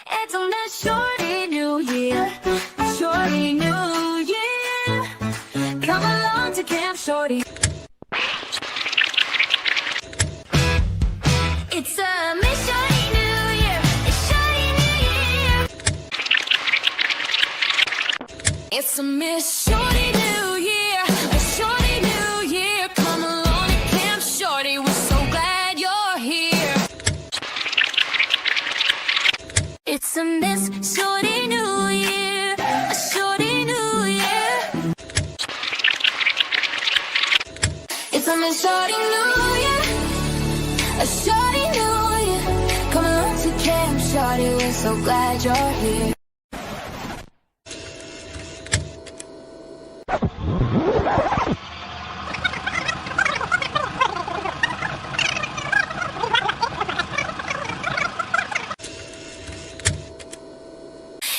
It's on that shorty new year, shorty new year. Come along to Camp Shorty. It's a Miss Shorty New Year, it's Shorty New Year. It's a Miss Shorty New Year, a Shorty New Year. Come along to Camp Shorty, we're so glad you're here. It's a Miss Shorty New Year, a Shorty New Year. It's a Miss Shorty New Year, a Shorty New Year. Come along to Camp Shorty, we're so glad you're here.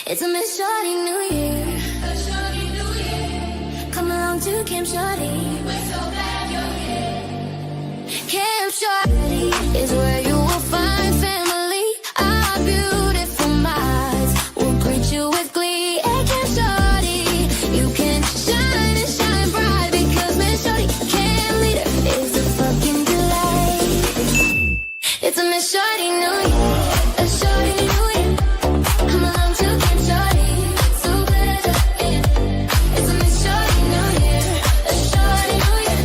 It's a Miss Shorty New Year, a Shorty New Year. Come along to Camp Shorty, we're so glad you're here. Camp Shorty is where you will find family. Our beautiful minds will greet you with glee. At Camp Shorty, you can shine and shine bright because Miss Shorty, camp leader, is a fucking delight. It's a Miss Shorty New Year, a Shorty New Year. Come along to Camp Shorty, so glad you're here. It's a Miss Shorty New Year, a Shorty New Year.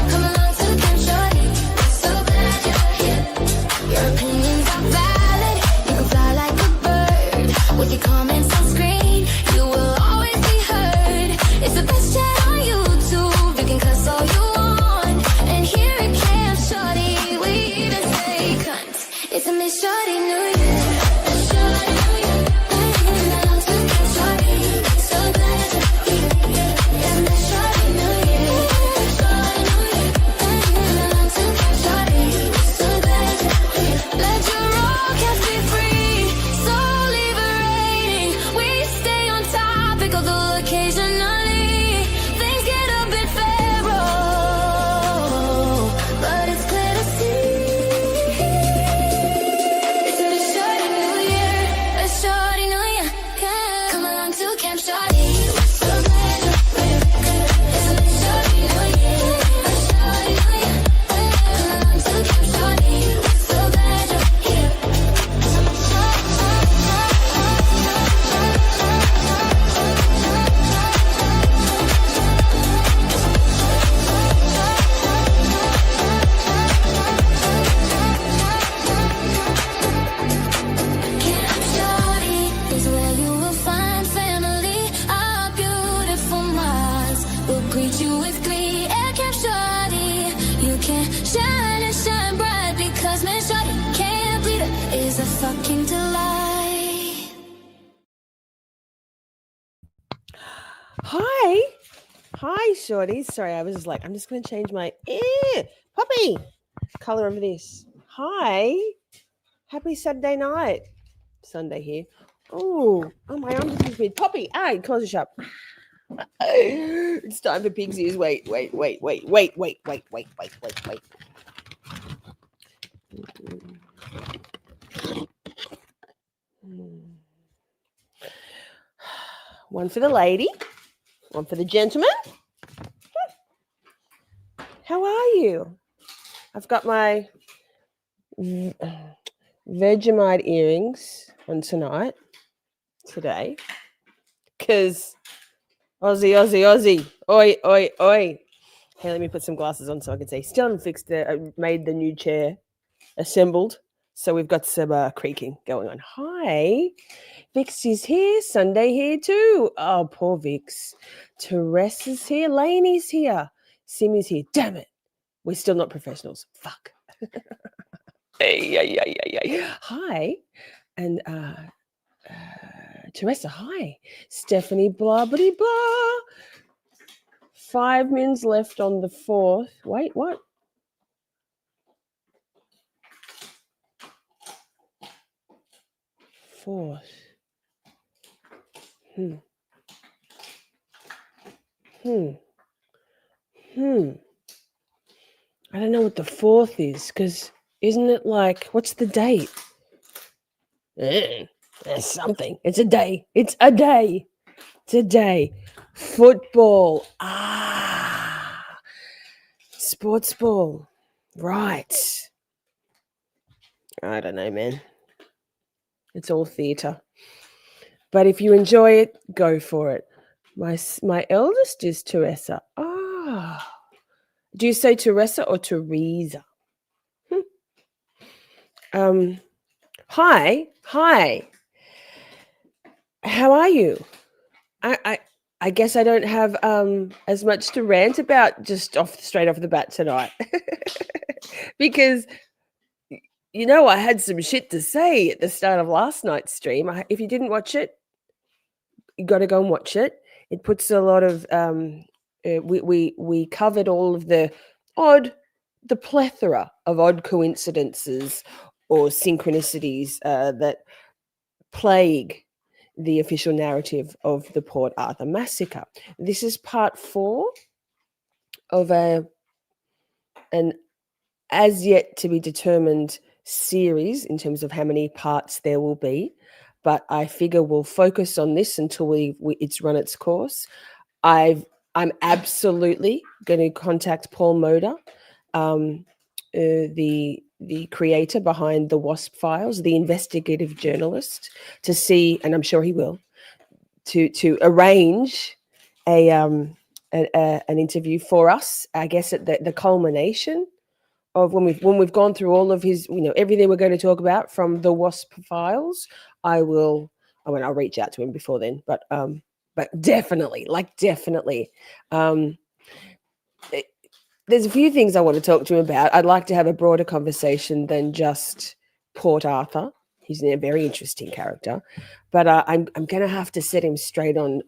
Come along to Camp Shorty, so glad you're here. Your opinions are valid, you can fly like a bird. With your comments on screen, you will always be heard. It's the best chat on YouTube, you can cuss all you want. And here at Camp Shorty, we even say cunt. It's a Miss Shorty New Year, a Shorty New Year. Come along to Camp Shorty, so glad you're here. It's a Miss Shorty New Year, a Shorty New Year. Come along to Camp Shorty, so glad you're here. Let your raw cats be free, so liberating. We stay on topic, although occasionally things get a bit feral, but it's clear to see. It's a Miss Shorty New Year, a Shorty New Year. Come along to Camp Shorty, so glad you're here. It's a Miss Shorty New Year, a Shorty New Year. Come along to Camp Shorty, so glad you're here. It's a Miss Shorty New Year. Camp Shorty is where you will find family. Our beautiful minds will greet you with glee. At Camp Shorty, you can shine and shine bright because Miss Shorty, camp leader, is a fucking delight. Hi. Hi, shorties. Sorry, I was just like, I'm just going to change my puppy color of this. Hi. Happy Saturday night. Sunday here. Oh, my arms are big. Poppy, close the shop. It's time for pig's ears. Wait. One for the lady, one for the gentleman. How are you? I've got my Vegemite earrings on today, because Aussie. Oi. Hey, let me put some glasses on so I can see. Still haven't fixed made the new chair, assembled. So we've got some creaking going on. Hi. Vix is here. Sunday here too. Oh, poor Vix. Teresa's here. Laney's here. Simmy's here. Damn it. We're still not professionals. Fuck. Hey. Hi. And Teresa, hi. Stephanie, blah, blah, blah. 5 minutes left on the 4th. Wait, what? Fourth. I don't know what the 4th is, because isn't it like, what's the date? There's something. It's a day. It's a day. It's a day. Football. Sports ball. Right. I don't know, man. It's all theatre. But if you enjoy it, go for it. My eldest is Teresa. Do you say Teresa or Teresa? Hi. How are you? I guess I don't have as much to rant about just straight off the bat tonight. Because I had some shit to say at the start of last night's stream. If you didn't watch it, you got to go and watch it. It puts a lot of we covered all of the plethora of odd coincidences or synchronicities that plague the official narrative of the Port Arthur massacre. This is part 4 of an as yet to be determined series in terms of how many parts there will be, but I figure we'll focus on this until it's run its course. I'm absolutely going to contact Paul Moder, the creator behind the WASP files, the investigative journalist, to see, and I'm sure he will, to arrange an interview for us. I guess at the culmination of when we've gone through all of his, everything we're going to talk about from the WASP files. I'll reach out to him before then, but definitely. There's a few things I want to talk to him about. I'd like to have a broader conversation than just Port Arthur. He's a very interesting character, but I'm going to have to set him straight on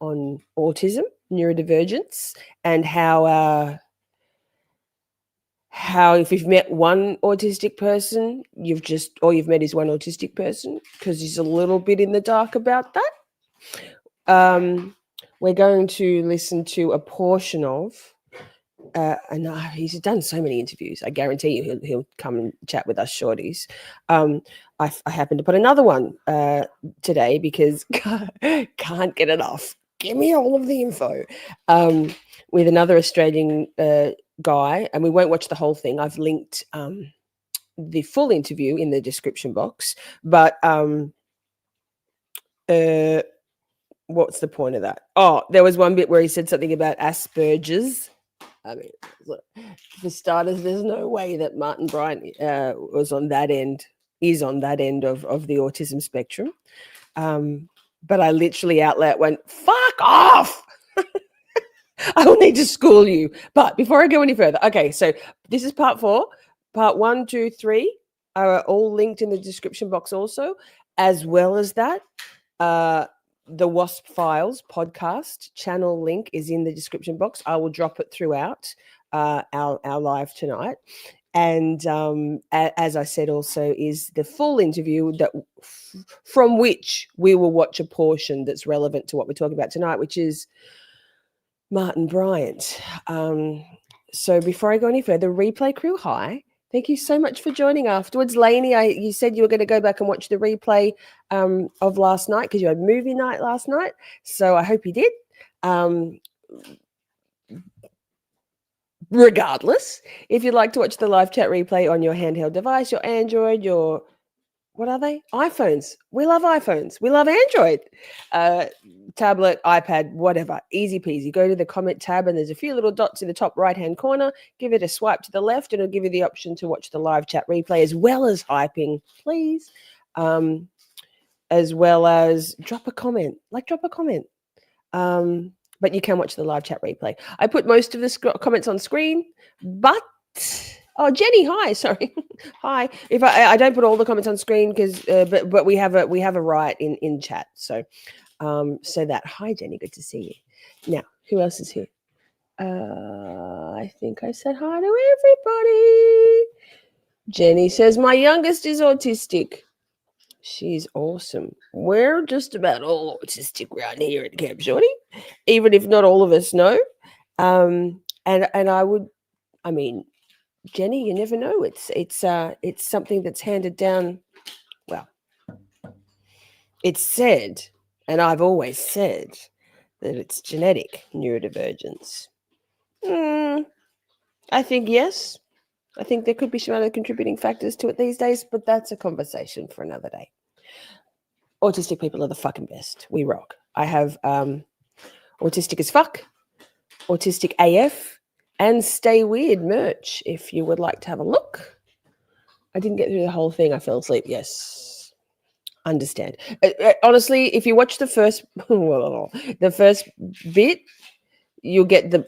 autism, neurodivergence, and how if you've met one autistic person, all you've met is one autistic person, because he's a little bit in the dark about that. We're going to listen to a portion of, and he's done so many interviews. I guarantee you he'll come and chat with us shorties. I happened to put another one today because can't get enough. Give me all of the info. With another Australian guy, and we won't watch the whole thing. I've linked the full interview in the description box, but what's the point of that? There was one bit where he said something about Asperger's. I mean, look, for starters, there's no way that Martin Bryant is on that end of the autism spectrum. But I literally out loud went, "Fuck off!" I will need to school you. But before I go any further, okay, so this is part 4. Part 1, 2, 3 are all linked in the description box also, as well as that. The WASP Files podcast channel link is in the description box. I will drop it throughout our live tonight. And as I said also, is the full interview from which we will watch a portion that's relevant to what we're talking about tonight, which is Martin Bryant. So before I go any further, replay crew, hi. Thank you so much for joining afterwards. Lainey, you said you were going to go back and watch the replay of last night because you had movie night last night. So I hope you did. Regardless, if you'd like to watch the live chat replay on your handheld device, your Android, what are they? iPhones. We love iPhones. We love Android. Tablet, iPad, whatever. Easy peasy. Go to the comment tab and there's a few little dots in the top right-hand corner. Give it a swipe to the left and it'll give you the option to watch the live chat replay as well as hyping, please. As well as drop a comment. But you can watch the live chat replay. I put most of the comments on screen, but... Oh, Jenny, hi. Sorry, hi. If I don't put all the comments on screen because, but we have a right in chat. So, that. Hi, Jenny. Good to see you. Now, who else is here? I think I said hi to everybody. Jenny says my youngest is autistic. She's awesome. We're just about all autistic around here at Camp Shorty, even if not all of us know. And I mean. Jenny, you never know. It's something that's handed down. Well, It's said, and I've always said, that it's genetic neurodivergence. I think yes. I think there could be some other contributing factors to it these days, but that's a conversation for another day. Autistic people are the fucking best. We rock. I have autistic as fuck, autistic AF, and Stay Weird merch if you would like to have a look. I didn't get through the whole thing. I fell asleep. Yes. Understand. Honestly, if you watch the first bit, you'll get the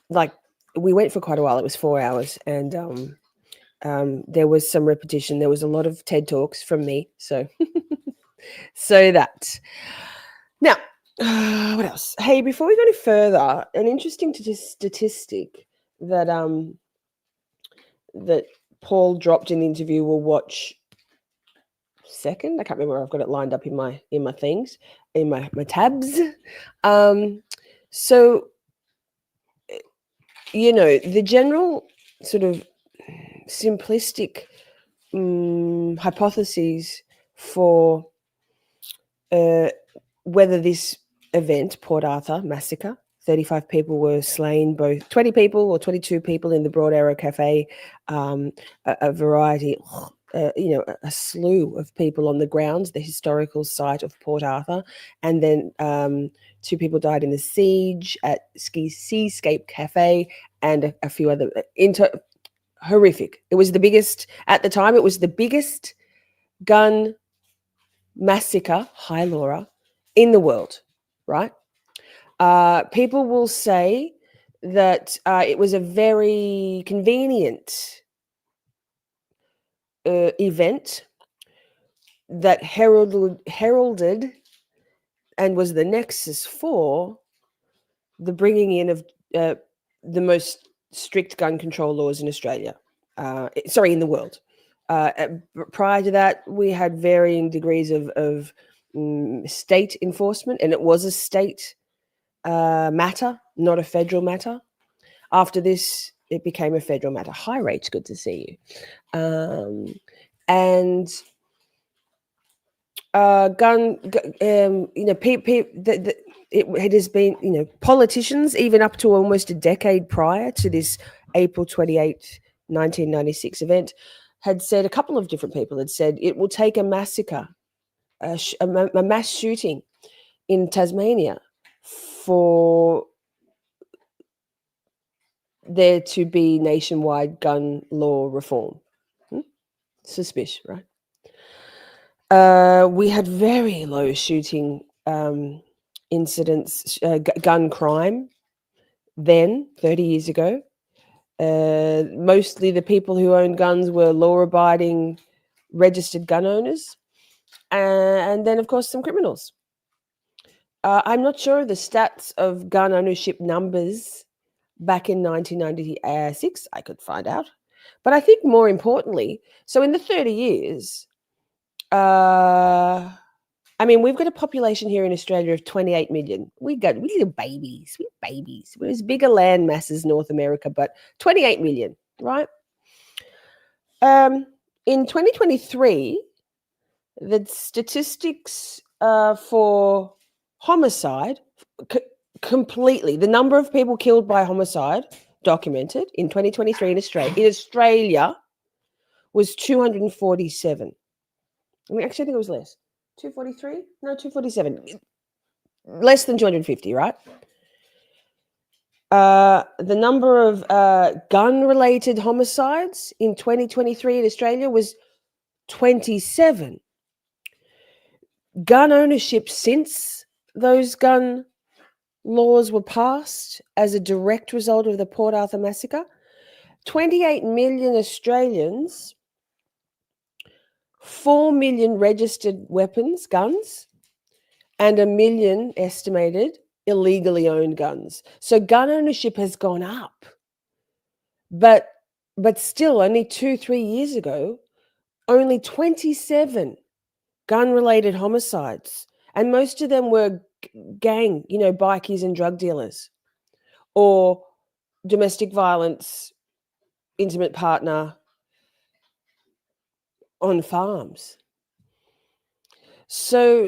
like. We went for quite a while. It was 4 hours, and there was some repetition. There was a lot of TED Talks from me. So, so that. Now, what else? Hey, before we go any further, an interesting statistic that that Paul dropped in the interview. We'll watch second. I can't remember where I've got it lined up in my things, in my tabs. So, you know, the general sort of simplistic hypotheses for whether this event, Port Arthur Massacre, 35 people were slain, both 20 people or 22 people in the Broad Arrow Cafe, a variety, a slew of people on the grounds, the historical site of Port Arthur, and then 2 people died in the siege at Seascape Cafe, and a few other horrific. It was the biggest at the time. It was the biggest gun massacre, hi Laura, in the world, right? People will say that it was a very convenient event that heralded and was the nexus for the bringing in of the most strict gun control laws in Australia. In the world. Prior to that, we had varying degrees of state enforcement, and it was a state matter, not a federal matter. After this, it became a federal matter. Hi, Rach, good to see you. And it has been, politicians, even up to almost a decade prior to this April 28th, 1996 event, had said, a couple of different people had said, it will take a massacre, a mass shooting in Tasmania for there to be nationwide gun law reform. Suspicious, right? We had very low shooting incidents, gun crime then, 30 years ago. Mostly the people who owned guns were law-abiding, registered gun owners. And then, of course, some criminals. I'm not sure of the stats of gun ownership numbers back in 1996. I could find out. But I think more importantly, so in the 30 years, we've got a population here in Australia of 28 million. We're babies. We're babies. We're as big a land mass as North America, but 28 million, right? In 2023, the statistics for homicide completely, the number of people killed by homicide documented in 2023 in Australia was 247. Actually, I think it was less. 243? No, 247. Less than 250, right? The number of gun-related homicides in 2023 in Australia was 27. Gun ownership since those gun laws were passed as a direct result of the Port Arthur massacre, 28 million Australians, 4 million registered weapons, guns, and 1 million estimated illegally owned guns. So gun ownership has gone up. But still, only 2-3 years ago, only 27 gun-related homicides. And most of them were gang, bikies and drug dealers, or domestic violence, intimate partner on farms. So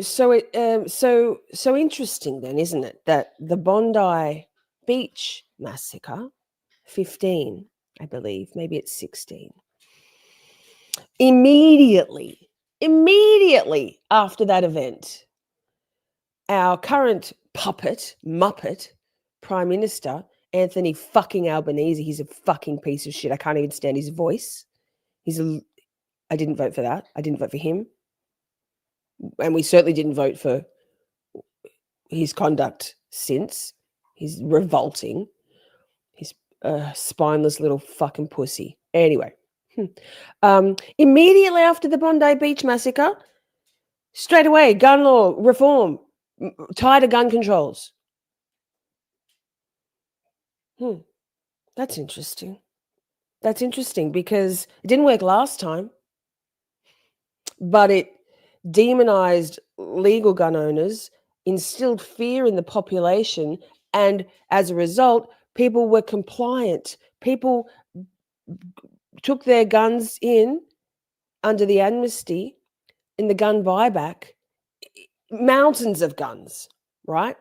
interesting then, isn't it, that the Bondi Beach massacre, 15, I believe, maybe it's 16. Immediately after that event, our current muppet, Prime Minister, Anthony fucking Albanese, he's a fucking piece of shit. I can't even stand his voice. I didn't vote for that. I didn't vote for him. And we certainly didn't vote for his conduct since. He's revolting. He's a spineless little fucking pussy. Anyway, immediately after the Bondi Beach massacre, straight away, gun law reform, tighter gun controls. That's interesting. That's interesting because it didn't work last time, but it demonized legal gun owners, instilled fear in the population, and as a result, people were compliant. People took their guns in under the amnesty, in the gun buyback, mountains of guns, right?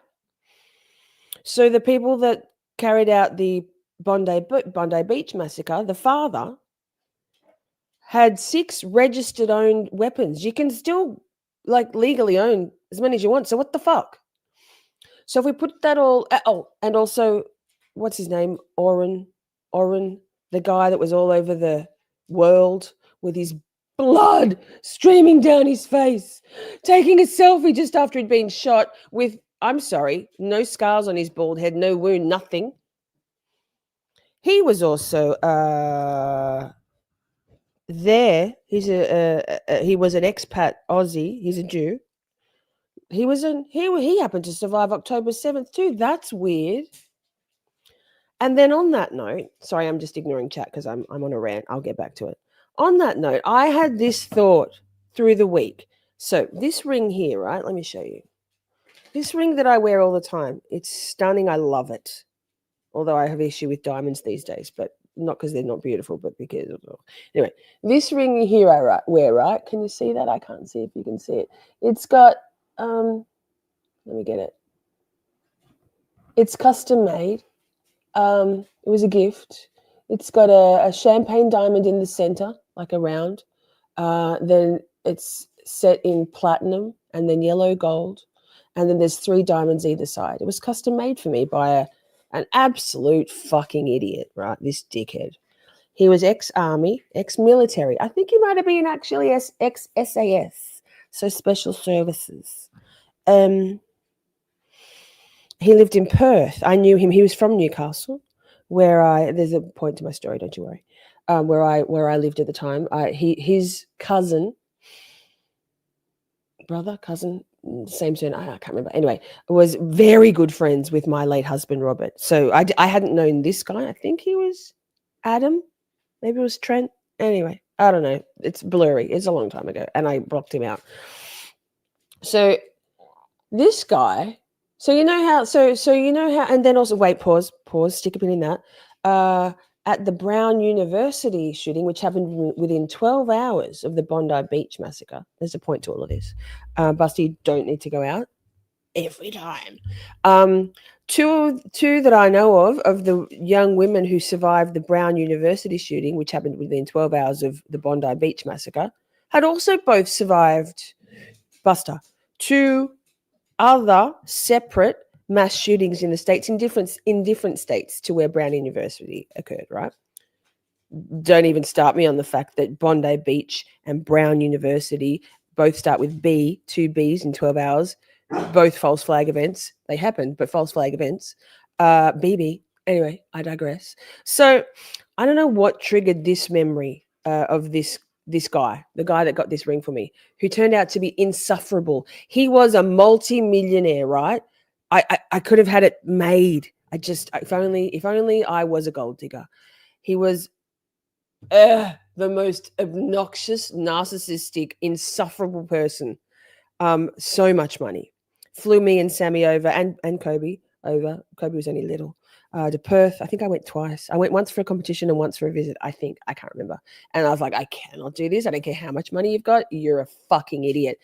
So the people that carried out the Bondi Beach massacre, the father had 6 registered owned weapons. You can still legally own as many as you want. So what the fuck? So if we put that all, and also, what's his name? Oren, the guy that was all over the world with his blood streaming down his face, taking a selfie just after he'd been shot with, I'm sorry, no scars on his bald head, no wound, nothing. He was also there. He was an expat Aussie. He's a Jew. He happened to survive October 7th too. That's weird. And then on that note, sorry, I'm just ignoring chat because I'm on a rant. I'll get back to it. On that note, I had this thought through the week. So this ring here, right? Let me show you. This ring that I wear all the time. It's stunning. I love it. Although I have issue with diamonds these days, but not because they're not beautiful, but because anyway, this ring here I wear, right? Can you see that? I can't see if you can see it. It's got let me get it. It's custom made. It was a gift. It's got a champagne diamond in the center, like a round. Then it's set in platinum and then yellow gold. And then there's 3 diamonds either side. It was custom made for me by an absolute fucking idiot, right? This dickhead. He was ex-army, ex-military. I think he might have been actually ex-SAS, so special services. He lived in Perth. I knew him. He was from Newcastle, there's a point to my story, don't you worry. Where I lived at the time. His cousin, same surname, I can't remember. Anyway, was very good friends with my late husband, Robert. So I hadn't known this guy. I think he was Adam. Maybe it was Trent. Anyway, I don't know. It's blurry. It's a long time ago. And I blocked him out. So this guy, and then also, wait, pause, stick a pin in that. At the Brown University shooting, which happened within 12 hours of the Bondi Beach massacre. There's a point to all of this. Busty, you don't need to go out every time. Two that I know of the young women who survived the Brown University shooting, which happened within 12 hours of the Bondi Beach massacre, had also both survived, Buster, 2 other separate mass shootings in the States, in different states to where Brown University occurred, right? Don't even start me on the fact that Bondi Beach and Brown University both start with B, 2 Bs in 12 hours, both false flag events. They happened, but false flag events. BB. Anyway, I digress. So I don't know what triggered this memory of this guy, the guy that got this ring for me, who turned out to be insufferable. He was a multi-millionaire, right? I could have had it made. If only I was a gold digger. He was the most obnoxious, narcissistic, insufferable person. So much money. Flew me and Sammy over, and Kobe, over. Kobe was only little. To Perth, I think I went twice. I went once for a competition and once for a visit, I think. I can't remember. And I was like, I cannot do this. I don't care how much money you've got. You're a fucking idiot.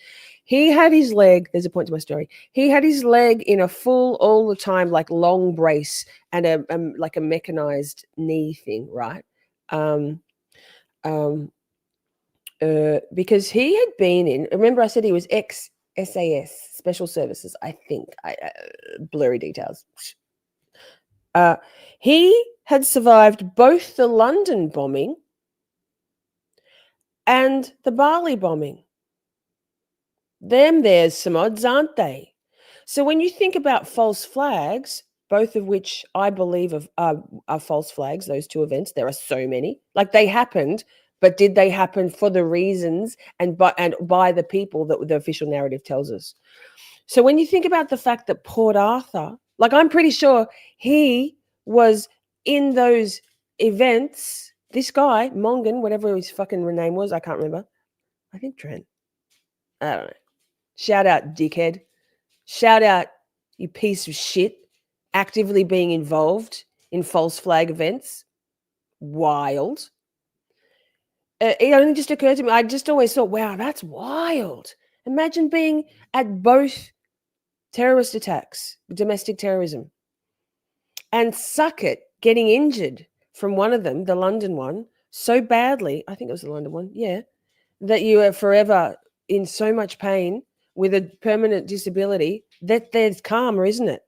He had his leg, there's a point to my story. He had his leg in a full, all the time, like long brace and like a mechanized knee thing, right? Because he had been in, remember I said he was ex-SAS, Special Services, I think. Blurry details. He had survived both the London bombing and the Bali bombing. There's some odds, aren't they? So when you think about false flags, both of which I believe are false flags, those two events, there are so many. Like they happened, but did they happen for the reasons and by the people that the official narrative tells us? So when you think about the fact that Port Arthur, like I'm pretty sure he was in those events, this guy, Mongan, whatever his fucking name was, I can't remember. I think Trent. I don't know. Shout out, dickhead. Shout out, you piece of shit, actively being involved in false flag events. Wild. It only just occurred to me. I just always thought, wow, that's wild. Imagine being at both terrorist attacks, domestic terrorism, and suck it, getting injured from one of them, the London one, so badly, I think it was the London one, yeah, that you are forever in so much pain with a permanent disability that there's karma, isn't it?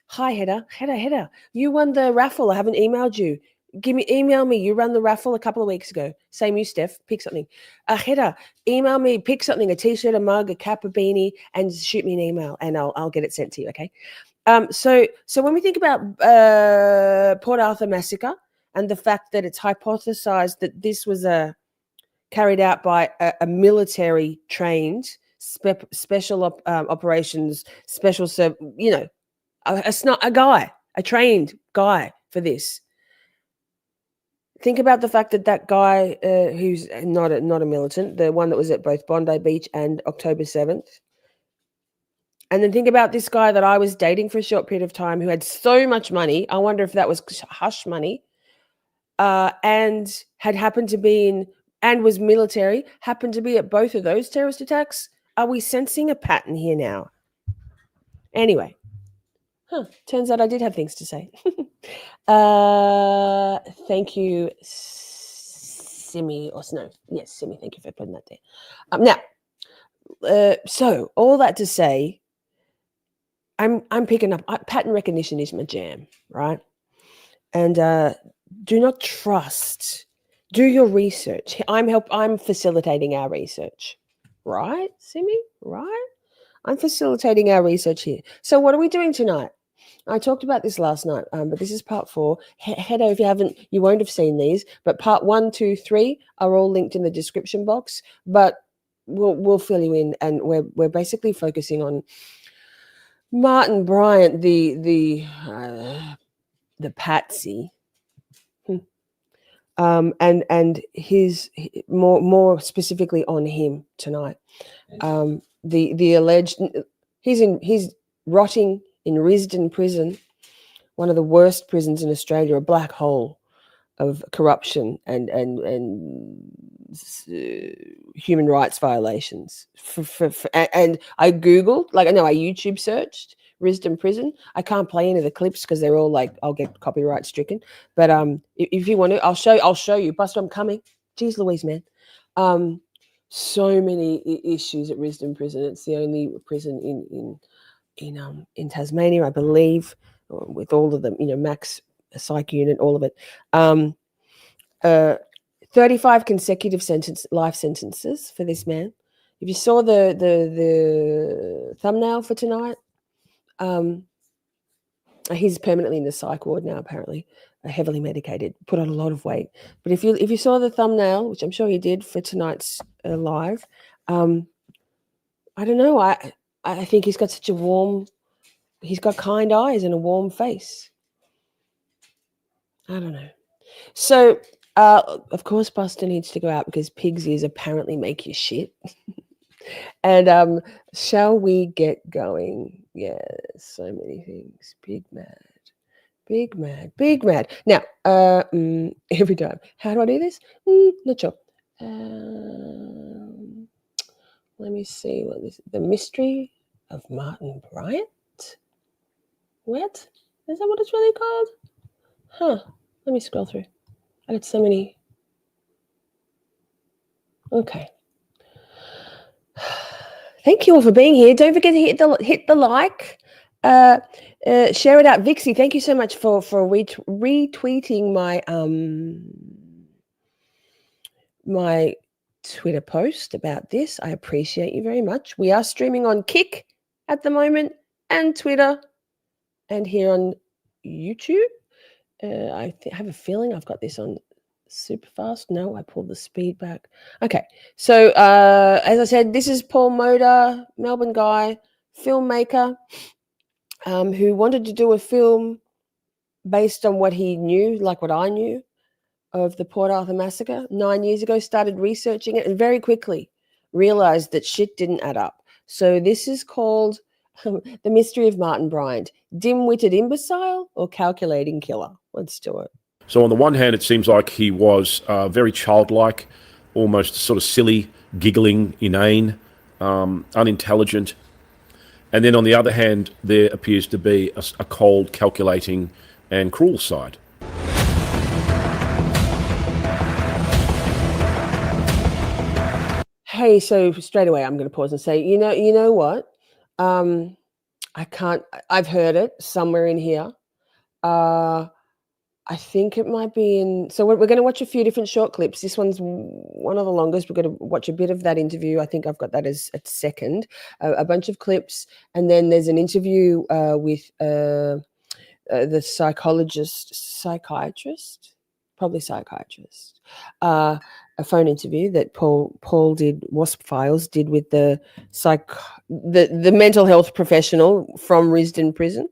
Hi, Hedda, you won the raffle. I haven't emailed you. Email me. You ran the raffle a couple of weeks ago. Same you, Steph. Pick something. Hedda, email me. Pick something: a t-shirt, a mug, a cap, a beanie, and shoot me an email, and I'll get it sent to you. Okay. So when we think about Port Arthur massacre and the fact that it's hypothesized that this was carried out by a military trained special operations special a trained guy for this. Think about the fact that guy who's not a militant, the one that was at both Bondi Beach and October 7th. And then think about this guy that I was dating for a short period of time who had so much money. I wonder if that was hush money, and had happened to be in, and was military, happened to be at both of those terrorist attacks. Are we sensing a pattern here now? Anyway, turns out I did have things to say. Thank you, Simi, or Snow. Yes, Simi, thank you for putting that there. Now, so all that to say, I'm picking up pattern recognition is my jam, right? And do not trust. Do your research. I'm facilitating our research, right, Simi? Right? I'm facilitating our research here. So what are we doing tonight? I talked about this last night, but this is part 4. Head over if you won't have seen these, but part 1, 2, 3 are all linked in the description box. But we'll fill you in, and we're basically focusing on Martin Bryant, the patsy, and his more specifically on him tonight. The alleged he's rotting in Risdon prison, one of the worst prisons in Australia, a black hole of corruption and human rights violations. And I Googled, I YouTube searched Risdon prison. I can't play any of the clips because they're all I'll get copyright stricken. But if you want to, I'll show you. Buster, I'm coming. Jeez Louise, man. So many issues at Risdon prison. It's the only prison in Tasmania, I believe, with all of them, max psych unit, all of it. 35 consecutive life sentences for this man. If you saw the thumbnail for tonight, he's permanently in the psych ward now, apparently, heavily medicated, put on a lot of weight. But if you saw the thumbnail, which I'm sure he did for tonight's live, I don't know. I think he's got he's got kind eyes and a warm face. I don't know. So, of course, Buster needs to go out because pig's ears apparently make you shit. And shall we get going? Yeah, so many things. Big mad, big mad, big mad. Now, every time. How do I do this? Not sure. Let me see what this. The mystery of Martin Bryant. What? Is that what it's really called? Huh. Let me scroll through. I got so many. Okay. Thank you all for being here. Don't forget to hit the like. Share it out. Vixie, thank you so much for retweeting my Twitter post about this. I appreciate you very much. We are streaming on Kick at the moment and Twitter and here on YouTube. I have a feeling I've got this on super fast. No, I pulled the speed back. Okay, so as I said, this is Paul Moda, Melbourne guy, filmmaker, who wanted to do a film based on what he knew, like what I knew of the Port Arthur Massacre 9 years ago, started researching it and very quickly realized that shit didn't add up. So this is called The Mystery of Martin Bryant, Dim-Witted Imbecile or Calculating Killer. Let's do it. So on the one hand, it seems like he was very childlike, almost sort of silly, giggling, inane, unintelligent. And then on the other hand, there appears to be a cold, calculating and cruel side. Hey, so straight away, I'm going to pause and say, you know what? I've heard it somewhere in here. I think it might be in. So we're going to watch a few different short clips. This one's one of the longest. We're going to watch a bit of that interview. I think I've got that as a second, a bunch of clips. And then there's an interview with the psychiatrist, a phone interview that Paul did, Wasp Files did with the mental health professional from Risdon Prison.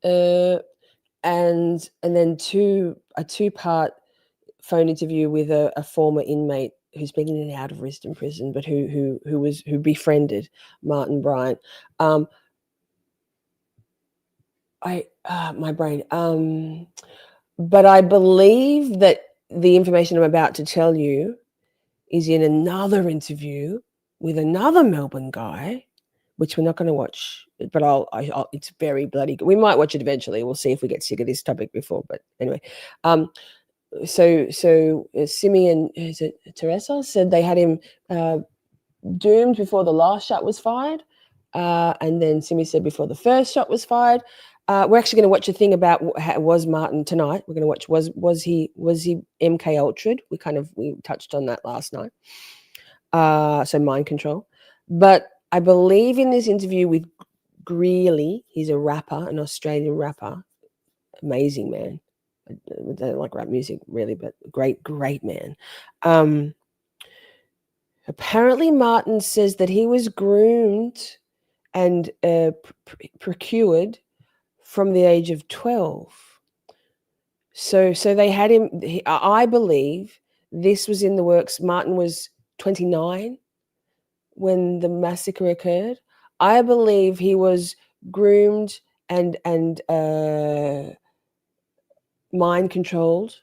And then a two-part phone interview with a former inmate who's been in and out of Risdon Prison, but who befriended Martin Bryant. My brain. But I believe that the information I'm about to tell you is in another interview with another Melbourne guy, which we're not going to watch, but it's very bloody good. We might watch it eventually. We'll see if we get sick of this topic before. But anyway, so Simi and is it Teresa said they had him doomed before the last shot was fired, and then Simi said before the first shot was fired. We're actually going to watch a thing about was Martin tonight. We're going to watch was he MK Ultra'd? We touched on that last night. So mind control, but I believe in this interview with Greeley, he's a rapper, an Australian rapper, amazing man. I don't like rap music really, but great man. Apparently Martin says that he was groomed and procured from the age of 12. So they had him, I believe this was in the works. Martin was 29 when the massacre occurred. I believe he was groomed and mind controlled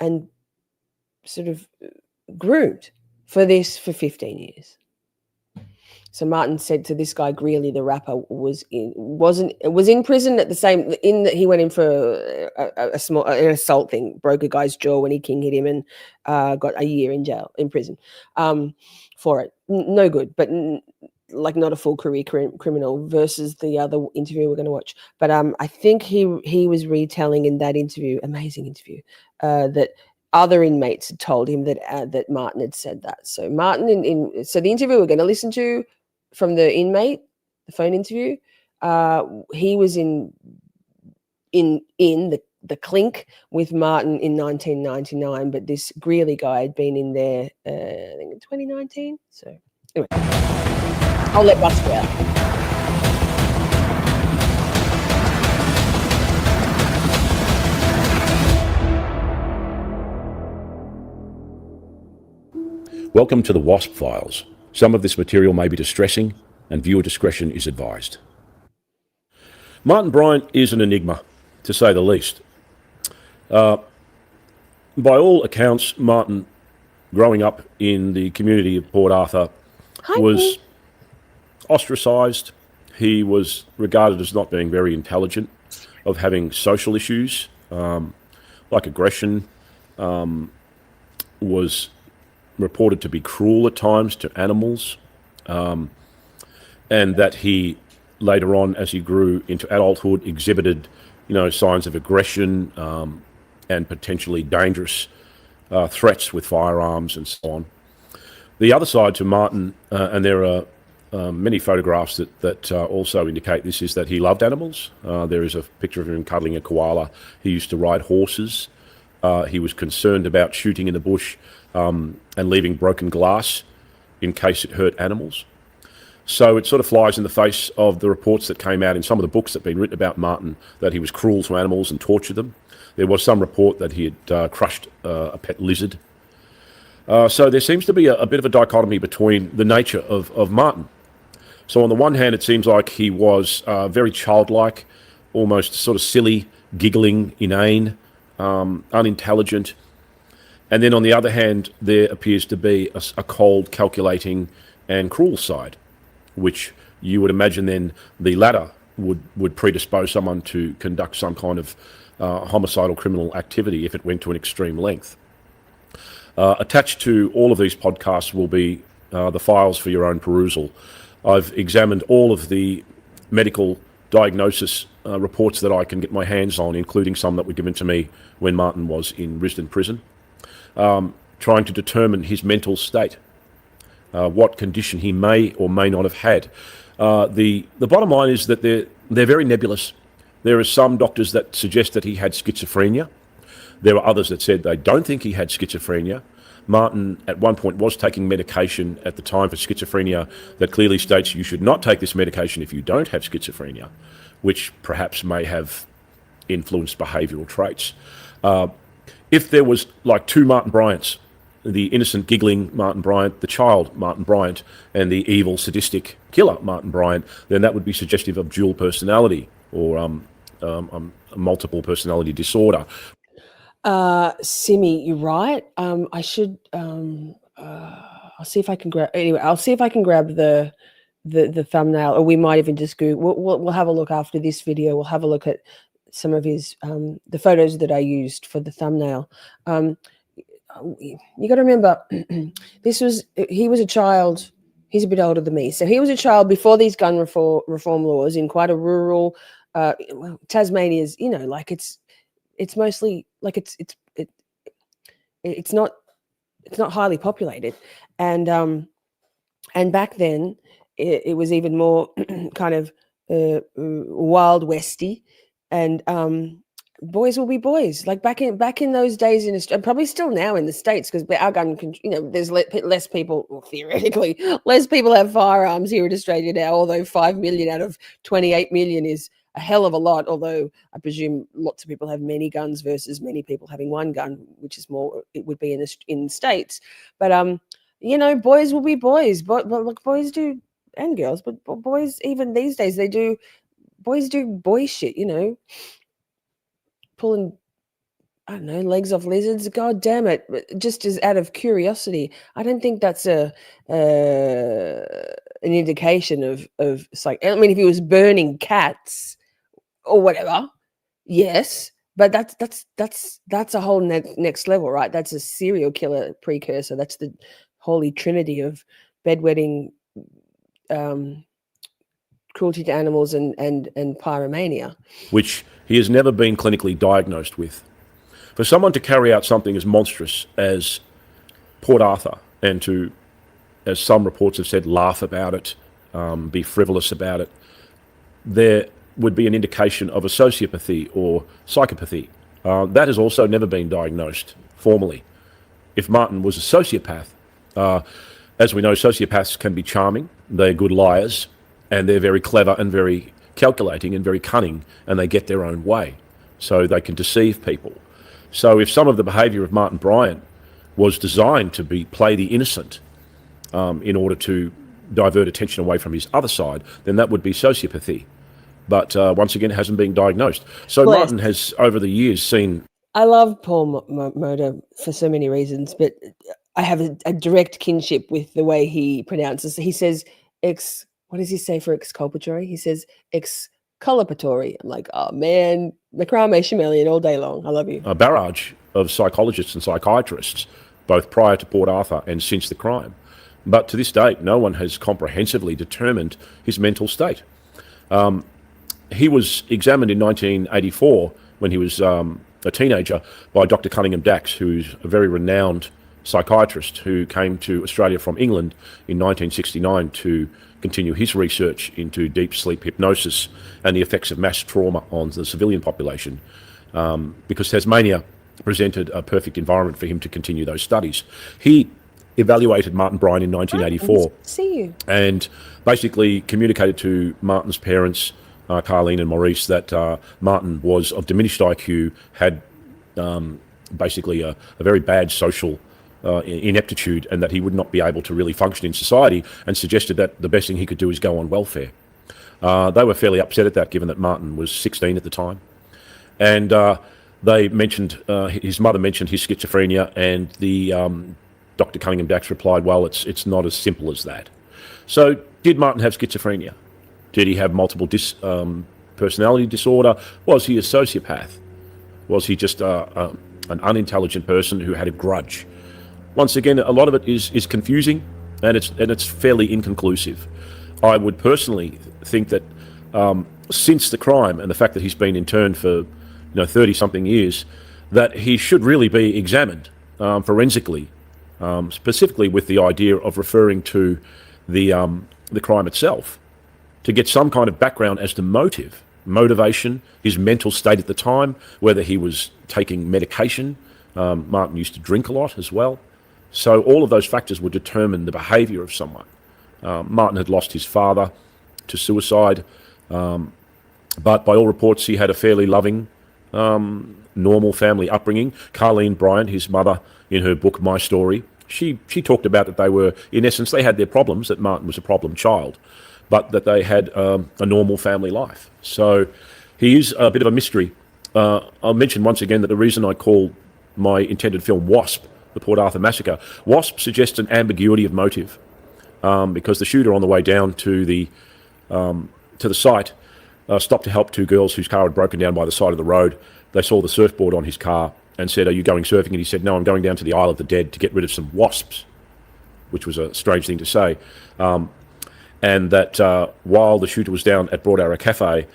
and sort of groomed for this for 15 years. So Martin said to this guy Greeley, the rapper, was in prison at the same that he went in for an assault thing, broke a guy's jaw when he king hit him, and got a year in prison for it. No good, but like not a full career criminal. Versus the other interview we're going to watch. But I think he was retelling in that interview, amazing interview, that other inmates had told him that Martin had said that. So Martin so the interview we're going to listen to from the inmate, the phone interview, he was in the clink with Martin in 1999, but this Greeley guy had been in there, I think in 2019. So anyway, I'll let Buster out. Welcome to the WASP files. Some of this material may be distressing and viewer discretion is advised. Martin Bryant is an enigma, to say the least. By all accounts, Martin, growing up in the community of Port Arthur, was ostracised. He was regarded as not being very intelligent, of having social issues, like aggression, was reported to be cruel at times to animals, and that he later on, as he grew into adulthood, exhibited, signs of aggression and potentially dangerous threats with firearms and so on. The other side to Martin, and there are many photographs that also indicate this, is that he loved animals. There is a picture of him cuddling a koala. He used to ride horses. He was concerned about shooting in the bush and leaving broken glass in case it hurt animals. So it sort of flies in the face of the reports that came out in some of the books that have been written about Martin, that he was cruel to animals and tortured them. There was some report that he had crushed a pet lizard. So there seems to be a bit of a dichotomy between the nature of Martin. So on the one hand, it seems like he was very childlike, almost sort of silly, giggling, inane, unintelligent. And then on the other hand, there appears to be a cold, calculating and cruel side, which you would imagine then the latter would predispose someone to conduct some kind of homicidal criminal activity if it went to an extreme length. Attached to all of these podcasts will be the files for your own perusal. I've examined all of the medical diagnosis reports that I can get my hands on, including some that were given to me when Martin was in Risdon Prison, trying to determine his mental state, what condition he may or may not have had. The bottom line is that they're very nebulous. There are some doctors that suggest that he had schizophrenia. There are others that said they don't think he had schizophrenia. Martin, at one point, was taking medication at the time for schizophrenia that clearly states you should not take this medication if you don't have schizophrenia, which perhaps may have influenced behavioural traits. If there was like two Martin Bryants, the innocent, giggling Martin Bryant, the child Martin Bryant, and the evil, sadistic killer Martin Bryant, then that would be suggestive of dual personality or multiple personality disorder. Simi, you're right. I should. I'll see if I can grab. Anyway, I'll see if I can grab the thumbnail, or we might even just Google. We'll have a look after this video. We'll have a look at some of his the photos that I used for the thumbnail. You got to remember, he was a child. He's a bit older than me, so he was a child before these gun reform laws in quite a rural. Tasmania's, like it's mostly like it's not highly populated, and back then it was even more kind of wild westy, and boys will be boys. Like back in those days and probably still now in the States, because our gun, there's less people, well, theoretically, less people have firearms here in Australia now. Although 5 million out of 28 million is a hell of a lot, although I presume lots of people have many guns versus many people having one gun, which is more, it would be in the States. But, boys will be boys, but look, boys do, and girls, but boys, even these days, boys do boy shit, pulling, I don't know, legs off lizards. God damn it. Just as out of curiosity, I don't think that's an indication of like, I mean, if he was burning cats or whatever, yes, but that's a whole next level, right? That's a serial killer precursor. That's the holy trinity of bedwetting, cruelty to animals and pyromania, which he has never been clinically diagnosed with. For someone to carry out something as monstrous as Port Arthur and to, as some reports have said, laugh about it, be frivolous about it, there would be an indication of a sociopathy or psychopathy. That has also never been diagnosed formally. If Martin was a sociopath, as we know, sociopaths can be charming, they're good liars, and they're very clever and very calculating and very cunning, and they get their own way. So they can deceive people. So if some of the behaviour of Martin Bryant was designed to play the innocent in order to divert attention away from his other side, then that would be sociopathy. But once again, it hasn't been diagnosed. So Bless. Martin has, over the years, seen... I love Paul Motor for so many reasons, but I have a direct kinship with the way he pronounces. He says what does he say for exculpatory? He says exculpatory. I'm like, oh man, macrame chameleon all day long. I love you. A barrage of psychologists and psychiatrists, both prior to Port Arthur and since the crime. But to this date, no one has comprehensively determined his mental state. He was examined in 1984 when he was a teenager by Dr. Cunningham Dax, who's a very renowned psychiatrist who came to Australia from England in 1969 to continue his research into deep sleep hypnosis and the effects of mass trauma on the civilian population, because Tasmania presented a perfect environment for him to continue those studies. He evaluated Martin Bryant in 1984 See you. and basically communicated to Martin's parents, Carleen and Maurice, that Martin was of diminished IQ, had basically a very bad social ineptitude, and that he would not be able to really function in society, and suggested that the best thing he could do is go on welfare. They were fairly upset at that, given that Martin was 16 at the time. And they mentioned, his mother mentioned his schizophrenia, and the Dr. Cunningham Dax replied, well, it's not as simple as that. So did Martin have schizophrenia? Did he have multiple personality disorder? Was he a sociopath? Was he just an unintelligent person who had a grudge? Once again, a lot of it is confusing, and it's fairly inconclusive. I would personally think that since the crime and the fact that he's been interned for 30-something years, that he should really be examined forensically, specifically with the idea of referring to the crime itself, to get some kind of background as to motivation, his mental state at the time, whether he was taking medication. Martin used to drink a lot as well. So all of those factors would determine the behaviour of someone. Martin had lost his father to suicide, but by all reports he had a fairly loving, normal family upbringing. Carleen Bryant, his mother, in her book My Story, she talked about that they were, in essence, they had their problems, that Martin was a problem child, but that they had a normal family life. So he is a bit of a mystery. I'll mention once again that the reason I call my intended film Wasp, the Port Arthur Massacre, Wasp suggests an ambiguity of motive, because the shooter on the way down to the site stopped to help two girls whose car had broken down by the side of the road. They saw the surfboard on his car and said, "Are you going surfing?" And he said, "No, I'm going down to the Isle of the Dead to get rid of some wasps," which was a strange thing to say. And that while the shooter was down at Broad Arrow Cafe,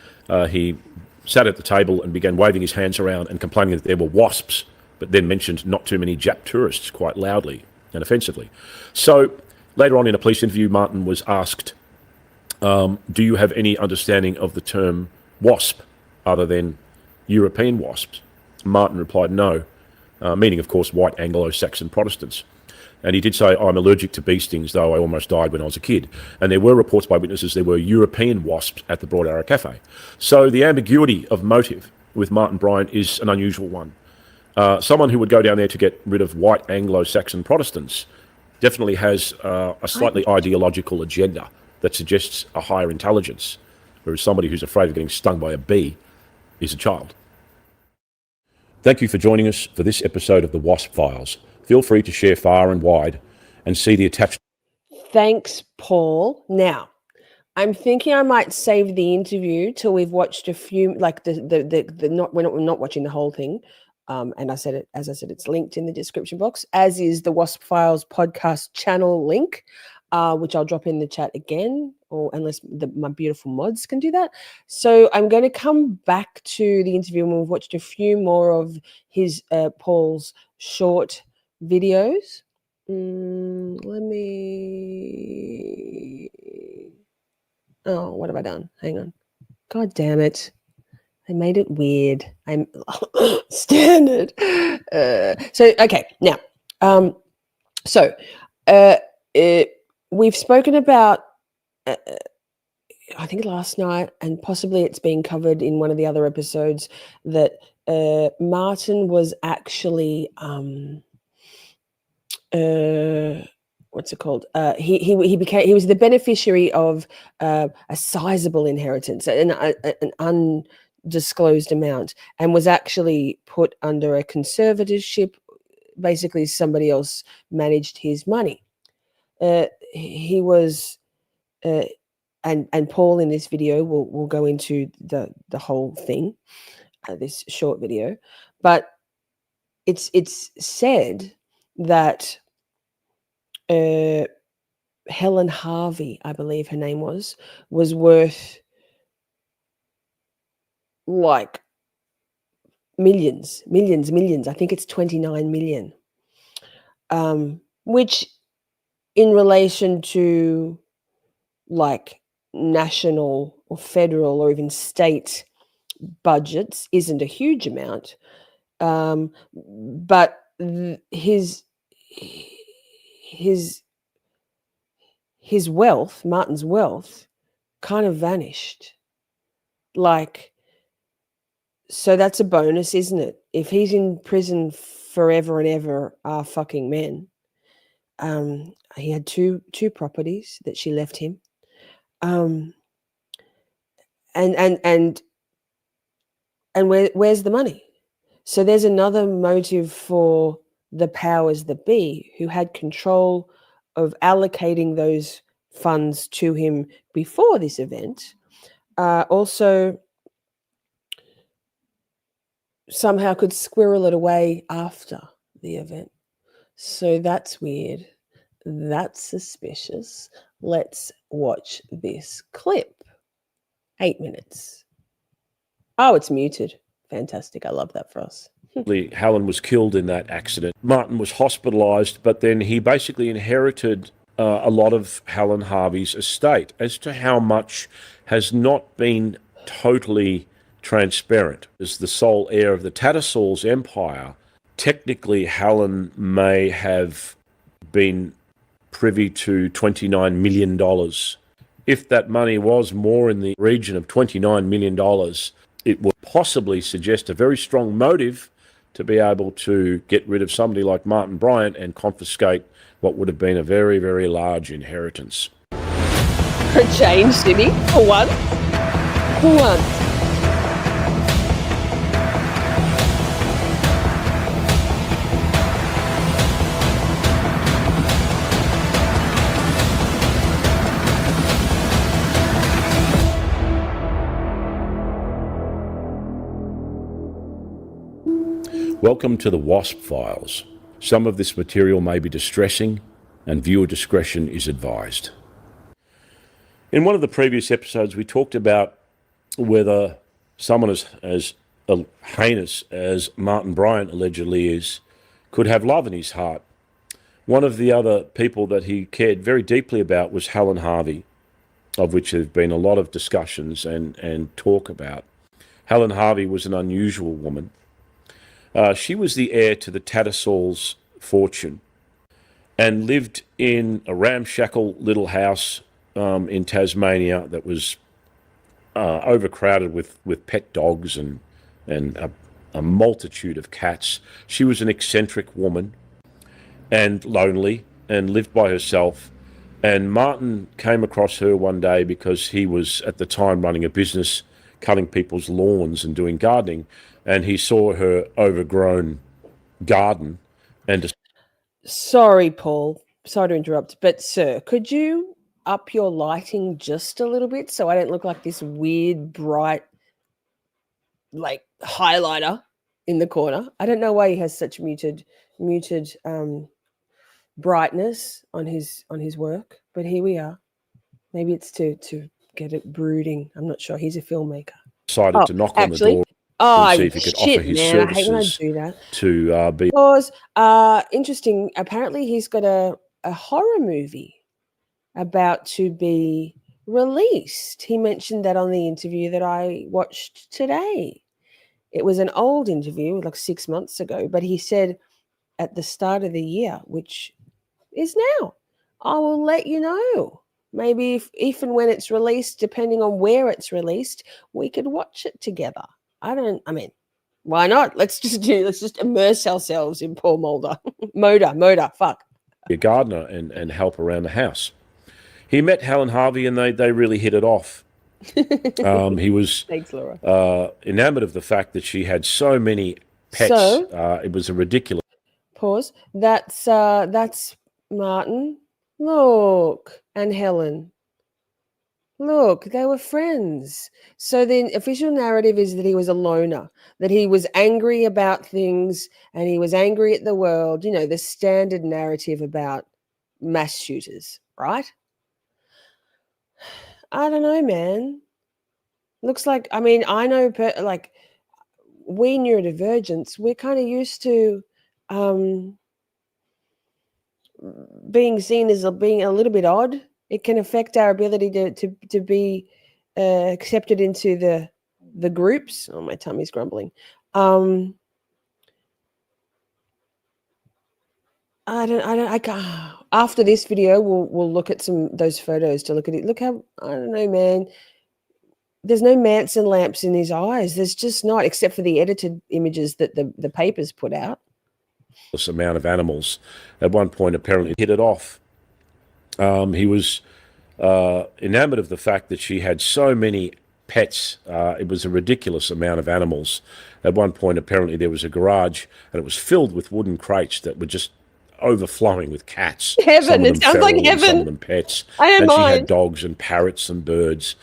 he sat at the table and began waving his hands around and complaining that there were wasps, but then mentioned not too many Jap tourists quite loudly and offensively. So later on in a police interview, Martin was asked, do you have any understanding of the term wasp other than European wasps? Martin replied no, meaning, of course, white Anglo-Saxon Protestants. And he did say, "I'm allergic to bee stings, though I almost died when I was a kid." And there were reports by witnesses there were European wasps at the Broad Arrow Cafe. So the ambiguity of motive with Martin Bryant is an unusual one. Someone who would go down there to get rid of white Anglo-Saxon Protestants definitely has a slightly ideological agenda that suggests a higher intelligence, whereas somebody who's afraid of getting stung by a bee is a child. Thank you for joining us for this episode of the Wasp Files. Feel free to share far and wide and see the attached... Thanks, Paul. Now, I'm thinking I might save the interview till we've watched a few, like we're not watching the whole thing. And as I said, it's linked in the description box, as is the Wasp Files podcast channel link, which I'll drop in the chat again, or unless my beautiful mods can do that. So I'm going to come back to the interview, and we've watched a few more of his Paul's short videos. Let me... Oh, what have I done? Hang on. God damn it. I made it weird. I'm standard. Okay, now, we've spoken about, I think last night, and possibly it's been covered in one of the other episodes, that Martin was actually what's it called? He was the beneficiary of a sizable inheritance, an undisclosed amount, and was actually put under a conservatorship. Basically, somebody else managed his money. He was, and Paul in this video will go into the whole thing, this short video, but it's said that Helen Harvey, I believe her name was worth like millions. I think it's 29 million. Which in relation to like national or federal or even state budgets isn't a huge amount. But his wealth, Martin's wealth, kind of vanished. Like, so that's a bonus, isn't it? If he's in prison forever and ever, fucking men. He had two properties that she left him. And where's the money? So there's another motive for the powers that be, who had control of allocating those funds to him before this event, also somehow could squirrel it away after the event. So that's weird. That's suspicious. Let's watch this clip. 8 minutes. Oh, it's muted. Fantastic. I love that for us. Helen was killed in that accident. Martin was hospitalised, but then he basically inherited a lot of Helen Harvey's estate. As to how much has not been totally transparent. As the sole heir of the Tattersall's empire, technically Helen may have been privy to $29 million. If that money was more in the region of $29 million, it would possibly suggest a very strong motive to be able to get rid of somebody like Martin Bryant and confiscate what would have been a very, very large inheritance. For a change, Simi, for once. For once. Welcome to the WASP Files. Some of this material may be distressing, and viewer discretion is advised. In one of the previous episodes, we talked about whether someone as heinous as Martin Bryant allegedly is could have love in his heart. One of the other people that he cared very deeply about was Helen Harvey, of which there have been a lot of discussions and talk about. Helen Harvey was an unusual woman. She was the heir to the Tattersall's fortune and lived in a ramshackle little house in Tasmania that was overcrowded with pet dogs and a multitude of cats. She was an eccentric woman and lonely and lived by herself. And Martin came across her one day because he was at the time running a business cutting people's lawns and doing gardening. And he saw her overgrown garden and... Sorry, Paul. Sorry to interrupt. But, sir, could you up your lighting just a little bit so I don't look like this weird, bright, like, highlighter in the corner? I don't know why he has such muted brightness on his work, but here we are. Maybe it's to get it brooding. I'm not sure. He's a filmmaker. Decided to knock on the door. Oh, see if he could offer his services I hate when I do that. To be... Because, interesting, apparently he's got a horror movie about to be released. He mentioned that on the interview that I watched today. It was an old interview, like 6 months ago, but he said at the start of the year, which is now, I will let you know. Maybe if and when it's released, depending on where it's released, we could watch it together. Why not? Let's just immerse ourselves in Paul Mulder. Moda, fuck. a gardener and help around the house. He met Helen Harvey and they really hit it off. He was Thanks, Laura. enamored of the fact that she had so many pets. So- It was a ridiculous. Pause. That's Martin. Look, and Helen. Look, they were friends. So the official narrative is that he was a loner, that he was angry about things and he was angry at the world, you know, the standard narrative about mass shooters, right? I don't know, man. Looks like, I mean, I know, like, we neurodivergents, we're kind of used to being seen as being a little bit odd. It can affect our ability to be accepted into the groups. Oh, my tummy's grumbling. I can't. After this video, we'll look at those photos to look at it. Look how, I don't know, man. There's no Manson lamps in his eyes. There's just not, except for the edited images that the papers put out. Amount of animals. At one point, apparently hit it off. He was enamored of the fact that she had so many pets. It was a ridiculous amount of animals. At one point, apparently, there was a garage and it was filled with wooden crates that were just overflowing with cats. Heaven! It sounds like heaven. Some of them pets. I don't and mind. She had dogs and parrots and birds.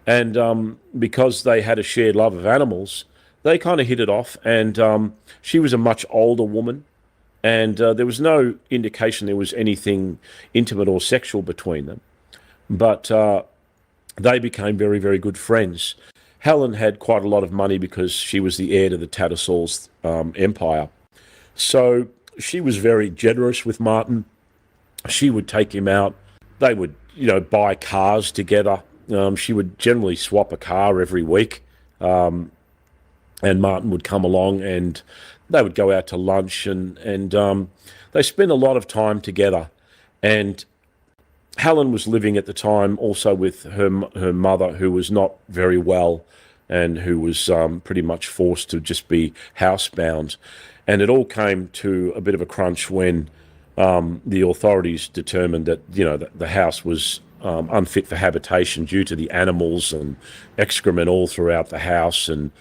And because they had a shared love of animals, they kind of hit it off. And she was a much older woman. And there was no indication there was anything intimate or sexual between them. But they became very, very good friends. Helen had quite a lot of money because she was the heir to the Tattersall's empire. So she was very generous with Martin. She would take him out. They would, buy cars together. She would generally swap a car every week. And Martin would come along and they would go out to lunch and they spent a lot of time together. And Helen was living at the time also with her mother, who was not very well and who was pretty much forced to just be housebound. And it all came to a bit of a crunch when the authorities determined that, the house was unfit for habitation due to the animals and excrement all throughout the house and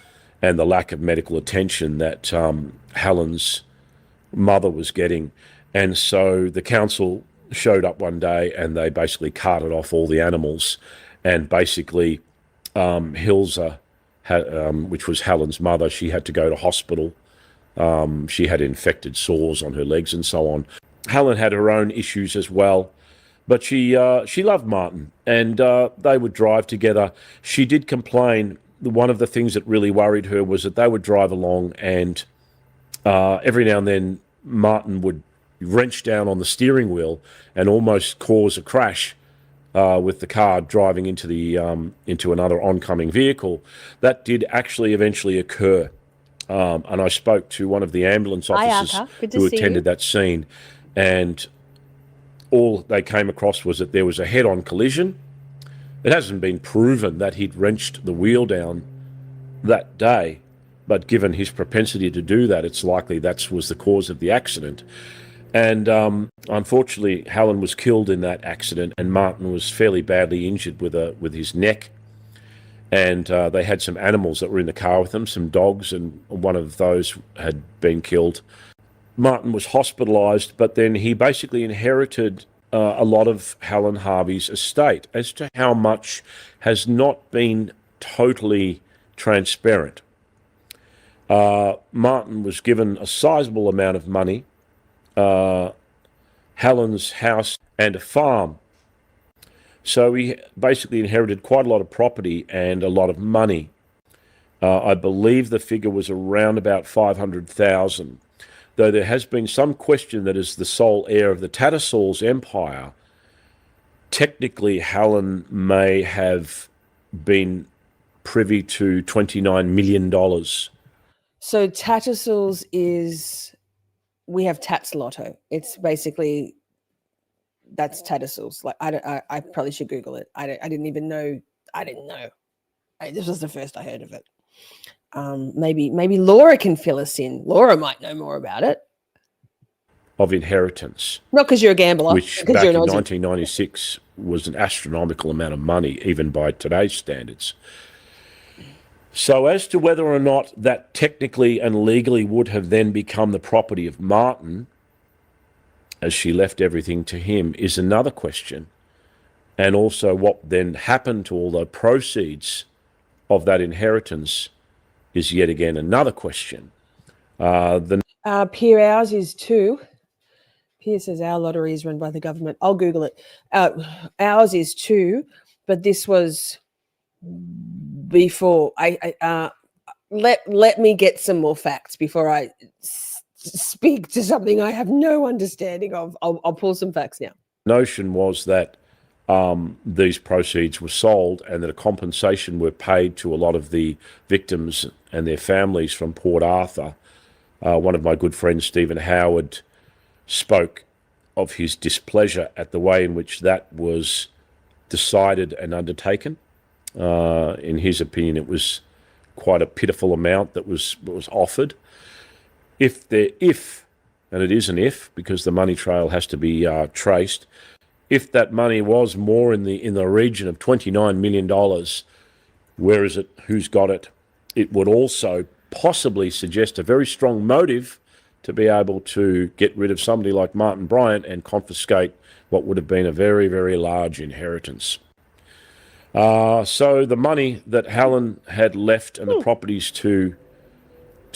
the lack of medical attention that Helen's mother was getting. And so the council showed up one day and they basically carted off all the animals. And basically Hilza, which was Helen's mother, she had to go to hospital. She had infected sores on her legs and so on. Helen had her own issues as well. But she loved Martin and they would drive together. She did complain. One of the things that really worried her was that they would drive along and every now and then Martin would wrench down on the steering wheel and almost cause a crash with the car driving into another oncoming vehicle. That did actually eventually occur. And I spoke to one of the ambulance officers who attended that scene, and all they came across was that there was a head-on collision. It hasn't been proven that he'd wrenched the wheel down that day, but given his propensity to do that, it's likely that was the cause of the accident. And unfortunately, Helen was killed in that accident, and Martin was fairly badly injured with his neck. And they had some animals that were in the car with them, some dogs, and one of those had been killed. Martin was hospitalised, but then he basically inherited a lot of Helen Harvey's estate. As to how much has not been totally transparent. Martin was given a sizable amount of money, Helen's house and a farm. So he basically inherited quite a lot of property and a lot of money. I believe the figure was around about 500,000. Though there has been some question that as the sole heir of the Tattersall's empire, technically Helen may have been privy to $29 million. So Tattersall's is, we have Tats Lotto. It's basically, that's Tattersall's. Like I probably should Google it. I didn't even know. I didn't know. This was the first I heard of it. Maybe Laura can fill us in. Laura might know more about it. of inheritance, Not because you're a gambler, which because back you're in an Aussie. 1996 was an astronomical amount of money, even by today's standards. So as to whether or not that technically and legally would have then become the property of Martin, as she left everything to him, is another question. And also what then happened to all the proceeds of that inheritance is yet again another question. Peer ours is 2. Pierre says our lottery is run by the government. I'll Google it. Ours is 2, but this was before. Let me get some more facts before I speak to something I have no understanding of. I'll pull some facts now. Notion was that these proceeds were sold and that a compensation were paid to a lot of the victims and their families from Port Arthur. One of my good friends, Stephen Howard, spoke of his displeasure at the way in which that was decided and undertaken. In his opinion, it was quite a pitiful amount that was offered. If, and it is an if, because the money trail has to be traced, if that money was more in the region of $29 million, where is it, who's got it, it would also possibly suggest a very strong motive to be able to get rid of somebody like Martin Bryant and confiscate what would have been a very, very large inheritance. So the money that Helen had left and the properties to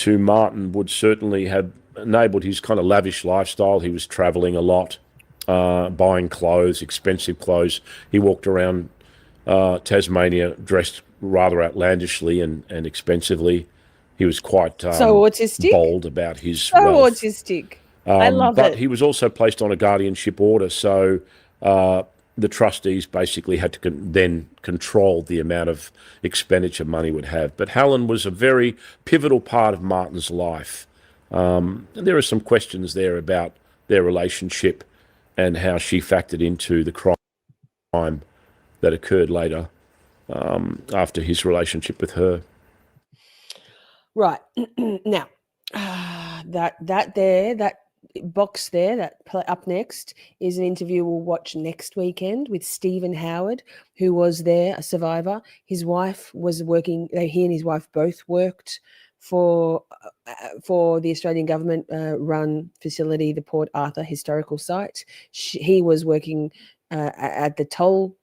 Martin would certainly have enabled his kind of lavish lifestyle. He was travelling a lot, buying clothes, expensive clothes. He walked around Tasmania dressed rather outlandishly and expensively. He was quite autistic. bold about his wealth. Autistic. I love but it. He was also placed on a guardianship order, so the trustees basically had to then control the amount of expenditure money would have. But Helen was a very pivotal part of Martin's life. There are some questions there about their relationship and how she factored into the crime that occurred later after his relationship with her. Right. Now, that box there, up next is an interview we'll watch next weekend with Stephen Howard, who was there, a survivor. His wife was working, he and his wife both worked for the Australian government run facility, the Port Arthur Historical Site. He was working at the toll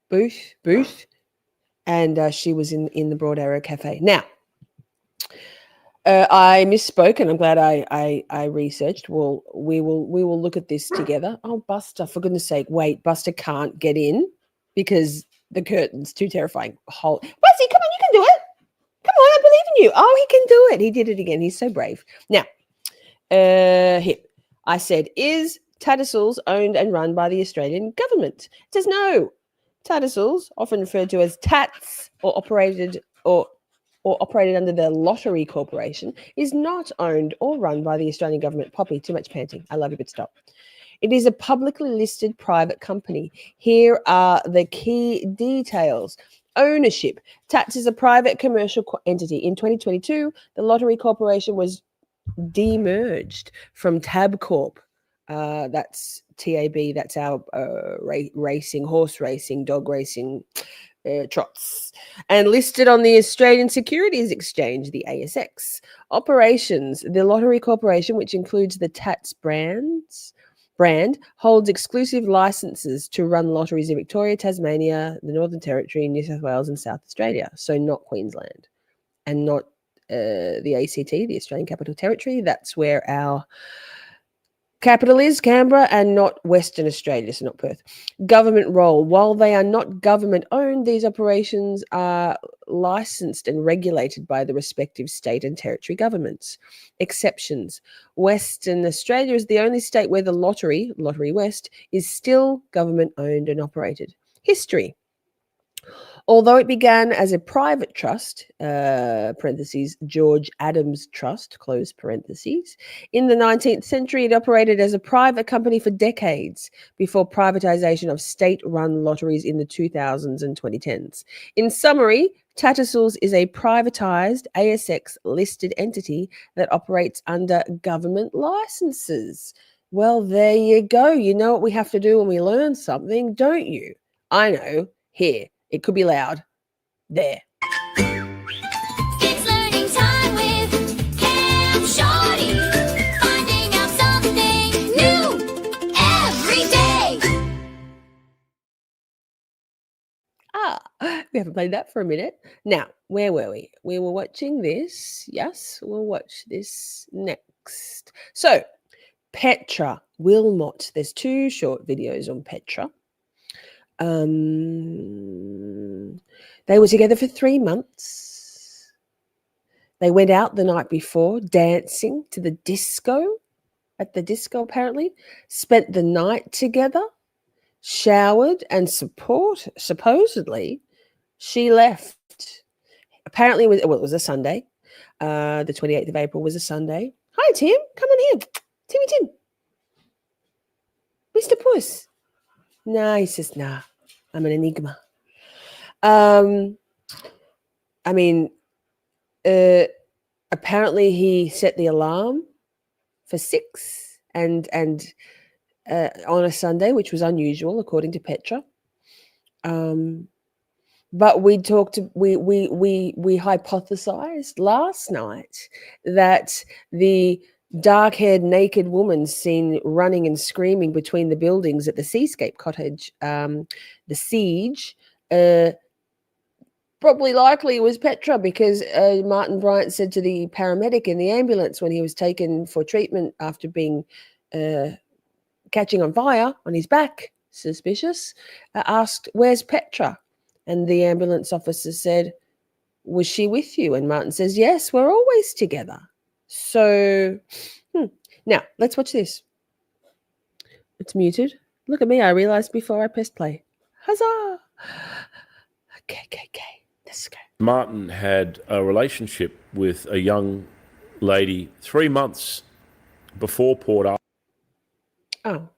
booth, and she was in the Broad Arrow Cafe. Now, I misspoke, and I'm glad I researched. We will look at this together. Oh, Buster, for goodness sake, wait, Buster can't get in because the curtain's too terrifying. Bussy, come on, you can do it. Come on, I believe in you. Oh, he can do it. He did it again. He's so brave. Now, here, I said, is Tattersalls owned and run by the Australian government? It says no. Tattersalls, often referred to as Tats, or operated under the Lottery Corporation, is not owned or run by the Australian government. Poppy, too much panting. I love you, but stop. It is a publicly listed private company. Here are the key details. Ownership. Tats is a private commercial entity. In 2022, the Lottery Corporation was demerged from Tabcorp. That's TAB. That's our racing, horse racing, dog racing, trots, and listed on the Australian Securities Exchange, the ASX. Operations. The Lottery Corporation, which includes the Tats brand, holds exclusive licenses to run lotteries in Victoria, Tasmania, the Northern Territory, New South Wales, and South Australia. So not Queensland and not the ACT, the Australian Capital Territory. That's where our capital is, Canberra, and not Western Australia, so not Perth. Government role. While they are not government-owned, these operations are licensed and regulated by the respective state and territory governments. Exceptions. Western Australia is the only state where the Lottery West, is still government-owned and operated. History. Although it began as a private trust, parentheses, George Adams Trust, close parentheses, in the 19th century, it operated as a private company for decades before privatization of state-run lotteries in the 2000s and 2010s. In summary, Tattersalls is a privatized ASX-listed entity that operates under government licenses. Well, there you go. You know what we have to do when we learn something, don't you? I know. Here. It could be loud. There. It's learning time with Cam Shorty. Finding out something new every day. We haven't played that for a minute. Now, where were we? We were watching this. Yes, we'll watch this next. So, Petra Wilmot. There's 2 short videos on Petra. They were together for 3 months. They went out the night before dancing to the disco, at the disco apparently, spent the night together, showered, and supposedly she left. Apparently it was a Sunday. The 28th of April was a Sunday. Hi, Tim. Come on here. Timmy Tim. Mr. Puss. Nah, he says, nah, I'm an enigma. Apparently he set the alarm for 6 and on a Sunday, which was unusual according to Petra. But we hypothesized last night that the dark-haired naked woman seen running and screaming between the buildings at the Seascape Cottage, the siege, probably likely was Petra, because Martin Bryant said to the paramedic in the ambulance when he was taken for treatment after being catching on fire on his back, suspicious, asked, "Where's Petra?" And the ambulance officer said, "Was she with you?" And Martin says, "Yes, we're always together." So now let's watch this. It's muted. Look at me. I realized before I pressed play. Huzzah! Okay. Let's go. Martin had a relationship with a young lady 3 months before Port Oh,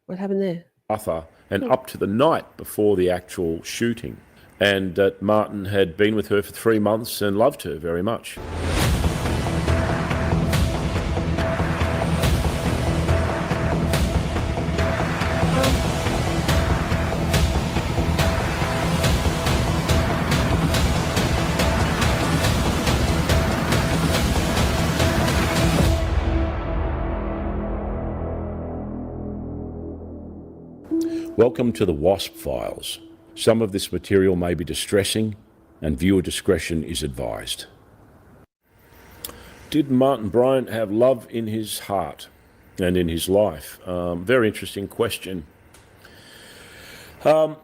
what happened there? Arthur and up to the night before the actual shooting. And that Martin had been with her for 3 months and loved her very much. Welcome to the WASP Files. Some of this material may be distressing and viewer discretion is advised. Did Martin Bryant have love in his heart and in his life? Very interesting question. I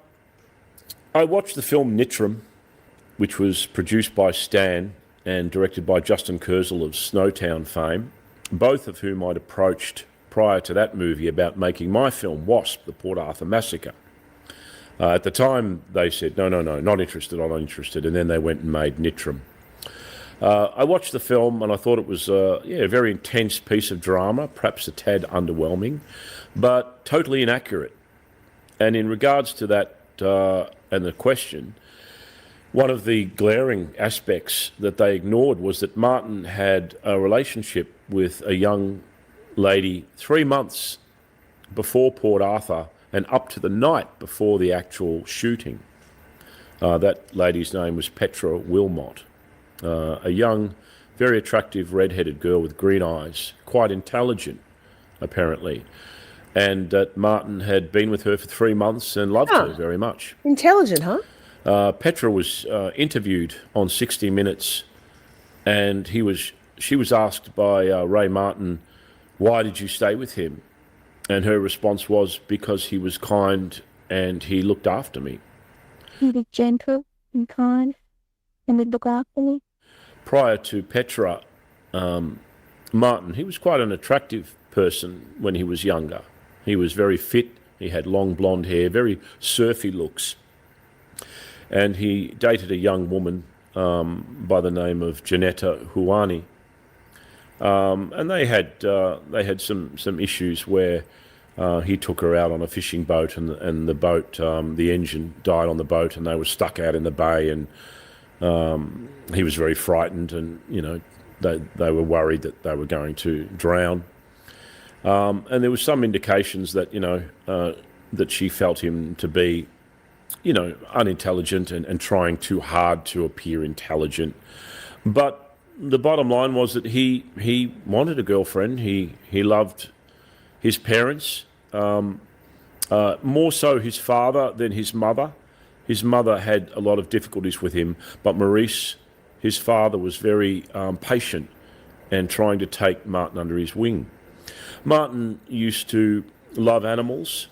watched the film Nitram, which was produced by Stan and directed by Justin Kurzel of Snowtown fame, both of whom I'd approached prior to that movie about making my film, Wasp, the Port Arthur Massacre. At the time, they said, no, not interested, I'm not interested, and then they went and made Nitram. I watched the film and I thought it was a very intense piece of drama, perhaps a tad underwhelming, but totally inaccurate. And in regards to that and the question, one of the glaring aspects that they ignored was that Martin had a relationship with a young lady 3 months before Port Arthur and up to the night before the actual shooting. That lady's name was Petra Wilmot, a young, very attractive red-headed girl with green eyes, quite intelligent, apparently. And that Martin had been with her for 3 months and loved her very much. Intelligent, huh? Petra was interviewed on 60 Minutes, and she was asked by Ray Martin, "Why did you stay with him?" And her response was, "Because he was kind and he looked after me." He was gentle and kind and would look after me. Prior to Petra, Martin, he was quite an attractive person when he was younger. He was very fit, he had long blonde hair, very surfy looks. and he dated a young woman by the name of Janetta Huani. And they had some issues where he took her out on a fishing boat, and the boat, the engine died on the boat, and they were stuck out in the bay, and he was very frightened, and they were worried that they were going to drown. And there was some indications that that she felt him to be unintelligent and trying too hard to appear intelligent. But the bottom line was that he wanted a girlfriend. He loved his parents, more so his father than his mother. His mother had a lot of difficulties with him, but Maurice, his father, was very patient and trying to take Martin under his wing. Martin used to love animals,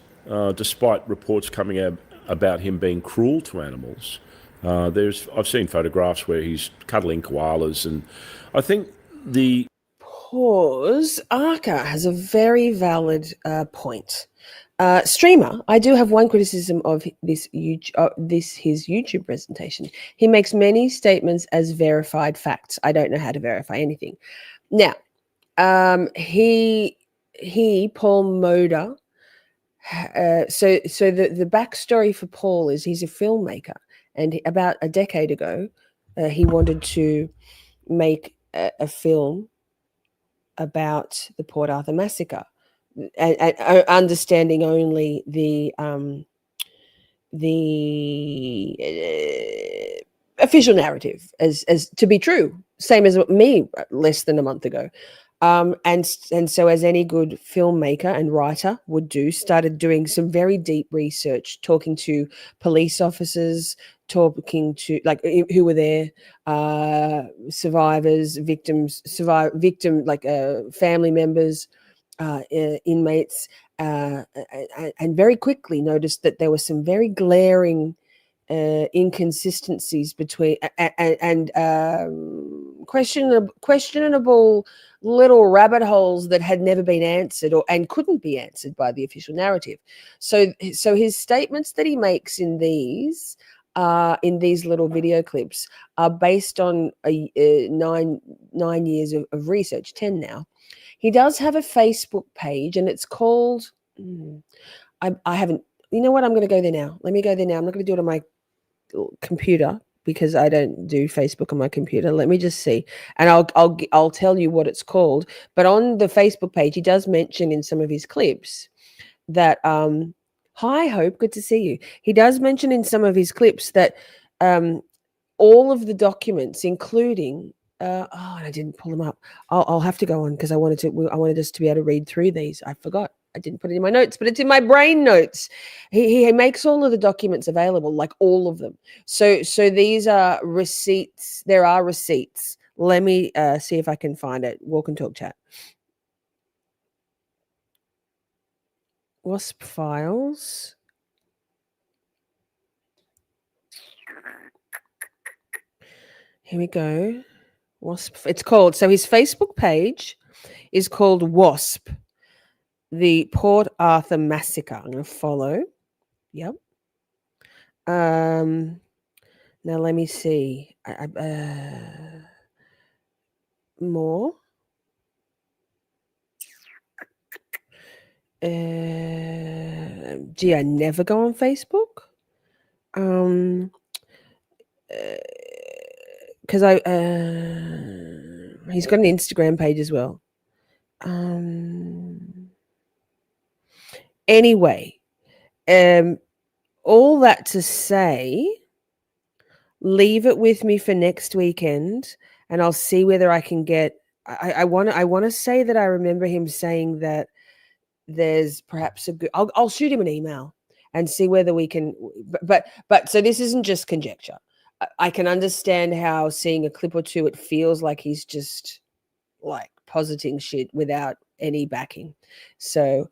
despite reports coming out about him being cruel to animals. I've seen photographs where he's cuddling koalas, and I think the Pause. Arca has a very valid point. Streamer, I do have one criticism of his YouTube presentation. He makes many statements as verified facts. I don't know how to verify anything. Now, Paul Moda. So the backstory for Paul is he's a filmmaker, and about a decade ago, he wanted to make a film about the Port Arthur Massacre, and understanding only the official narrative as to be true, same as me less than a month ago. And so, as any good filmmaker and writer would do, started doing some very deep research, talking to police officers, talking to who were there, survivors, victims, family members, inmates, and very quickly noticed that there were some very glaring inconsistencies between and questionable little rabbit holes that had never been answered and couldn't be answered by the official narrative. So his statements that he makes in these little video clips are based on 9 years of research, 10 now. He does have a Facebook page, and it's called I haven't. You know what? I'm going to go there now. Let me go there now. I'm not going to do it on my computer because I don't do Facebook on my computer. Let me just see, and I'll tell you what it's called. But on the Facebook page, he does mention in some of his clips that hi Hope, good to see you. He does mention in some of his clips that all of the documents, including and I didn't pull them up. I'll have to go on because I wanted us to be able to read through these. I forgot. I didn't put it in my notes, but it's in my brain notes. He makes all of the documents available, like all of them. So these are receipts. There are receipts. Let me see if I can find it. Walk and talk chat. WASP files. Here we go. WASP. It's called, so his Facebook page is called WASP, the Port Arthur Massacre. I'm going to follow. Yep. Now let me see. More. Gee, I never go on Facebook. Because he's got an Instagram page as well. Anyway, all that to say, leave it with me for next weekend, and I'll see whether I can get. I want to say that I remember him saying that there's perhaps a good. I'll shoot him an email and see whether we can. But so this isn't just conjecture. I can understand how seeing a clip or two, it feels like he's just like positing shit without any backing. So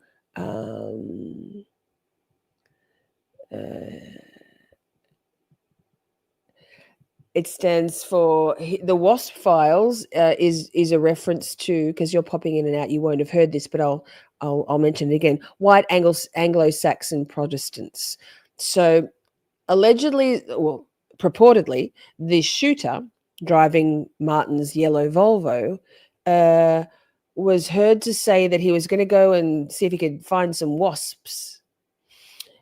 it stands for the WASP files is a reference to, because you're popping in and out, you won't have heard this, but I'll mention it again. White Anglo-Saxon Protestants. So allegedly, well, purportedly, the shooter driving Martin's yellow Volvo was heard to say that he was going to go and see if he could find some wasps.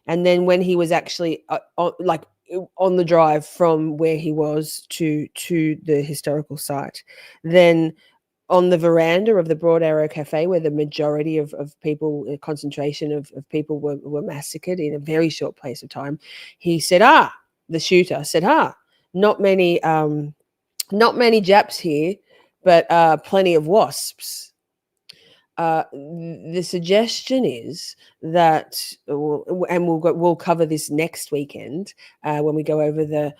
And then when he was actually on the drive from where he was to the historical site, then on the veranda of the Broad Arrow Cafe, where the majority of people, a concentration of people were massacred in a very short place of time, he said, the shooter said, not many Japs here, but plenty of wasps. The suggestion is that, and we'll cover this next weekend when we go over the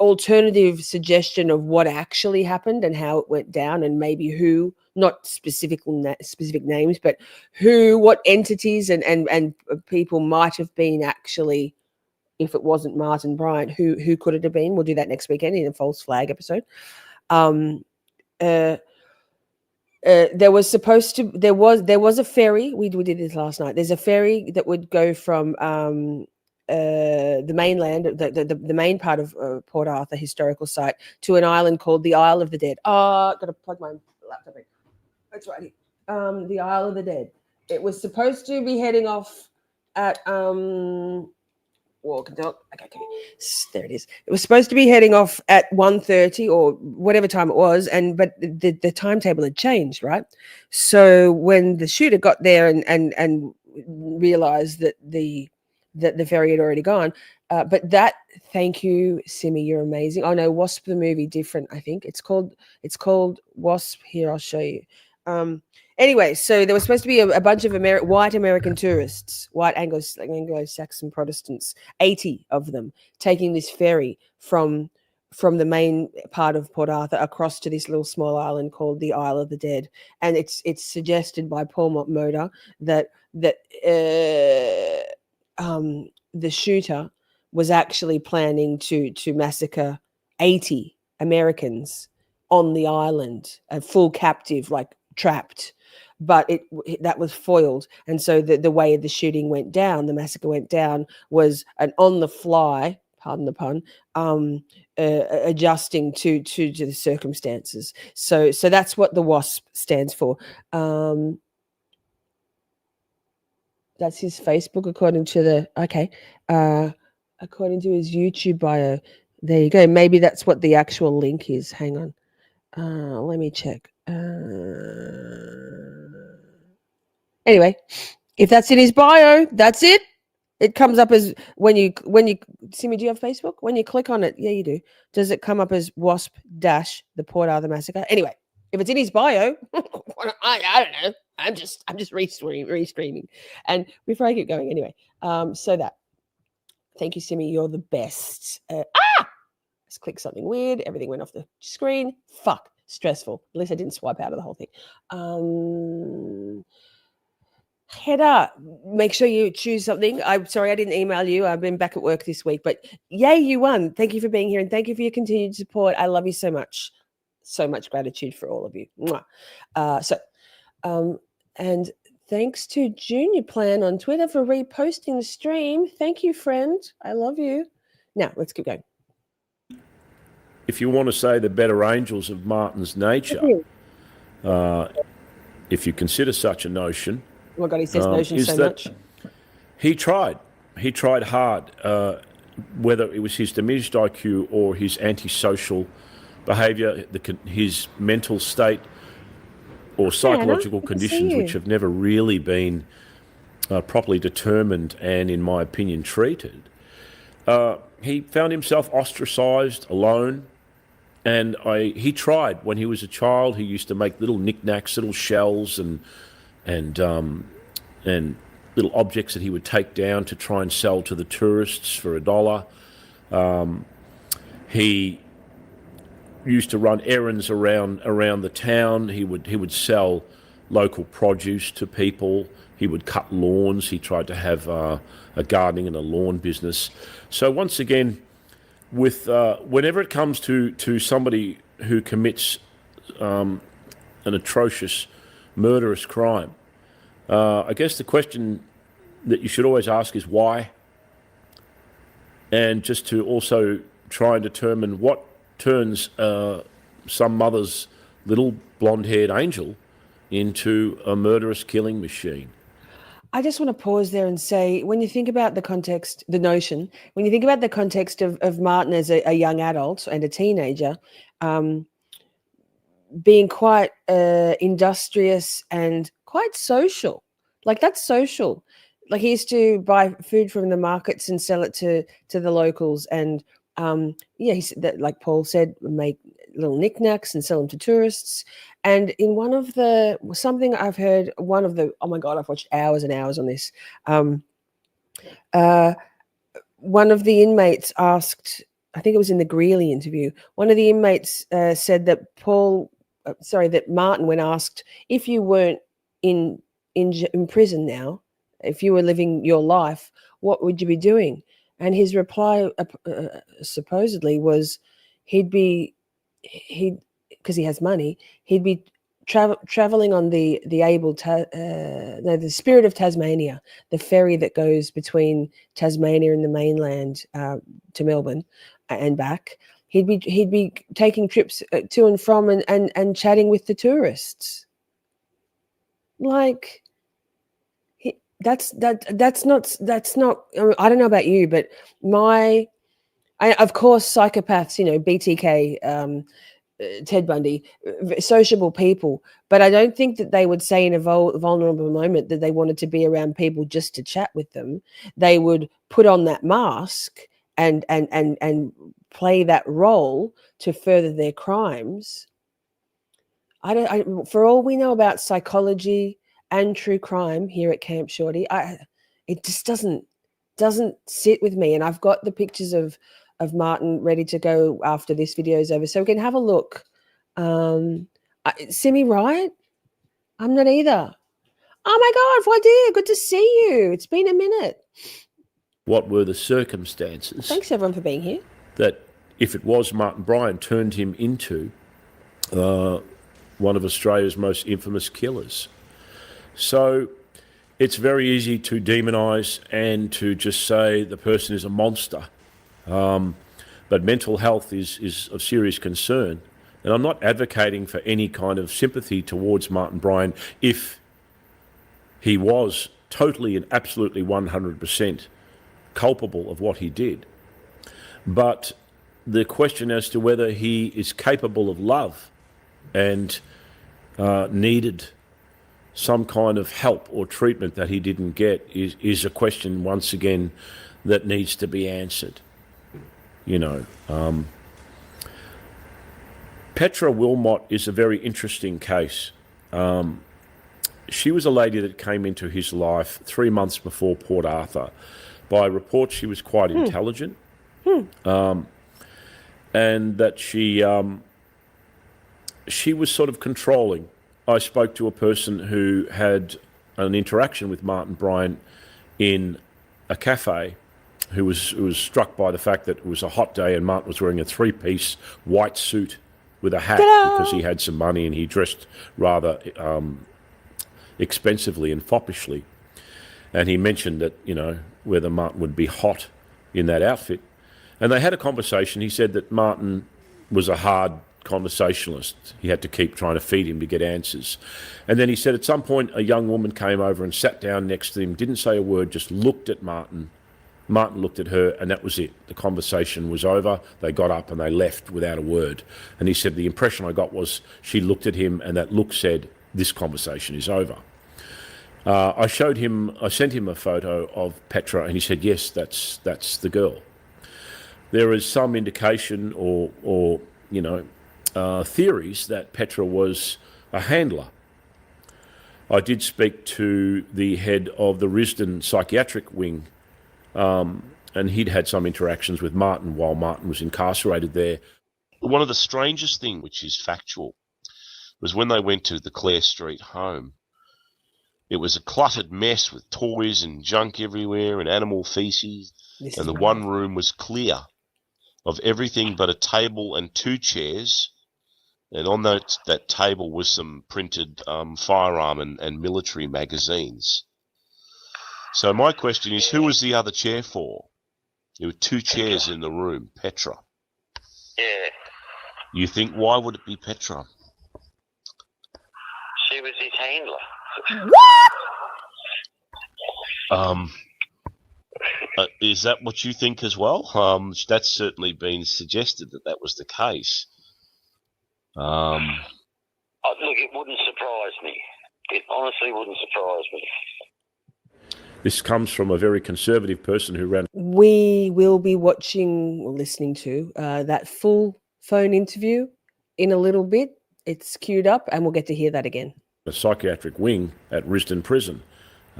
alternative suggestion of what actually happened and how it went down, and maybe who, not specific names, but what entities and people might have been actually, if it wasn't Martin Bryant, who could it have been? We'll do that next weekend in a false flag episode. There was a ferry. We did this last night. There's a ferry that would go from the mainland, the main part of Port Arthur historical site, to an island called the Isle of the Dead. Got to plug my laptop in. It's right here. The Isle of the Dead. It was supposed to be heading off at walk and talk. Okay, there it is. It was supposed to be heading off at 1:30 or whatever time it was, but the timetable had changed, right? So when the shooter got there and realized that the ferry had already gone, thank you, Simi, you're amazing. Oh no, Wasp the movie, different. I think it's called Wasp. Here, I'll show you. Anyway, so there was supposed to be a bunch of white American tourists, white Anglo-Saxon Protestants, 80 of them, taking this ferry from the main part of Port Arthur across to this little small island called the Isle of the Dead. And it's suggested by Paul Moda that the shooter was actually planning to massacre 80 Americans on the island, full captive, like trapped. But that was foiled, and so the way the shooting went down, the massacre went down, was an on the fly, pardon the pun, adjusting to the circumstances. So that's what the WASP stands for. That's his Facebook, according to according to his YouTube bio. There you go. Maybe that's what the actual link is. Hang on. Let me check. Anyway, if that's in his bio, that's it. It comes up as when you Simi, do you have Facebook? When you click on it, yeah, you do. Does it come up as WASP dash the Port Arthur Massacre? Anyway, if it's in his bio, I don't know. I'm just restreaming. And before I keep going, anyway, so that. Thank you, Simi. You're the best. Let's click something weird. Everything went off the screen. Fuck. Stressful. At least I didn't swipe out of the whole thing. Heather, make sure you choose something. I'm sorry I didn't email you. I've been back at work this week, but yay, you won. Thank you for being here, and thank you for your continued support. I love you so much. So much gratitude for all of you. And thanks to Junior Plan on Twitter for reposting the stream. Thank you, friend. I love you. Now, let's keep going. If you want to say the better angels of Martin's nature, if you consider such a notion, oh my God, he says notion so much. He tried hard, whether it was his diminished IQ or his antisocial behaviour, his mental state or psychological conditions, which have never really been properly determined and, in my opinion, treated. He found himself ostracised, alone, and he tried. When he was a child, he used to make little knickknacks, little shells and little objects that he would take down to try and sell to the tourists for $1. He used to run errands around the town. He would sell local produce to people. He would cut lawns. He tried to have a gardening and a lawn business. So once again, with whenever it comes to somebody who commits an atrocious, murderous crime, I guess the question that you should always ask is why, and just to also try and determine what turns some mother's little blonde-haired angel into a murderous killing machine. I just want to pause there and say, when you think about the context, the notion, when you think about the context of Martin as a young adult and a teenager, being quite industrious and quite social, like that's social. Like he used to buy food from the markets and sell it to the locals, and he said that, like Paul said, make little knickknacks and sell them to tourists. And in one of the something I've heard, oh my god, I've watched hours and hours on this. One of the inmates asked, I think it was in the Greeley interview, one of the inmates said that that Martin, when asked, if you weren't in prison now, if you were living your life, what would you be doing? And his reply supposedly was because he has money, he'd be traveling on the Spirit of Tasmania, the ferry that goes between Tasmania and the mainland to Melbourne and back. He'd be taking trips to and from and chatting with the tourists. Like, that's not. I don't know about you, but of course, psychopaths, BTK, Ted Bundy, sociable people, but I don't think that they would say in a vulnerable moment that they wanted to be around people just to chat with them. They would put on that mask and play that role to further their crimes. For all we know about psychology and true crime here at Camp Shorty, it just doesn't sit with me. And I've got the pictures of Martin ready to go after this video is over, so we can have a look. Simi, right? I'm not either. Oh my God, Wadi, good to see you. It's been a minute. What were the circumstances? Thanks everyone for being here. That, if it was Martin Bryant, turned him into one of Australia's most infamous killers. So it's very easy to demonise and to just say the person is a monster. But mental health is of serious concern. And I'm not advocating for any kind of sympathy towards Martin Bryant if he was totally and absolutely 100% culpable of what he did. But the question as to whether he is capable of love and needed some kind of help or treatment that he didn't get is a question, once again, that needs to be answered. Petra Wilmot is a very interesting case. She was a lady that came into his life 3 months before Port Arthur. By reports, she was quite intelligent, and that she was sort of controlling. I spoke to a person who had an interaction with Martin Bryant in a cafe, who was struck by the fact that it was a hot day and Martin was wearing a 3-piece white suit with a hat. Ta-da! Because he had some money and he dressed rather expensively and foppishly. And he mentioned that, whether Martin would be hot in that outfit. And they had a conversation. He said that Martin was a hard conversationalist. He had to keep trying to feed him to get answers. And then he said at some point a young woman came over and sat down next to him, didn't say a word, just looked at Martin. Martin looked at her, and that was it. The conversation was over. They got up and they left without a word. And he said the impression I got was she looked at him and that look said, this conversation is over. I sent him a photo of Petra, and he said, yes, that's the girl. There is some indication or theories that Petra was a handler. I did speak to the head of the Risdon psychiatric wing, and he'd had some interactions with Martin while Martin was incarcerated there. One of the strangest things, which is factual, was when they went to the Clare Street home. It was a cluttered mess with toys and junk everywhere and animal feces, and the one room was clear of everything but a table and 2 chairs, and on that table was some printed firearm and military magazines. So my question is, who was the other chair for? There were 2 chairs in the room, Petra. You think, why would it be Petra? She was his handler. Is that what you think as well? That's certainly been suggested that was the case. Look, it wouldn't surprise me. It honestly wouldn't surprise me. This comes from a very conservative person who ran We will be watching or listening to that full phone interview in a little bit. It's queued up and we'll get to hear that again. a psychiatric wing at Risdon Prison.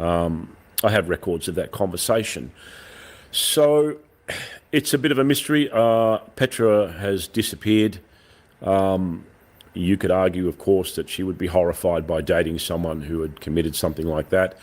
I have records of that conversation. So it's a bit of a mystery. Petra has disappeared. You could argue, of course, that she would be horrified by dating someone who had committed something like that,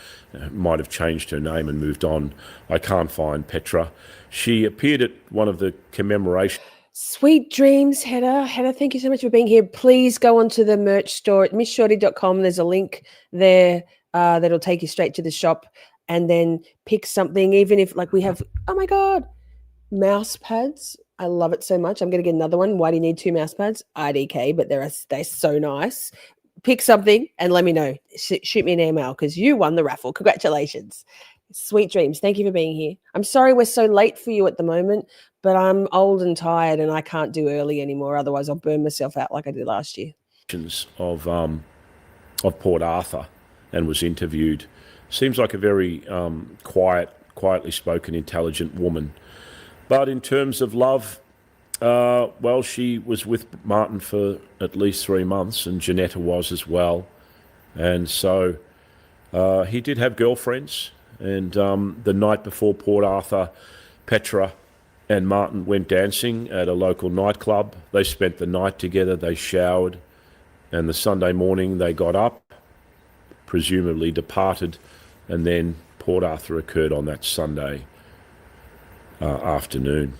might have changed her name and moved on. I can't find Petra. She appeared at one of the commemorations. Sweet dreams, Hedda. Hedda, thank you so much for being here. Please go onto the merch store at missshorty.com. There's a link there that'll take you straight to the shop, and then pick something, even if, like, we have, oh my God, mouse pads. I love it so much. I'm going to get another one. Why do you need 2 mouse pads? IDK, but they're so nice. Pick something and let me know. Shoot me an email because you won the raffle. Congratulations. Sweet dreams. Thank you for being here. I'm sorry we're so late for you at the moment, but I'm old and tired and I can't do early anymore. Otherwise, I'll burn myself out like I did last year. Of Port Arthur and was interviewed. Seems like a very quietly spoken, intelligent woman. But in terms of love, well, she was with Martin for at least 3 months, and Janetta was as well. And so he did have girlfriends. And the night before Port Arthur, Petra and Martin went dancing at a local nightclub. They spent the night together, they showered, and the Sunday morning they got up, presumably departed, and then Port Arthur occurred on that Sunday afternoon.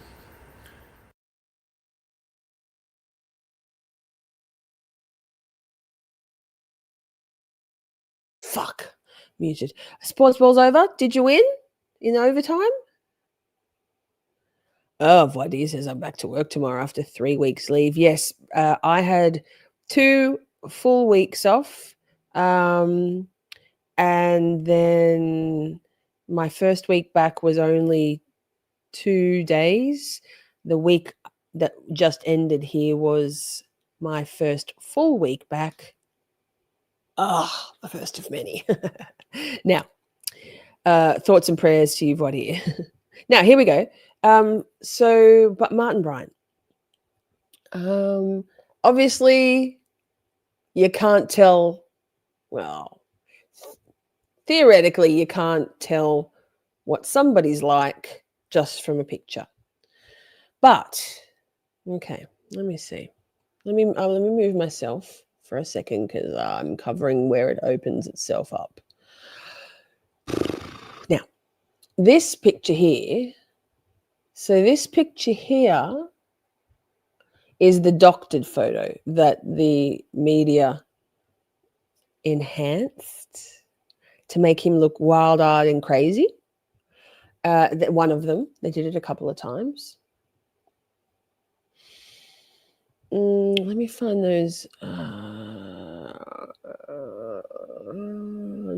Fuck. Muted. Sports ball's over. Did you win in overtime? Oh, Vladdy says I'm back to work tomorrow after 3 weeks leave. Yes, I had 2 full weeks off. And then my first week back was only 2 days. The week that just ended here was my first full week back. Ah, the first of many. Now, thoughts and prayers to you, Vladdy. Now, here we go. But Martin Bryant. Obviously, you can't tell, well, theoretically, you can't tell what somebody's like just from a picture. But, okay, let me see. Let me move myself for a second because I'm covering where it opens itself up. Now, this picture here, so this picture here is the doctored photo that the media enhanced to make him look wild-eyed and crazy. One of them, they did it a couple of times. Let me find those.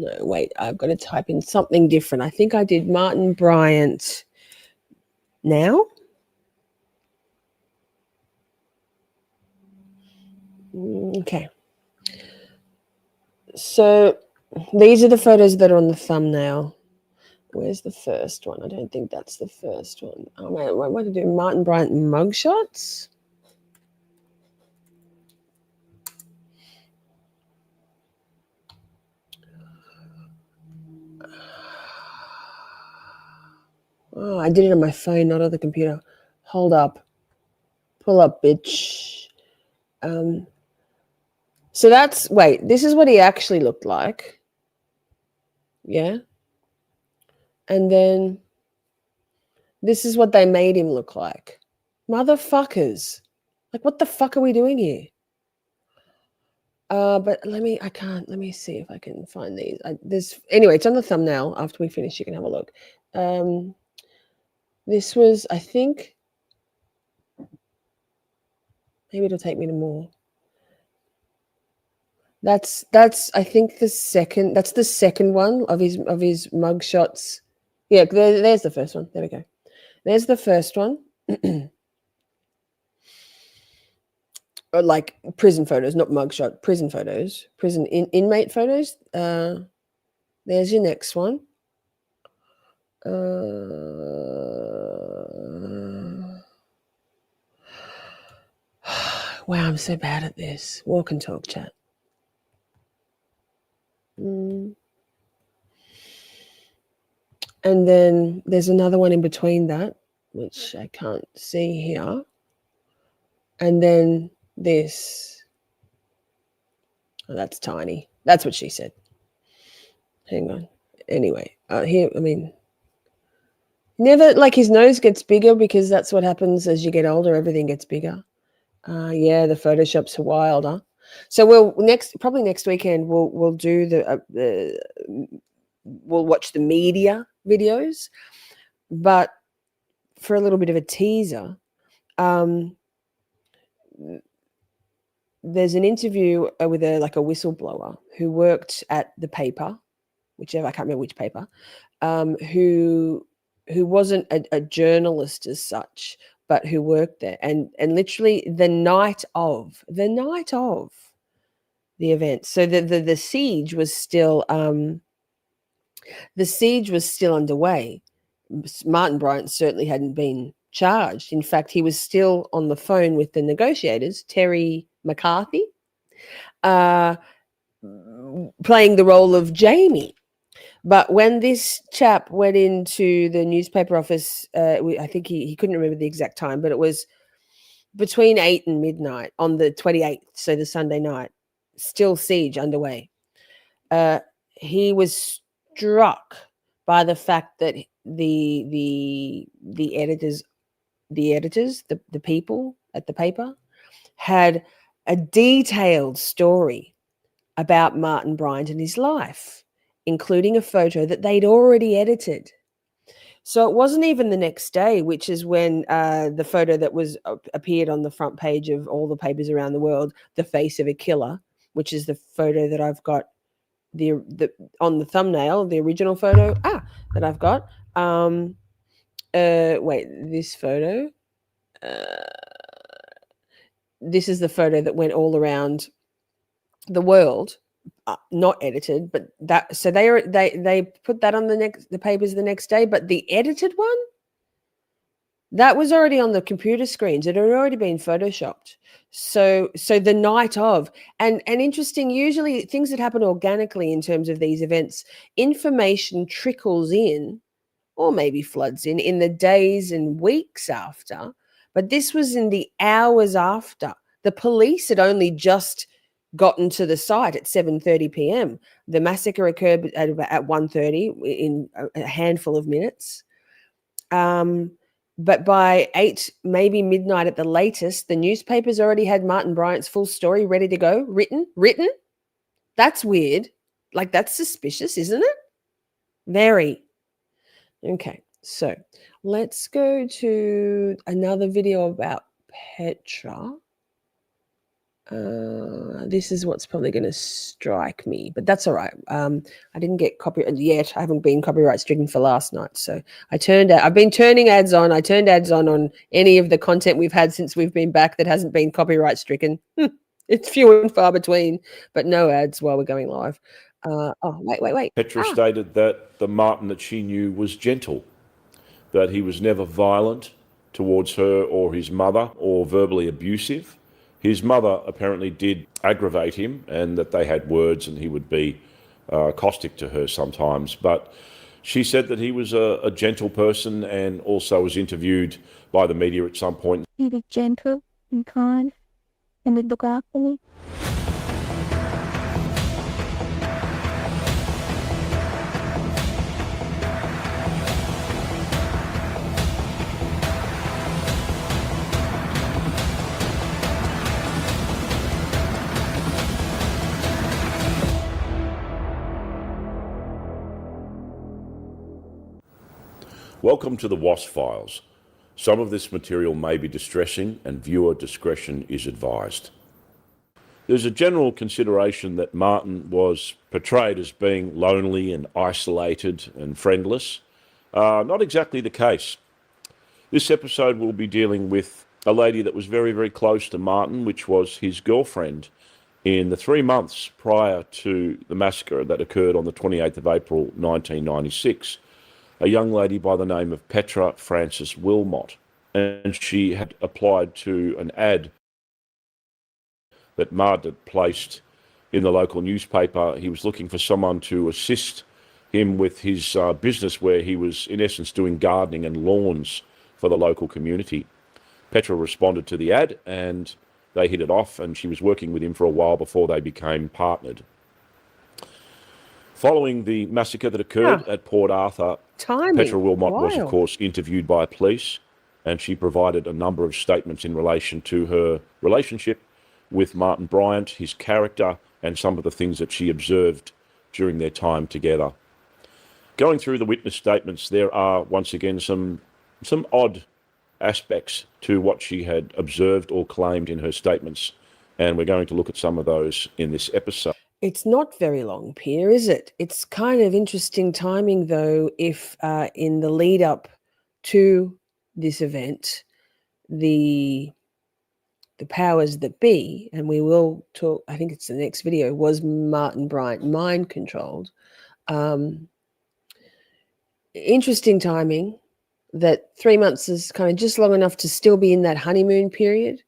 No, wait, I've got to type in something different. I think I did Martin Bryant now. Okay. So these are the photos that are on the thumbnail. Where's the first one? I don't think that's the first one. Oh, man, what to do? Martin Bryant mugshots? Oh, I did it on my phone, not on the computer. Hold up. Pull up, bitch. So that's, wait, this is what he actually looked like. Yeah. And then this is what they made him look like. Motherfuckers. Like, what the fuck are we doing here? But let me see if I can find these. Anyway, it's on the thumbnail. After we finish, you can have a look. This was, I think, Maybe it'll take me to more. That's I think the second. That's the second one of his mug shots. Yeah, there's the first one. There we go. There's the first one. Or like prison photos, not mugshot. Prison photos, prison inmate photos. There's your next one. Wow, I'm so bad at this. Walk and talk, chat. And then there's another one in between that, which I can't see here. And then this. Oh, that's tiny. That's what she said. Hang on. Anyway, here, I mean, never, like, his nose gets bigger because that's what happens as you get older. Everything gets bigger. Yeah, the Photoshop's wild, huh? So we'll probably next weekend we'll do we'll watch the media videos, but for a little bit of a teaser, there's an interview with a whistleblower who worked at the paper, whichever, I can't remember which paper, who wasn't a journalist as such, but who worked there, and literally the night of the event. So the siege was still underway. Martin Bryant certainly hadn't been charged. In fact, he was still on the phone with the negotiators, Terry McCarthy, playing the role of Jamie. But when this chap went into the newspaper office, I think he couldn't remember the exact time, but it was between 8 and midnight on the 28th, so the Sunday night, still siege underway. He was struck by the fact that the editors, the people at the paper, had a detailed story about Martin Bryant and his life, including a photo that they'd already edited. So it wasn't even the next day, which is when the photo that appeared on the front page of all the papers around the world, the face of a killer, which is the photo that I've got the on the thumbnail, the original photo that I've got. Wait, this photo. This is the photo that went all around the world. Not edited, but that, so they put that on the papers the next day, but the edited one, that was already on the computer screens. It had already been photoshopped. So the night of, and interesting, usually things that happen organically in terms of these events, information trickles in, or maybe floods in the days and weeks after, but this was in the hours after. The police had only just gotten to the site at 7:30 p.m. The massacre occurred at 1:30 in a handful of minutes. But by 8, maybe midnight at the latest, the newspapers already had Martin Bryant's full story ready to go, written. That's weird. Like, that's suspicious, isn't it? Very. Okay, so let's go to another video about Petra. This is what's probably going to strike me, but that's all right. I didn't get copyright yet. I haven't been copyright stricken for last night, so I've been turning ads on. I turned ads on any of the content we've had since we've been back that hasn't been copyright stricken. It's few and far between, but no ads while we're going live. Wait. Petra stated that the Martin that she knew was gentle, that he was never violent towards her or his mother or verbally abusive. His mother apparently did aggravate him, and that they had words and he would be caustic to her sometimes. But she said that he was a gentle person, and also was interviewed by the media at some point. He was gentle and kind and would look after me. Welcome to the WASP Files. Some of this material may be distressing and viewer discretion is advised. There's a general consideration that Martin was portrayed as being lonely and isolated and friendless. Not exactly the case. This episode will be dealing with a lady that was very, very close to Martin, which was his girlfriend in the 3 months prior to the massacre that occurred on the 28th of April 1996. A young lady by the name of Petra Frances Wilmot, and she had applied to an ad that Martin had placed in the local newspaper. He was looking for someone to assist him with his business, where he was in essence doing gardening and lawns for the local community. Petra responded to the ad and they hit it off, and she was working with him for a while before they became partnered. Following the massacre that occurred at Port Arthur, Petra Wilmot was, of course, interviewed by police, and she provided a number of statements in relation to her relationship with Martin Bryant, his character, and some of the things that she observed during their time together. Going through the witness statements, there are, once again, some odd aspects to what she had observed or claimed in her statements, and we're going to look at some of those in this episode. It's not very long, Pierre, is it? It's kind of interesting timing, though, if in the lead up to this event, the powers that be, and we will talk, I think it's the next video, was Martin Bryant mind controlled. Interesting timing that 3 months is kind of just long enough to still be in that honeymoon period,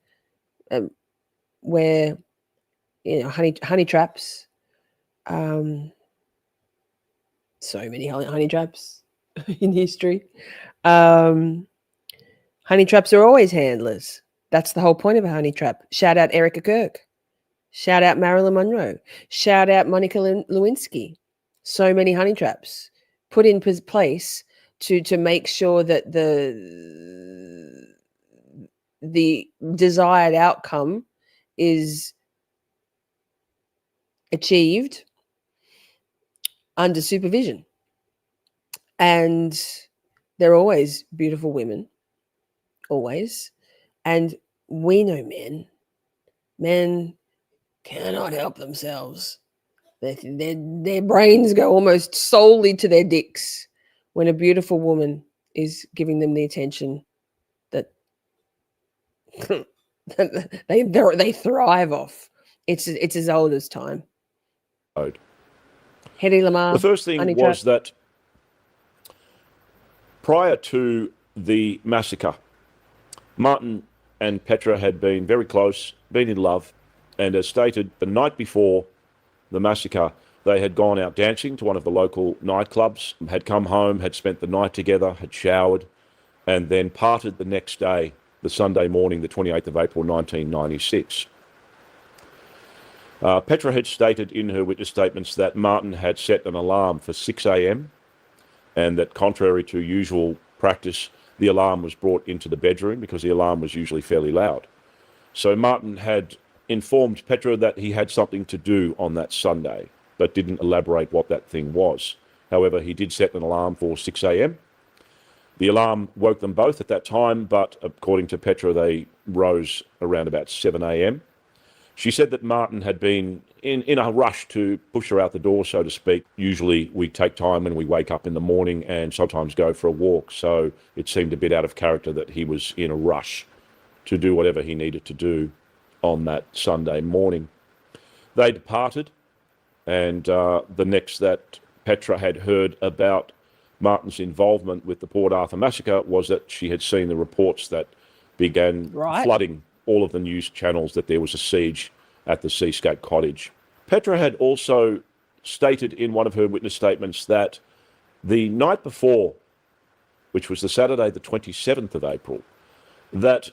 where, you know, honey traps. So many honey traps in history. Honey traps are always handlers. That's the whole point of a honey trap. Shout out Erica Kirk. Shout out Marilyn Monroe. Shout out Monica Lewinsky. So many honey traps put in place to make sure that the desired outcome is achieved under supervision. And they're always beautiful women, always. And we know men cannot help themselves. Their brains go almost solely to their dicks when a beautiful woman is giving them the attention that they thrive off. It's as old as time. Hedy Lamarr. The first thing was that prior to the massacre, Martin and Petra had been very close, been in love, and as stated, the night before the massacre, they had gone out dancing to one of the local nightclubs, had come home, had spent the night together, had showered, and then parted the next day, the Sunday morning, the 28th of April, 1996. Petra had stated in her witness statements that Martin had set an alarm for 6 a.m. and that, contrary to usual practice, the alarm was brought into the bedroom because the alarm was usually fairly loud. So Martin had informed Petra that he had something to do on that Sunday, but didn't elaborate what that thing was. However, he did set an alarm for 6 a.m. The alarm woke them both at that time, but according to Petra, they rose around about 7 a.m. She said that Martin had been in a rush to push her out the door, so to speak. Usually we take time when we wake up in the morning and sometimes go for a walk, so it seemed a bit out of character that he was in a rush to do whatever he needed to do on that Sunday morning. They departed, and the next that Petra had heard about Martin's involvement with the Port Arthur massacre was that she had seen the reports that began flooding all of the news channels that there was a siege at the Seascape cottage. Petra had also stated in one of her witness statements that the night before, which was the Saturday, the 27th of April, that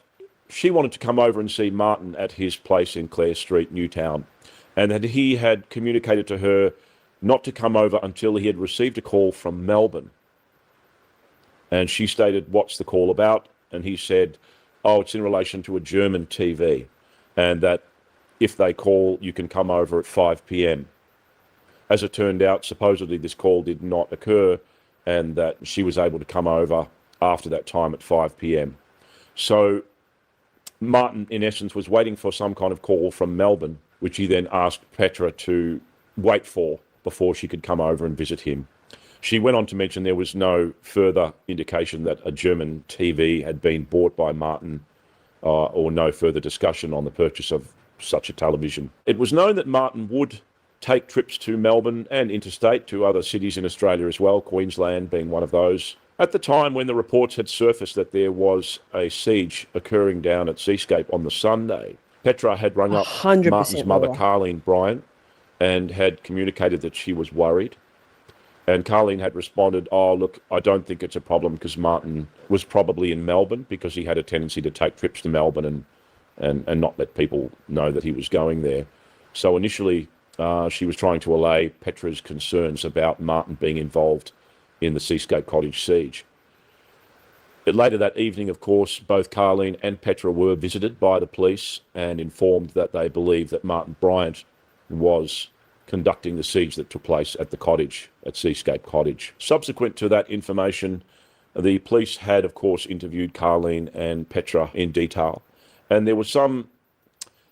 she wanted to come over and see Martin at his place in Clare Street, Newtown, and that he had communicated to her not to come over until he had received a call from Melbourne. And she stated, "What's the call about?" And he said, "Oh, it's in relation to a German TV, and that if they call, you can come over at 5 p.m. As it turned out, supposedly this call did not occur, and that she was able to come over after that time at 5 p.m. So Martin, in essence, was waiting for some kind of call from Melbourne, which he then asked Petra to wait for before she could come over and visit him. She went on to mention there was no further indication that a German TV had been bought by Martin, or no further discussion on the purchase of such a television. It was known that Martin would take trips to Melbourne and interstate to other cities in Australia as well, Queensland being one of those. At the time when the reports had surfaced that there was a siege occurring down at Seascape on the Sunday, Petra had rung up 100% Martin's mother, Laura. Carleen Bryant, and had communicated that she was worried. And Carleen had responded, "Oh, look, I don't think it's a problem because Martin was probably in Melbourne because he had a tendency to take trips to Melbourne and not let people know that he was going there." So initially, she was trying to allay Petra's concerns about Martin being involved in the Seascape Cottage siege. But later that evening, of course, both Carleen and Petra were visited by the police and informed that they believed that Martin Bryant was conducting the siege that took place at the cottage, at Seascape Cottage. Subsequent to that information, the police had, of course, interviewed Carleen and Petra in detail, and there were some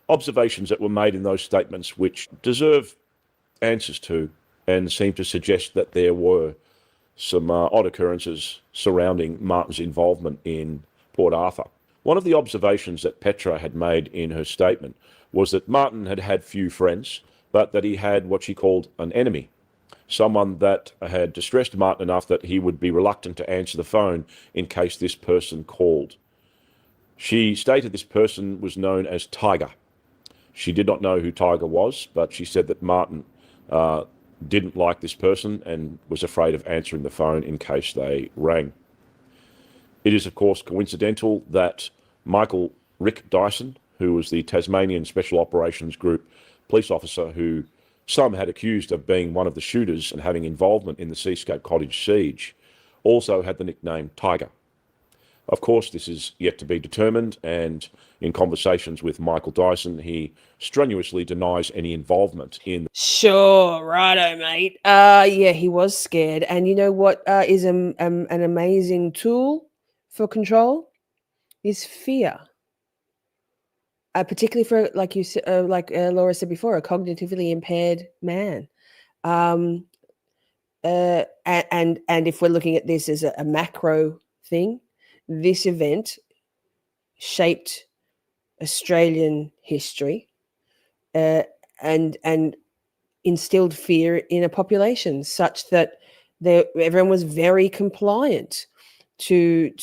observations that were made in those statements which deserve answers to and seem to suggest that there were some odd occurrences surrounding Martin's involvement in Port Arthur. One of the observations that Petra had made in her statement was that Martin had had few friends, but that he had what she called an enemy, someone that had distressed Martin enough that he would be reluctant to answer the phone in case this person called. She stated this person was known as Tiger. She did not know who Tiger was, but she said that Martin didn't like this person and was afraid of answering the phone in case they rang. It is, of course, coincidental that Michael Rick Dyson, who was the Tasmanian Special Operations Group police officer who some had accused of being one of the shooters and having involvement in the Seascape Cottage siege, also had the nickname Tiger. Of course, this is yet to be determined, and in conversations with Michael Dyson, he strenuously denies any involvement in. Sure, righto, mate. Yeah, he was scared, and you know what is an amazing tool for control is fear. Particularly for, like you said, Laura said before, a cognitively impaired man. And if we're looking at this as a macro thing, this event shaped Australian history and instilled fear in a population such that everyone was very compliant to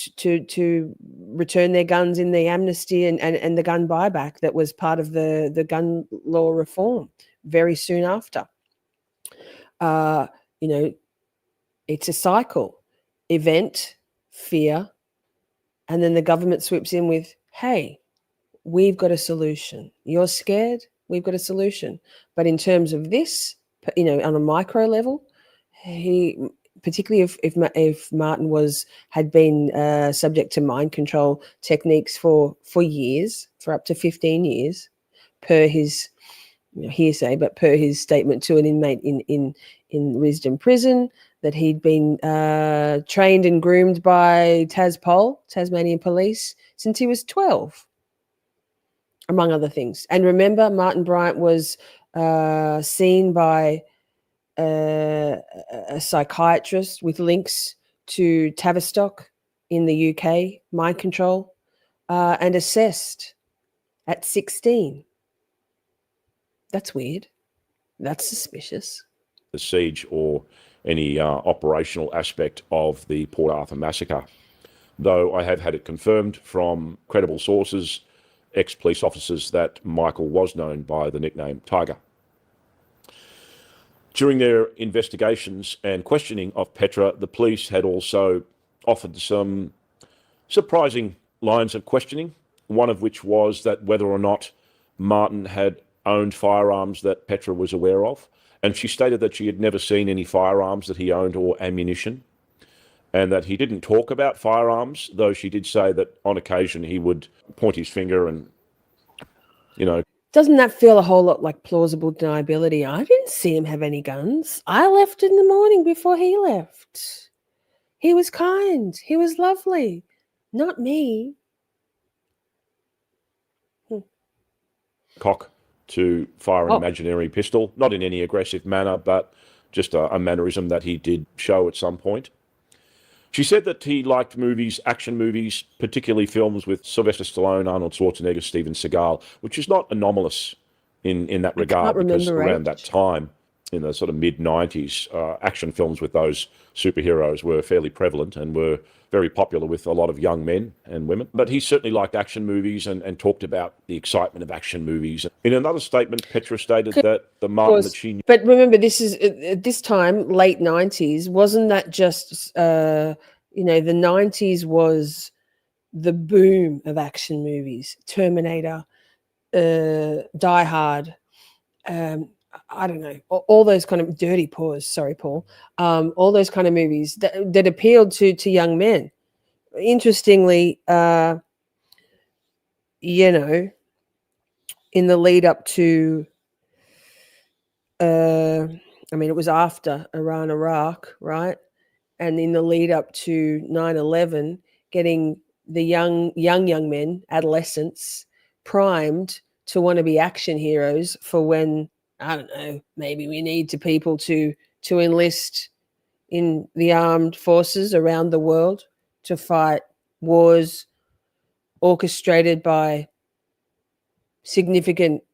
return their guns in the amnesty and the gun buyback that was part of the gun law reform very soon after. It's a cycle: event, fear, and then the government swoops in with, "Hey, we've got a solution. You're scared? We've got a solution." But in terms of this, on a micro level, particularly if Martin had been subject to mind control techniques for years, for up to 15 years, per his hearsay, but per his statement to an inmate in Risdon Prison, that he'd been trained and groomed by Tasmanian police, since he was 12, among other things. And remember, Martin Bryant was seen by a psychiatrist with links to Tavistock in the UK, mind control, and assessed at 16. That's weird. That's suspicious. The siege or any operational aspect of the Port Arthur massacre, though I have had it confirmed from credible sources, ex-police officers, that Michael was known by the nickname Tiger. During their investigations and questioning of Petra, the police had also offered some surprising lines of questioning, one of which was that whether or not Martin had owned firearms that Petra was aware of. And she stated that she had never seen any firearms that he owned or ammunition, and that he didn't talk about firearms, though she did say that on occasion he would point his finger and, Doesn't that feel a whole lot like plausible deniability? I didn't see him have any guns. I left in the morning before he left. He was kind. He was lovely. Not me. cock to fire an Oh. imaginary pistol, not in any aggressive manner, but just a mannerism that he did show at some point. She said that he liked movies, action movies, particularly films with Sylvester Stallone, Arnold Schwarzenegger, Steven Seagal, which is not anomalous in that regard, because remember around age. that time, in the sort of mid-90s, action films with those superheroes were fairly prevalent and were very popular with a lot of young men and women. But he certainly liked action movies and talked about the excitement of action movies. In another statement, Petra stated that the Martin that she knew... But remember, this is at this time, late 90s. Wasn't that just, the 90s was the boom of action movies? Terminator, Die Hard, I don't know, all those kind of Dirty Paws. Sorry, Paul. All those kind of movies that appealed to young men. Interestingly, in the lead up to, it was after Iran, Iraq, right? And in the lead up to 9/11, getting the young men, adolescents, primed to want to be action heroes for when, I don't know, maybe we need people to enlist in the armed forces around the world to fight wars orchestrated by significant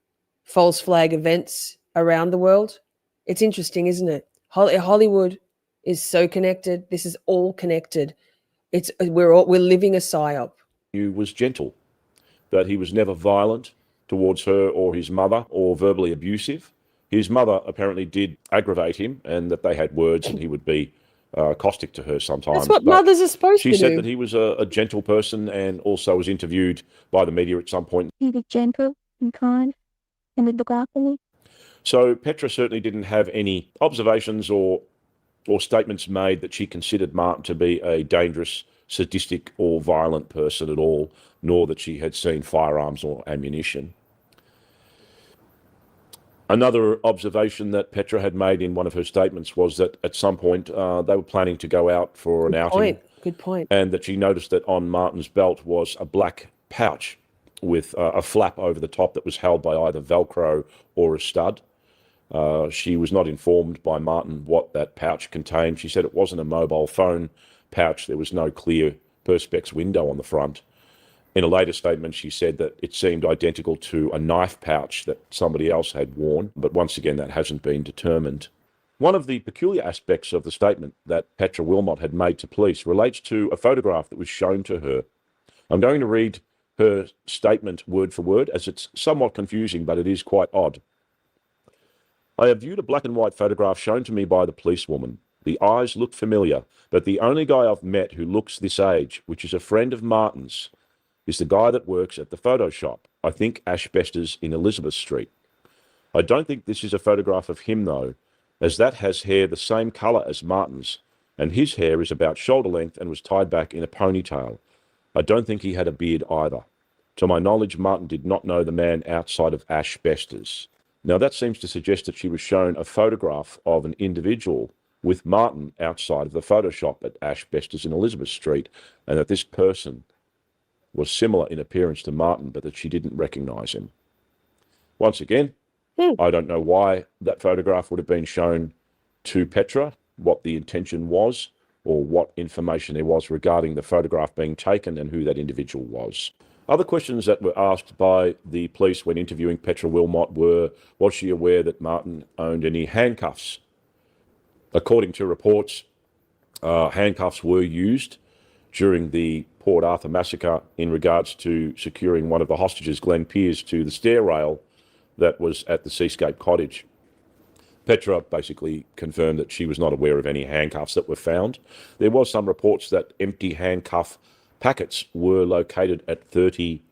false flag events around the world. It's interesting, isn't it? Hollywood is so connected. This is all connected. We're living a psyop. He was gentle, that he was never violent towards her or his mother or verbally abusive. His mother apparently did aggravate him, and that they had words, and he would be caustic to her sometimes. That's what But mothers are supposed to do. she said that he was a gentle person, and also was interviewed by the media at some point. He was gentle and kind and would look after me. So Petra certainly didn't have any observations or statements made that she considered Martin to be a dangerous, sadistic or violent person at all, nor that she had seen firearms or ammunition. Another observation that Petra had made in one of her statements was that at some point they were planning to go out for an outing. Good point. And that she noticed that on Martin's belt was a black pouch with a flap over the top that was held by either Velcro or a stud. She was not informed by Martin what that pouch contained. She said it wasn't a mobile phone pouch. There was no clear Perspex window on the front. In a later statement, she said that it seemed identical to a knife pouch that somebody else had worn, but once again, that hasn't been determined. One of the peculiar aspects of the statement that Petra Wilmot had made to police relates to a photograph that was shown to her. I'm going to read her statement word for word, as it's somewhat confusing, but it is quite odd. I have viewed a black and white photograph shown to me by the policewoman. The eyes look familiar, but the only guy I've met who looks this age, which is a friend of Martin's, is the guy that works at the photo shop, I think Asbestos in Elizabeth Street. I don't think this is a photograph of him, though, as that has hair the same colour as Martin's, and his hair is about shoulder length and was tied back in a ponytail. I don't think he had a beard either. To my knowledge, Martin did not know the man outside of Asbestos. Now, that seems to suggest that she was shown a photograph of an individual with Martin outside of the photo shop at Asbestos in Elizabeth Street, and that this person was similar in appearance to Martin, but that she didn't recognise him. Once again, I don't know why that photograph would have been shown to Petra, what the intention was, or what information there was regarding the photograph being taken and who that individual was. Other questions that were asked by the police when interviewing Petra Wilmot were, was she aware that Martin owned any handcuffs? According to reports, handcuffs were used during the Port Arthur massacre in regards to securing one of the hostages, Glenn Pearce, to the stair rail that was at the Seascape Cottage. Petra basically confirmed that she was not aware of any handcuffs that were found. There was some reports that empty handcuff packets were located at 30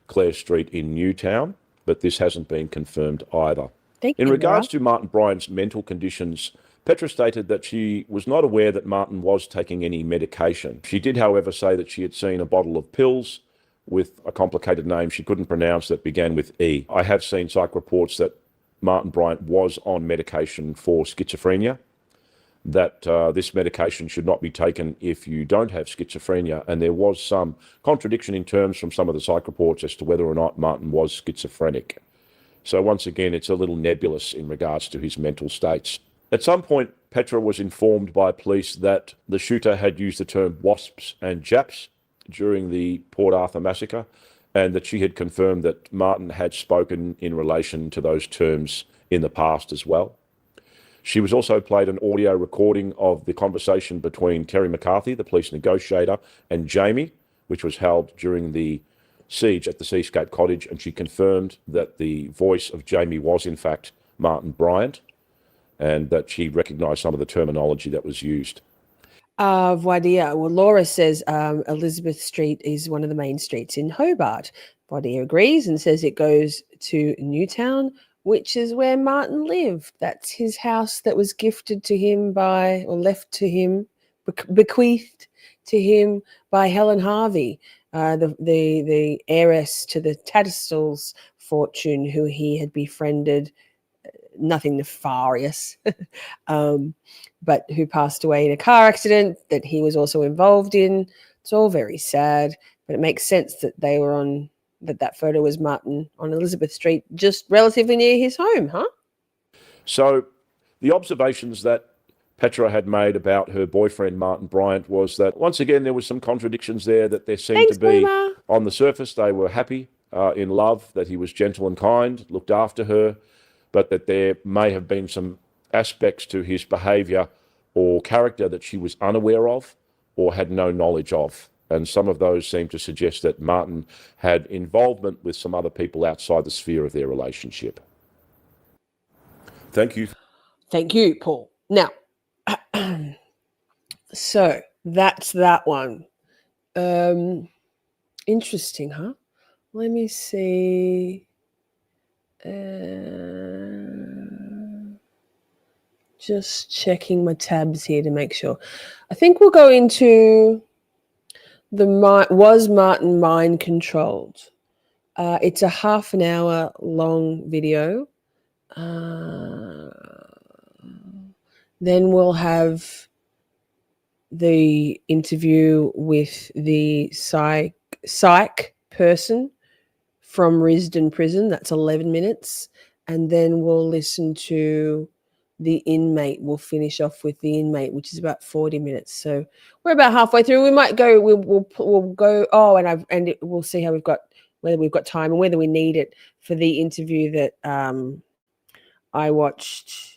Clare Street in Newtown, but this hasn't been confirmed either. In regards to Martin Bryant's mental conditions, Petra stated that she was not aware that Martin was taking any medication. She did, however, say that she had seen a bottle of pills with a complicated name she couldn't pronounce that began with E. I have seen psych reports that Martin Bryant was on medication for schizophrenia, that this medication should not be taken if you don't have schizophrenia, and there was some contradiction in terms from some of the psych reports as to whether or not Martin was schizophrenic. So once again, it's a little nebulous in regards to his mental states. At some point, Petra was informed by police that the shooter had used the term wasps and Japs during the Port Arthur massacre, and that she had confirmed that Martin had spoken in relation to those terms in the past as well. She was also played an audio recording of the conversation between Terry McCarthy, the police negotiator, and Jamie, which was held during the siege at the Seascape Cottage, and she confirmed that the voice of Jamie was in fact Martin Bryant, and that she recognised some of the terminology that was used. Voir dire. Well, Laura says Elizabeth Street is one of the main streets in Hobart. Voir dire agrees and says it goes to Newtown, which is where Martin lived. That's his house that was gifted to him by, or left to him, bequeathed to him by Helen Harvey, the heiress to the Tattersall's fortune, who he had befriended. Nothing nefarious, but who passed away in a car accident that he was also involved in. It's all very sad, but it makes sense that they were on, that photo was Martin on Elizabeth Street, just relatively near his home, huh? So the observations that Petra had made about her boyfriend, Martin Bryant, was that once again, there was some contradictions there, that there seemed to be, Boomer. On the surface, they were happy, in love, that he was gentle and kind, looked after her, but that there may have been some aspects to his behaviour or character that she was unaware of or had no knowledge of. And some of those seem to suggest that Martin had involvement with some other people outside the sphere of their relationship. Thank you. Thank you, Paul. Now, so that's that one. Interesting, huh? Let me see. Just checking my tabs here to make sure. I think we'll go into was Martin mind controlled? It's a half an hour long video. Then we'll have the interview with the psych person from Risdon Prison. That's 11 minutes. And then we'll listen to the inmate. We'll finish off with the inmate, which is about 40 minutes. So we're about halfway through. We might go, we'll go, we'll see how whether we've got time and whether we need it for the interview that I watched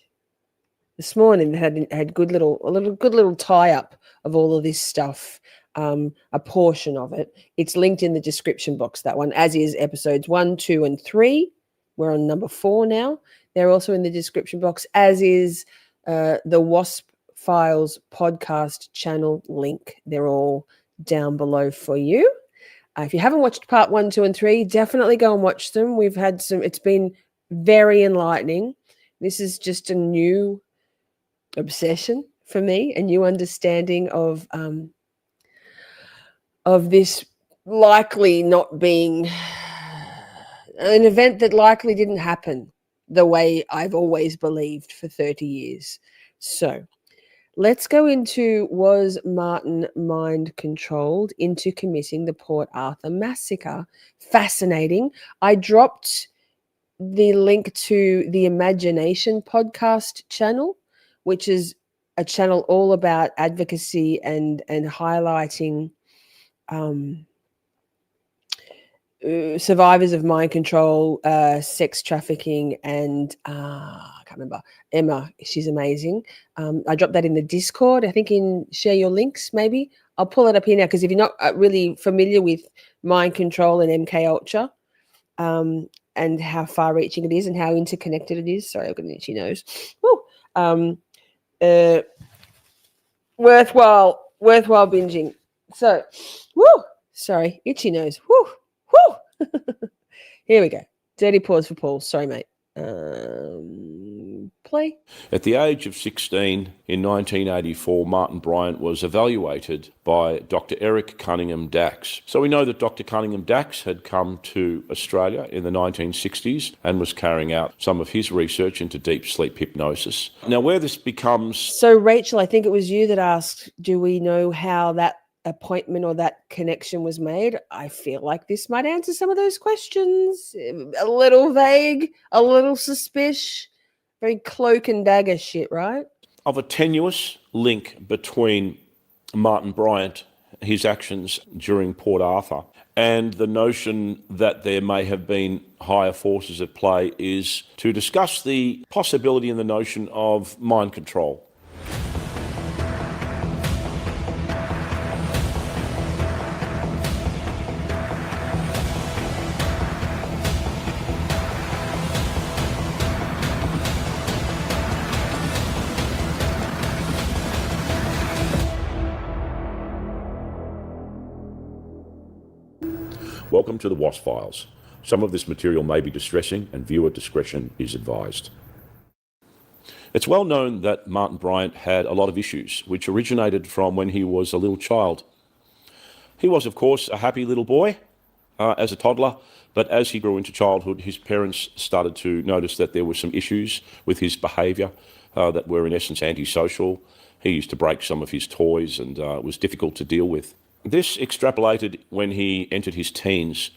this morning. That had good little tie up of all of this stuff. A portion of it. It's linked in the description box, that one, as is episodes 1, 2, and 3. We're on number 4 now. They're also in the description box, as is the Wasp Files podcast channel link. They're all down below for you. If you haven't watched part 1, 2, and 3, definitely go and watch them. We've had it's been very enlightening. This is just a new obsession for me, a new understanding of this likely not being an event that likely didn't happen the way I've always believed for 30 years. So let's go into, was Martin mind controlled into committing the Port Arthur massacre? Fascinating. I dropped the link to the Imagination podcast channel, which is a channel all about advocacy and highlighting survivors of mind control, sex trafficking, and I can't remember, Emma. She's amazing. I dropped that in the Discord. I think in share your links, maybe. I'll pull it up here now, because if you're not really familiar with mind control and MK Ultra, and how far-reaching it is and how interconnected it is. Sorry, I've got an itchy nose. Woo. Worthwhile binging. So, sorry, itchy nose. Here we go. Dirty pause for Paul. Sorry, mate. Play. At the age of 16 in 1984, Martin Bryant was evaluated by Dr. Eric Cunningham Dax. So we know that Dr. Cunningham Dax had come to Australia in the 1960s and was carrying out some of his research into deep sleep hypnosis. Now, where this becomes... So, Rachel, I think it was you that asked, do we know how that appointment or that connection was made, I feel like this might answer some of those questions. A little vague, a little suspicious, very cloak and dagger shit, right? Of a tenuous link between Martin Bryant, his actions during Port Arthur, and the notion that there may have been higher forces at play is to discuss the possibility and the notion of mind control. Welcome to the WAS Files. Some of this material may be distressing and viewer discretion is advised. It's well known that Martin Bryant had a lot of issues, which originated from when he was a little child. He was, of course, a happy little boy as a toddler, but as he grew into childhood, his parents started to notice that there were some issues with his behaviour that were in essence antisocial. He used to break some of his toys and it was difficult to deal with. This extrapolated when he entered his teens,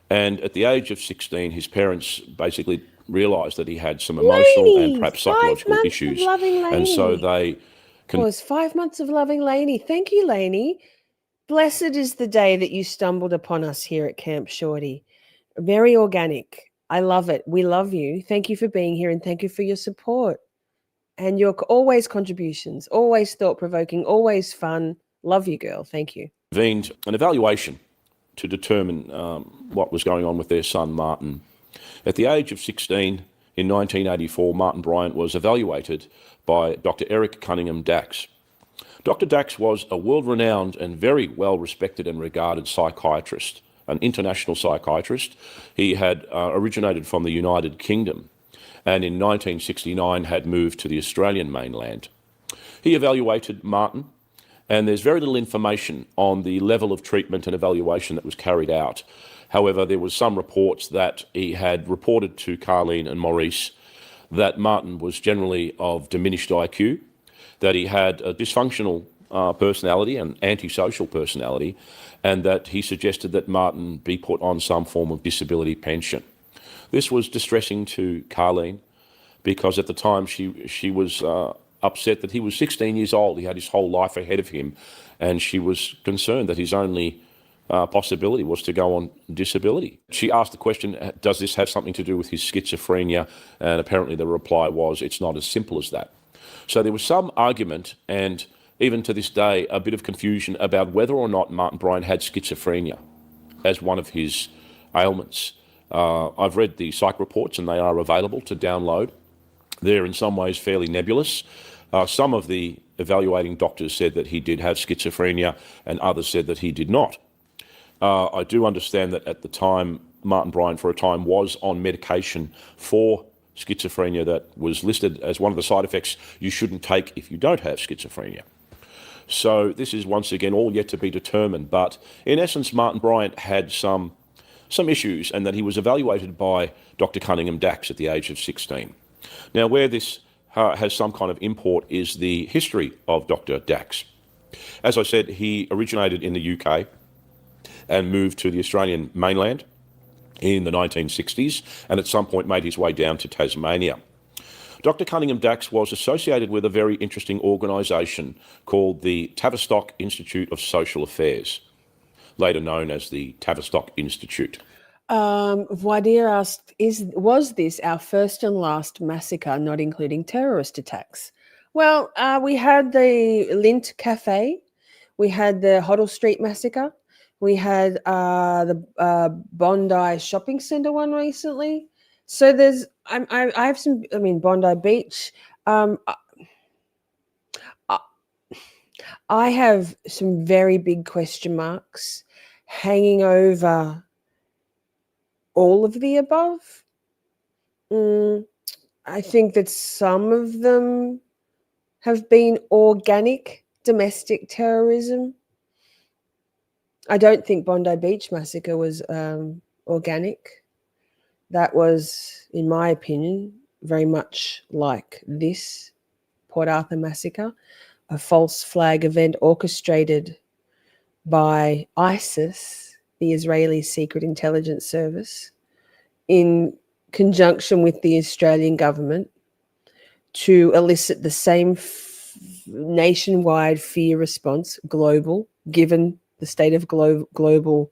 and at the age of 16, his parents basically realised that he had some emotional and perhaps psychological issues, and so they... It was 5 months of loving Lainey. Thank you, Lainey. Blessed is the day that you stumbled upon us here at Camp Shorty. Very organic. I love it. We love you. Thank you for being here, and thank you for your support and your always contributions, always thought-provoking, always fun. Love you, girl. Thank you. Convened an evaluation to determine what was going on with their son, Martin. At the age of 16, in 1984, Martin Bryant was evaluated by Dr. Eric Cunningham Dax. Dr. Dax was a world-renowned and very well-respected and regarded psychiatrist, an international psychiatrist. He had originated from the United Kingdom and in 1969 had moved to the Australian mainland. He evaluated Martin, and there's very little information on the level of treatment and evaluation that was carried out. However, there was some reports that he had reported to Carleen and Maurice that Martin was generally of diminished IQ, that he had a dysfunctional personality, an antisocial personality, and that he suggested that Martin be put on some form of disability pension. This was distressing to Carleen because at the time she was upset that he was 16 years old. He had his whole life ahead of him, and she was concerned that his only possibility was to go on disability. She asked the question, does this have something to do with his schizophrenia? And apparently the reply was, it's not as simple as that. So there was some argument, and even to this day, a bit of confusion about whether or not Martin Bryant had schizophrenia as one of his ailments. I've read the psych reports, and they are available to download. They're in some ways fairly nebulous. Some of the evaluating doctors said that he did have schizophrenia, and others said that he did not. I do understand that at the time, Martin Bryant for a time was on medication for schizophrenia that was listed as one of the side effects you shouldn't take if you don't have schizophrenia. So this is once again all yet to be determined, but in essence, Martin Bryant had some issues, and that he was evaluated by Dr. Cunningham Dax at the age of 16. Now, where this has some kind of import is the history of Dr. Dax. As I said, he originated in the UK and moved to the Australian mainland in the 1960s, and at some point made his way down to Tasmania. Dr. Cunningham Dax was associated with a very interesting organisation called the Tavistock Institute of Social Affairs, later known as the Tavistock Institute. Wadir asked, was this our first and last massacre, not including terrorist attacks? Well, we had the Lint Cafe, we had the Hoddle Street Massacre, we had the Bondi Shopping Centre one recently. So there's, I have some, Bondi Beach. I have some very big question marks hanging over all of the above. I think that some of them have been organic domestic terrorism. I don't think Bondi Beach Massacre was organic. That was, in my opinion, very much like this Port Arthur Massacre, a false flag event orchestrated by ISIS, the Israeli Secret Intelligence Service, in conjunction with the Australian government to elicit the same nationwide fear response, global, given the state of global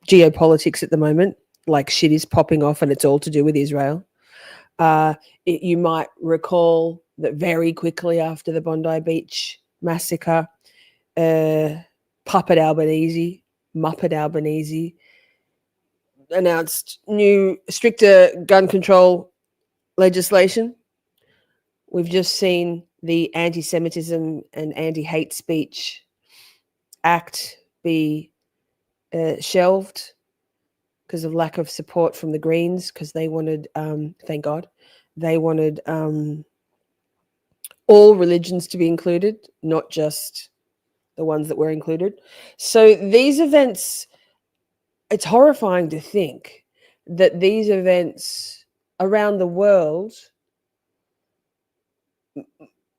geopolitics at the moment, like shit is popping off and it's all to do with Israel. You might recall that very quickly after the Bondi Beach massacre, Muppet Albanese announced new stricter gun control legislation. We've just seen the anti-Semitism and anti-hate speech act be shelved because of lack of support from the Greens, because they wanted, thank God, they wanted all religions to be included, not just the ones that were included. So these events, it's horrifying to think that these events around the world,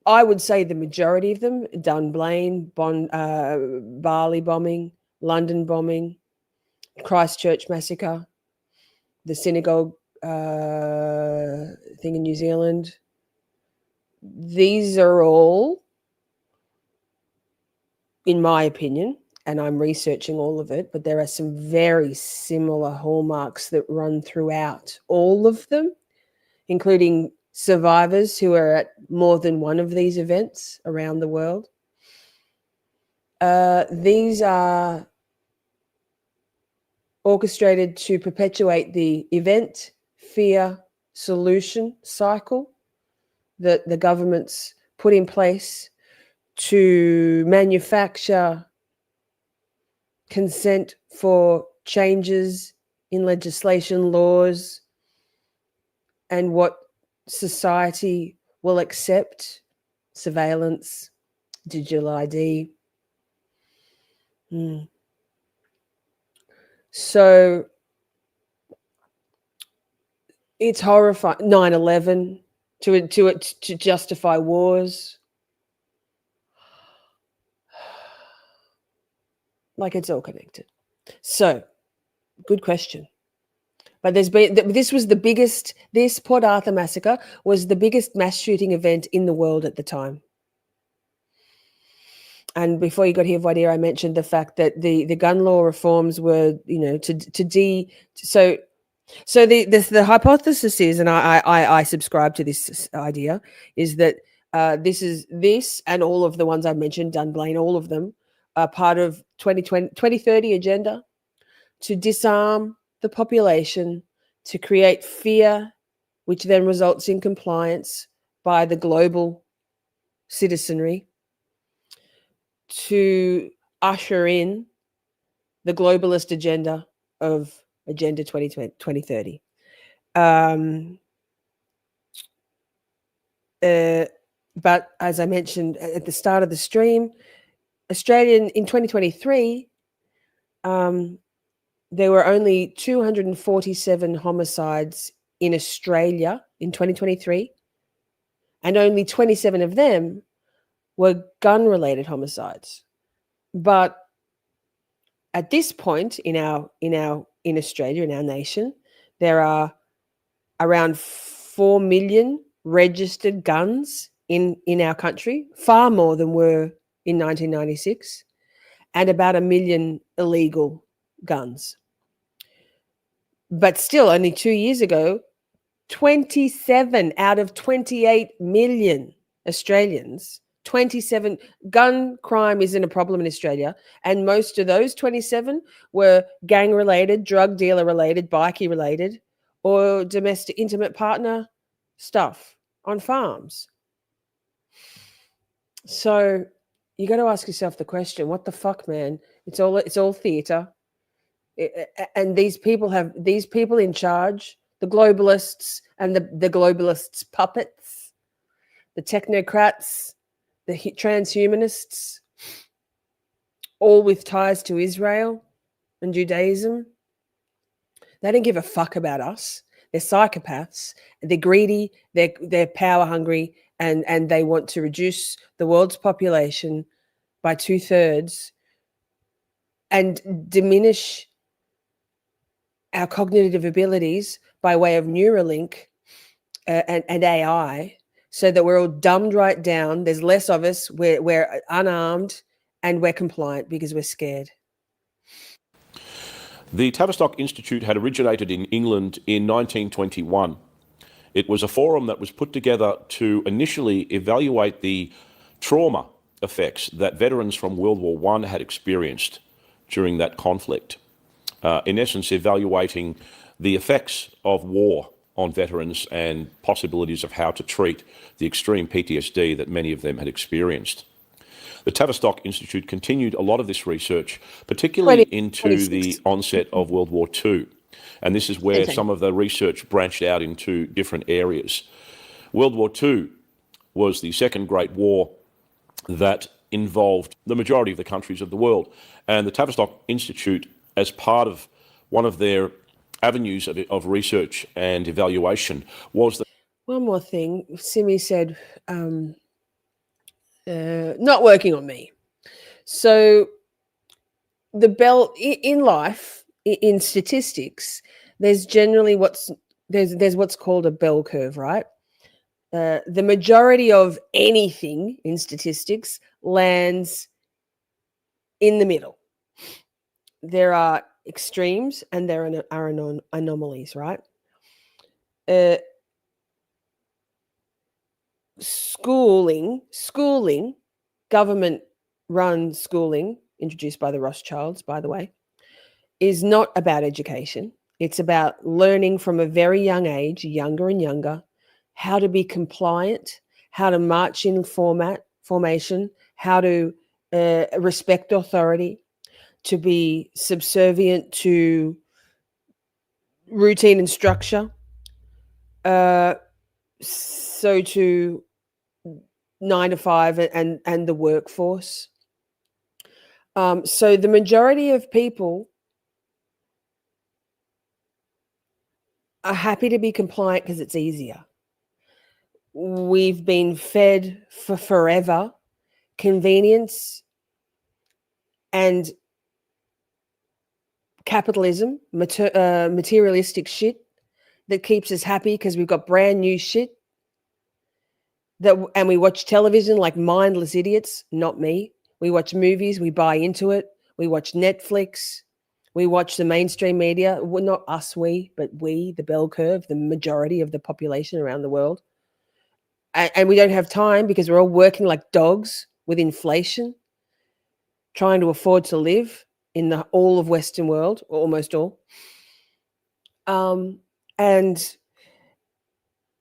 I would say the majority of them, Dunblane, Bali bombing, London bombing, Christchurch massacre, the synagogue thing in New Zealand, these are all, in my opinion, and I'm researching all of it, but there are some very similar hallmarks that run throughout all of them, including survivors who are at more than one of these events around the world. These are orchestrated to perpetuate the event, fear, solution cycle that the governments put in place to manufacture consent for changes in legislation, laws, and what society will accept: surveillance, digital ID. So it's horrifying. 9/11 to justify wars. Like, it's all connected. So, good question. But this Port Arthur massacre was the biggest mass shooting event in the world at the time. And before you got here, Vadir, I mentioned the fact that the gun law reforms were, so the hypothesis is, and I subscribe to this idea, is that this and all of the ones I mentioned, Dunblane, all of them, are part of 2030 agenda to disarm the population, to create fear, which then results in compliance by the global citizenry, to usher in the globalist agenda of Agenda 2030. But as I mentioned at the start of the stream, Australian in 2023, there were only 247 homicides in Australia in 2023, and only 27 of them were gun-related homicides. But at this point in Australia, in our nation, there are around 4 million registered guns in our country, far more than were in 1996, and about 1 million illegal guns. But still, only 2 years ago, 27 out of 28 million Australians, 27, gun crime isn't a problem in Australia, and most of those 27 were gang-related, drug dealer-related, bikie-related, or domestic intimate partner stuff on farms. So you got to ask yourself the question: what the fuck, man? It's all theater, and these people in charge, the globalists and the globalists' puppets, the technocrats, the transhumanists, all with ties to Israel and Judaism. They don't give a fuck about us. They're psychopaths. They're greedy. They're power hungry, and they want to reduce the world's population by 2/3 and diminish our cognitive abilities by way of Neuralink and AI, so that we're all dumbed right down. There's less of us. We're unarmed and we're compliant because we're scared. The Tavistock Institute had originated in England in 1921. It was a forum that was put together to initially evaluate the trauma effects that veterans from World War I had experienced during that conflict. In essence, evaluating the effects of war on veterans and possibilities of how to treat the extreme PTSD that many of them had experienced. The Tavistock Institute continued a lot of this research, particularly into the onset of World War II. And this is where some of the research branched out into different areas. World War II was the second great war that involved the majority of the countries of the world. And the Tavistock Institute, as part of one of their avenues of research and evaluation, was the... One more thing. Simi said, not working on me. So the bell in life, in statistics, there's generally what's called a bell curve, right? The majority of anything in statistics lands in the middle. There are extremes and there are anomalies, right? Schooling, government-run schooling, introduced by the Rothschilds, by the way, is not about education. It's about learning from a very young age, younger and younger, how to be compliant, how to march in formation, how to respect authority, to be subservient to routine and structure, so to 9 to 5 and the workforce. So the majority of people are happy to be compliant because it's easier. We've been fed for forever convenience and capitalism, materialistic shit that keeps us happy because we've got brand new shit and we watch television like mindless idiots. Not me. We watch movies, we buy into it. We watch Netflix. We watch the mainstream media. Well, not us, but we, the bell curve, the majority of the population around the world. And we don't have time because we're all working like dogs with inflation, trying to afford to live in the all of Western world, or almost all. And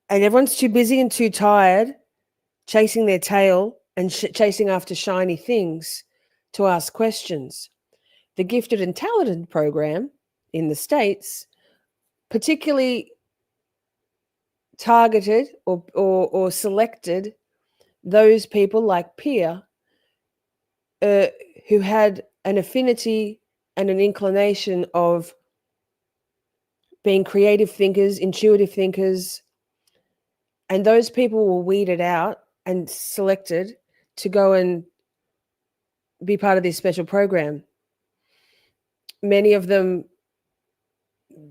everyone's too busy and too tired chasing their tail and chasing after shiny things to ask questions. The Gifted and Talented program in the States particularly targeted or selected those people like Pia who had an affinity and an inclination of being creative thinkers, intuitive thinkers, and those people were weeded out and selected to go and be part of this special program. Many of them,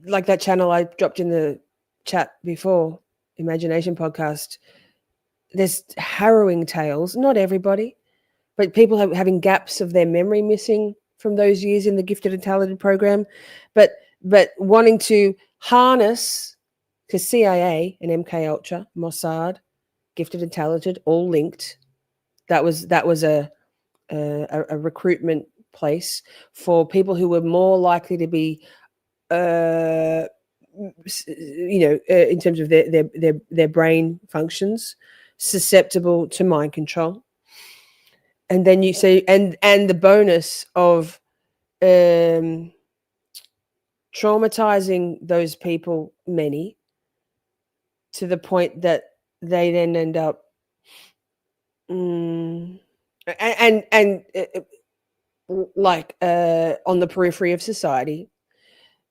like that channel I dropped in the chat before, Imagination Podcast, there's harrowing tales. Not everybody, but people having gaps of their memory missing from those years in the Gifted and Talented program, but wanting to harness, because CIA and MK Ultra, Mossad, Gifted and Talented, all linked. That was a recruitment place for people who were more likely to be, in terms of their brain functions, susceptible to mind control. And then you see, and the bonus of traumatizing those people, many, to the point that they then end up like on the periphery of society,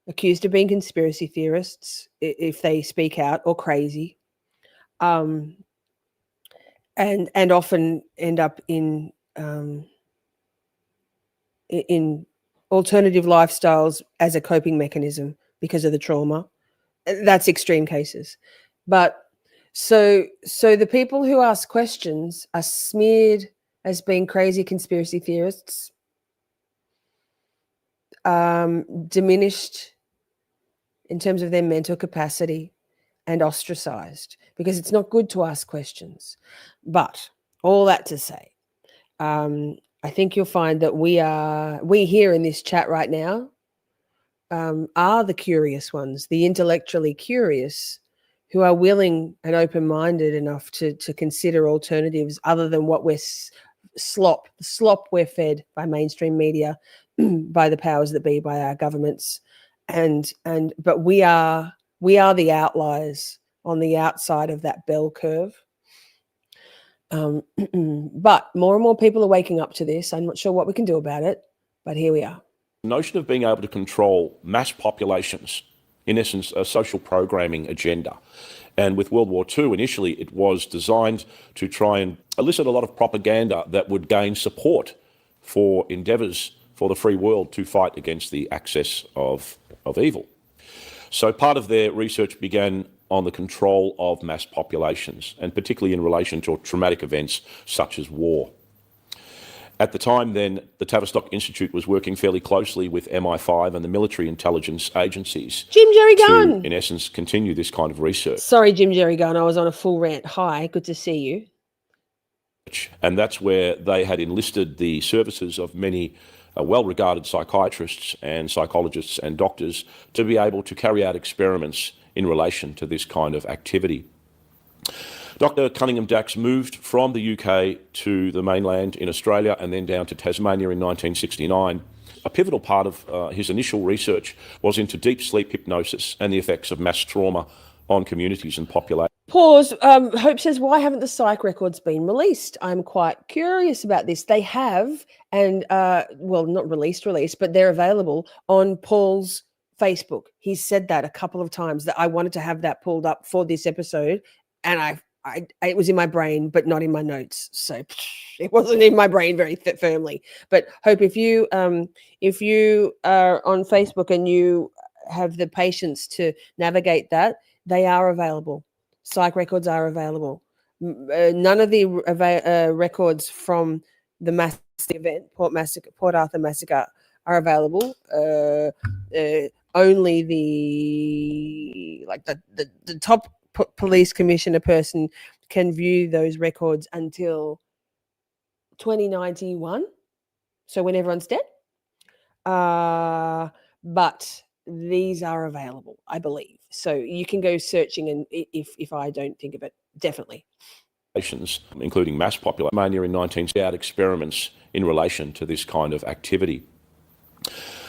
accused of being conspiracy theorists if they speak out, or crazy, and often end up in alternative lifestyles as a coping mechanism because of the trauma. That's extreme cases. But so the people who ask questions are smeared as being crazy conspiracy theorists, diminished in terms of their mental capacity, and ostracized because it's not good to ask questions. But all that to say, I think you'll find that we here in this chat right now are the curious ones, the intellectually curious, who are willing and open-minded enough to consider alternatives other than what we're slop we're fed by mainstream media, by the powers that be, by our governments, but we are the outliers on the outside of that bell curve. But more and more people are waking up to this. I'm not sure what we can do about it, but here we are. The notion of being able to control mass populations, in essence, a social programming agenda. And with World War II, initially, it was designed to try and elicit a lot of propaganda that would gain support for endeavours for the free world to fight against the axis of evil. So part of their research began on the control of mass populations, and particularly in relation to traumatic events such as war. At the time then, the Tavistock Institute was working fairly closely with MI5 and the military intelligence agencies. Jim Jerry Gunn! To, in essence, continue this kind of research. Sorry, Jim Jerry Gunn, I was on a full rant. Hi, good to see you. And that's where they had enlisted the services of many well-regarded psychiatrists and psychologists and doctors to be able to carry out experiments in relation to this kind of activity. Dr. Cunningham Dax moved from the UK to the mainland in Australia and then down to Tasmania in 1969. A pivotal part of his initial research was into deep sleep hypnosis and the effects of mass trauma on communities and populations. Pause. Hope says, why haven't the psych records been released? I'm quite curious about this. They have, and well, not released, but they're available on Paul's Facebook. He's said that a couple of times, that I wanted to have that pulled up for this episode, and it was in my brain, but not in my notes. So it wasn't in my brain very firmly. But Hope, if you are on Facebook and you have the patience to navigate that, they are available. Psych records are available. None of the records from the Massacre event, Port Arthur Massacre, are available. Only the top police commissioner person can view those records until 2091. So when everyone's dead. But these are available, I believe. So you can go searching, and if I don't think of it, definitely. Including mass population, Mania in 19 experiments in relation to this kind of activity.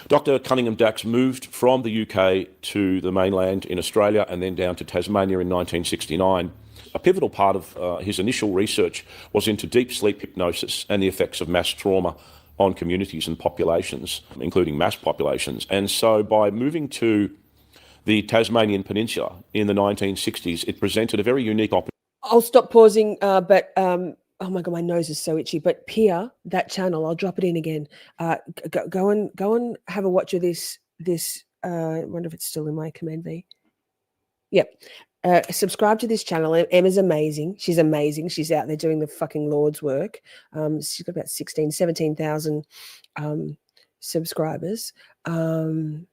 Dr. Cunningham Dax moved from the UK to the mainland in Australia and then down to Tasmania in 1969. A pivotal part of his initial research was into deep sleep hypnosis and the effects of mass trauma on communities and populations, including mass populations. And so by moving to the Tasmanian Peninsula in the 1960s, it presented a very unique opportunity. I'll stop pausing, but oh my God, my nose is so itchy. But Pia, that channel, I'll drop it in again. Go and have a watch of this. I wonder if it's still in my Command V. Yep. Subscribe to this channel. Emma's amazing. She's amazing. She's out there doing the fucking Lord's work. She's got about 17,000 subscribers. And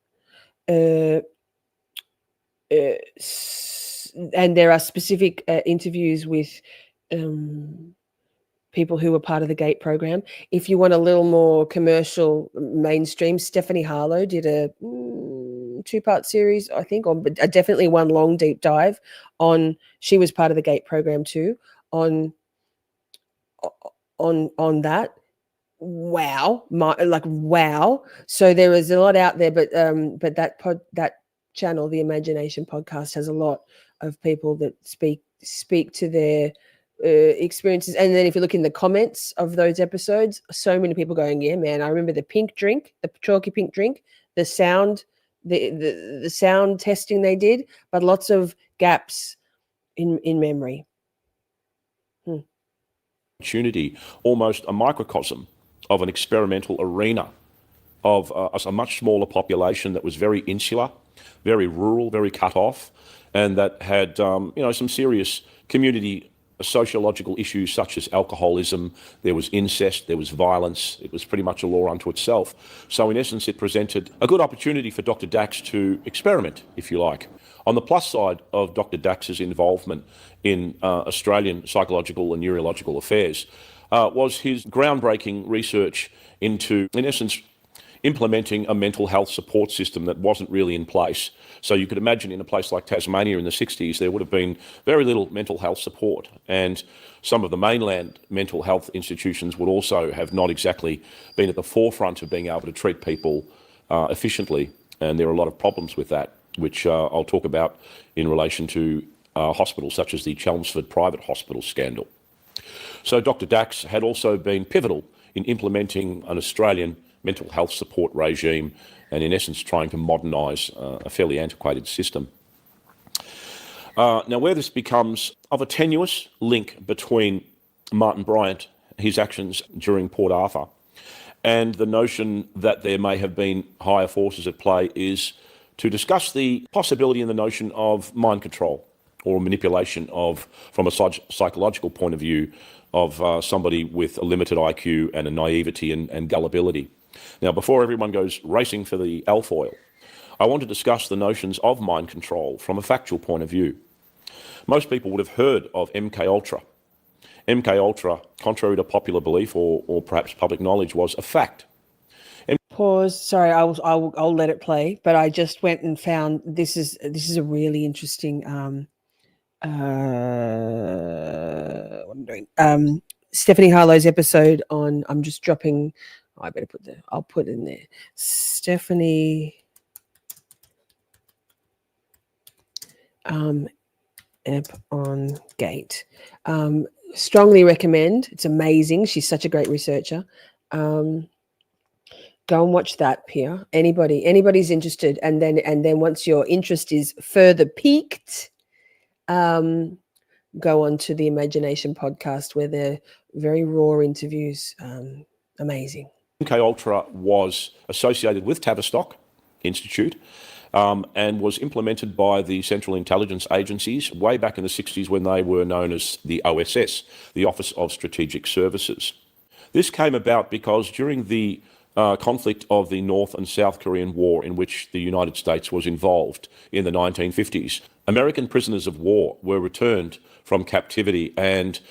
there are specific interviews with people who were part of the GATE program. If you want a little more commercial mainstream, Stephanie Harlow did a 2-part series, I think, or definitely one long deep dive on. She was part of the GATE program too. On that. Wow, wow. So there is a lot out there, but that channel, the Imagination Podcast, has a lot of people that speak to their experiences. And then if you look in the comments of those episodes, so many people going, yeah, man, I remember the pink drink, the chalky pink drink, the sound, the sound testing they did, but lots of gaps in memory. Opportunity, almost a microcosm of an experimental arena of a much smaller population that was very insular, very rural, very cut off, and that had some serious community sociological issues such as alcoholism. There was incest, there was violence. It was pretty much a law unto itself. So in essence, it presented a good opportunity for Dr. Dax to experiment, if you like. On the plus side of Dr. Dax's involvement in Australian psychological and neurological affairs was his groundbreaking research into, in essence, implementing a mental health support system that wasn't really in place. So you could imagine in a place like Tasmania in the 60s, there would have been very little mental health support. And some of the mainland mental health institutions would also have not exactly been at the forefront of being able to treat people efficiently. And there are a lot of problems with that, which I'll talk about in relation to hospitals such as the Chelmsford private hospital scandal. So Dr. Dax had also been pivotal in implementing an Australian mental health support regime and in essence trying to modernise a fairly antiquated system. Now where this becomes of a tenuous link between Martin Bryant, his actions during Port Arthur, and the notion that there may have been higher forces at play is to discuss the possibility and the notion of mind control or manipulation from a psychological point of view, of somebody with a limited IQ and a naivety and gullibility. Now, before everyone goes racing for the alfoil, I want to discuss the notions of mind control from a factual point of view. Most people would have heard of MKUltra. MKUltra, contrary to popular belief or perhaps public knowledge, was a fact. Pause. Sorry, I'll let it play. But I just went and found this is a really interesting. What I'm doing. Stephanie Harlow's episode on. I'm just dropping. I better I'll put it in there. Stephanie ep on Gate. Strongly recommend. It's amazing. She's such a great researcher. Go and watch that, Pia. Anybody's interested, and then once your interest is further piqued, go on to the Imagination podcast where they're very raw interviews. Amazing. MKUltra was associated with Tavistock Institute and was implemented by the Central Intelligence Agencies way back in the 60s when they were known as the OSS, the Office of Strategic Services. This came about because during the conflict of the North and South Korean War, in which the United States was involved in the 1950s, American prisoners of war were returned from captivity, and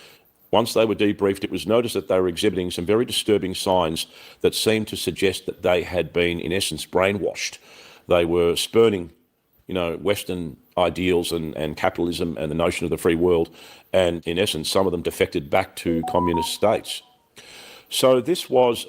once they were debriefed, it was noticed that they were exhibiting some very disturbing signs that seemed to suggest that they had been, in essence, brainwashed. They were spurning, Western ideals and capitalism and the notion of the free world, and in essence, some of them defected back to communist states. So this was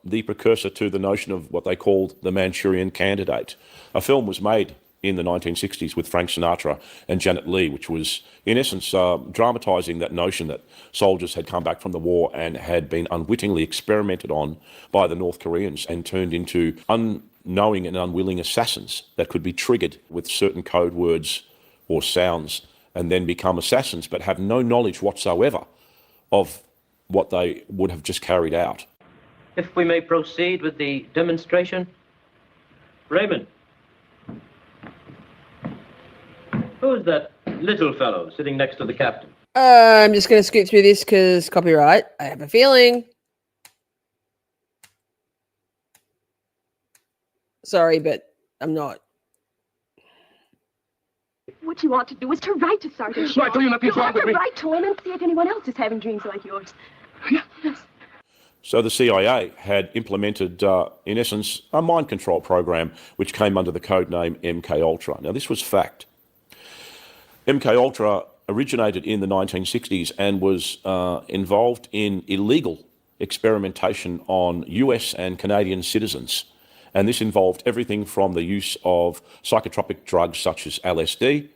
the precursor to the notion of what they called the Manchurian Candidate. A film was made in the 1960s with Frank Sinatra and Janet Leigh, which was, in essence, dramatising that notion that soldiers had come back from the war and had been unwittingly experimented on by the North Koreans and turned into unknowing and unwilling assassins that could be triggered with certain code words or sounds and then become assassins but have no knowledge whatsoever of what they would have just carried out. If we may proceed with the demonstration. Raymond. Who's that little fellow sitting next to the captain? I'm just going to scoot through this because copyright. I have a feeling. Sorry, but I'm not. What you ought to do is to write to Sergeant Shaw. Why do you not You wrong ought with to me? write to him and see if anyone else is having dreams like yours. Yes. So the CIA had implemented, in essence, a mind control program which came under the code name MKUltra. Now, this was fact. MKUltra originated in the 1960s and was involved in illegal experimentation on US and Canadian citizens. And this involved everything from the use of psychotropic drugs such as LSD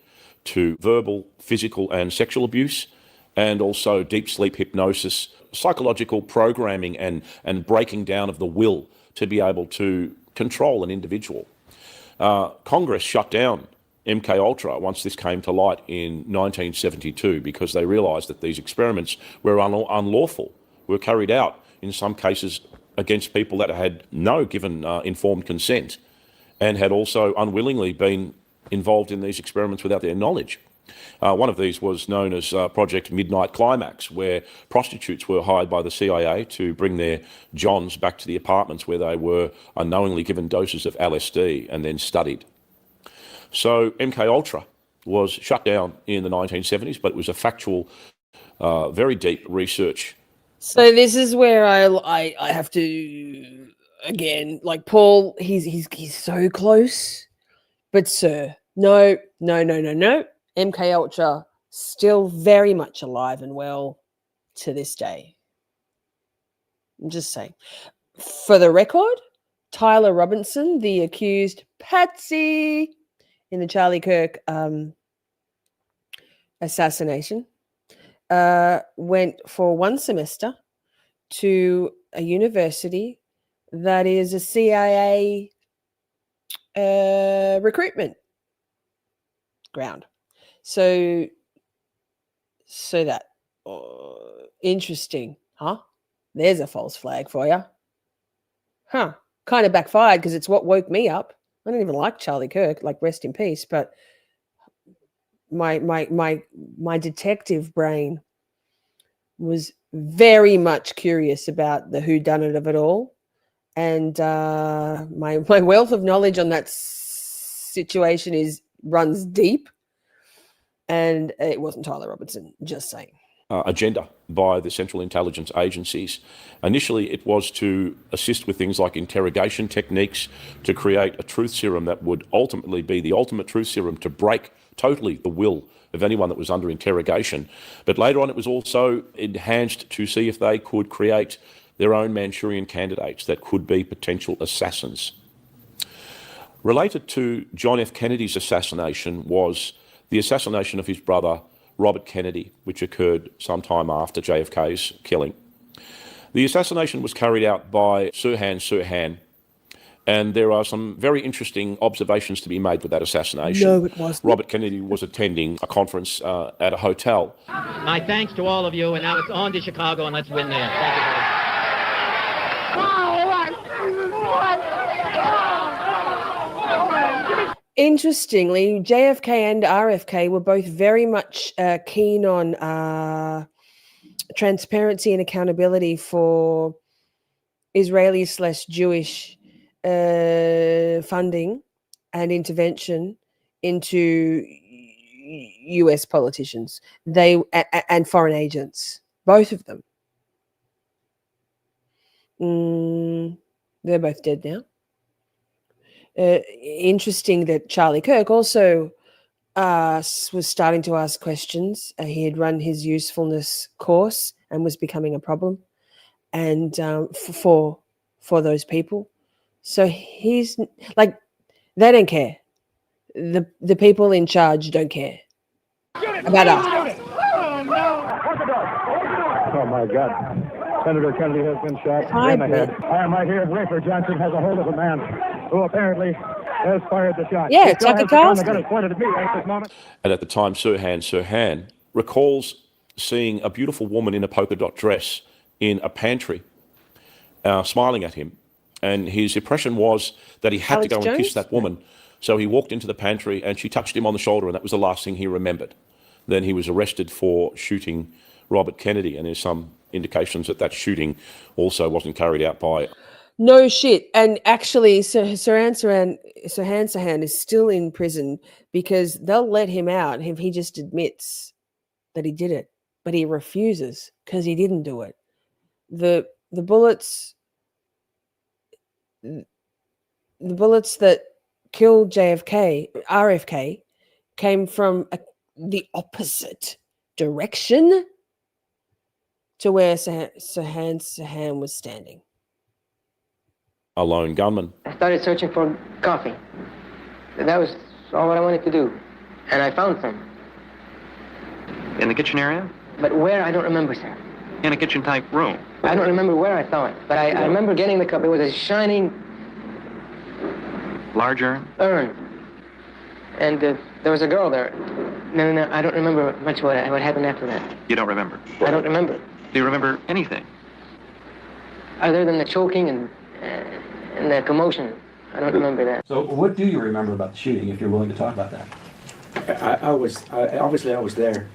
to verbal, physical and sexual abuse, and also deep sleep hypnosis, psychological programming and breaking down of the will to be able to control an individual. Congress shut down MKUltra once this came to light in 1972 because they realised that these experiments were unlawful, were carried out in some cases against people that had given informed consent and had also unwillingly been involved in these experiments without their knowledge. One of these was known as Project Midnight Climax, where prostitutes were hired by the CIA to bring their Johns back to the apartments where they were unknowingly given doses of LSD and then studied. So MKUltra was shut down in the 1970s, but it was a factual, very deep research. So this is where I have to, again, like Paul, he's so close, but sir, no. MK Ultra still very much alive and well to this day. I'm just saying. For the record, Tyler Robinson, the accused patsy in the Charlie Kirk assassination, went for one semester to a university that is a CIA recruitment ground. So that interesting, huh? There's a false flag for you, huh? Kind of backfired because it's what woke me up. I don't even like Charlie Kirk, like rest in peace. But my detective brain was very much curious about the whodunit of it all, and my wealth of knowledge on that situation runs deep. And it wasn't Tyler Robinson, just saying. Agenda by the Central Intelligence Agencies. Initially, it was to assist with things like interrogation techniques, to create a truth serum that would ultimately be the ultimate truth serum to break totally the will of anyone that was under interrogation. But later on, it was also enhanced to see if they could create their own Manchurian candidates that could be potential assassins. Related to John F. Kennedy's assassination was the assassination of his brother, Robert Kennedy, which occurred sometime after JFK's killing. The assassination was carried out by Sirhan, and there are some very interesting observations to be made with that assassination. No, it wasn't. Robert Kennedy was attending a conference at a hotel. My thanks to all of you, and now it's on to Chicago, and let's win there. Thank you very much. Interestingly, JFK and RFK were both very much keen on transparency and accountability for Israeli/Jewish funding and intervention into US politicians, and foreign agents, both of them. They're both dead now. Interesting that Charlie Kirk also was starting to ask questions. He had run his usefulness course and was becoming a problem, and for those people. So he's like, they don't care. The people in charge don't care about us. Oh my God. Senator Kennedy has been shot in the head. I am right here. Rafer Johnson has a hold of a man who apparently has fired the shot. Yeah, Tucker Carlson. The gun is pointed at me at this moment. And at the time, Sirhan recalls seeing a beautiful woman in a polka dot dress in a pantry, smiling at him. And his impression was that he had Alex to go Jones? and kiss that woman. So he walked into the pantry and she touched him on the shoulder, and that was the last thing he remembered. Then he was arrested for shooting Robert Kennedy, and there's some indications that shooting also wasn't carried out by... No shit. And actually, Sirhan is still in prison because they'll let him out if he just admits that he did it. But he refuses because he didn't do it. The bullets that killed RFK, came from the opposite direction to where Sirhan was standing. A lone gunman. I started searching for coffee. That was all what I wanted to do. And I found some. In the kitchen area? But where, I don't remember, sir. In a kitchen-type room? I don't remember where I saw it, but I remember getting the cup. It was a shining... Large urn? Urn. And there was a girl there. No, I don't remember much what happened after that. You don't remember? I don't remember. Do you remember anything? other than the choking and the commotion. I don't remember that. So what do you remember about the shooting, if you're willing to talk about that? I was there,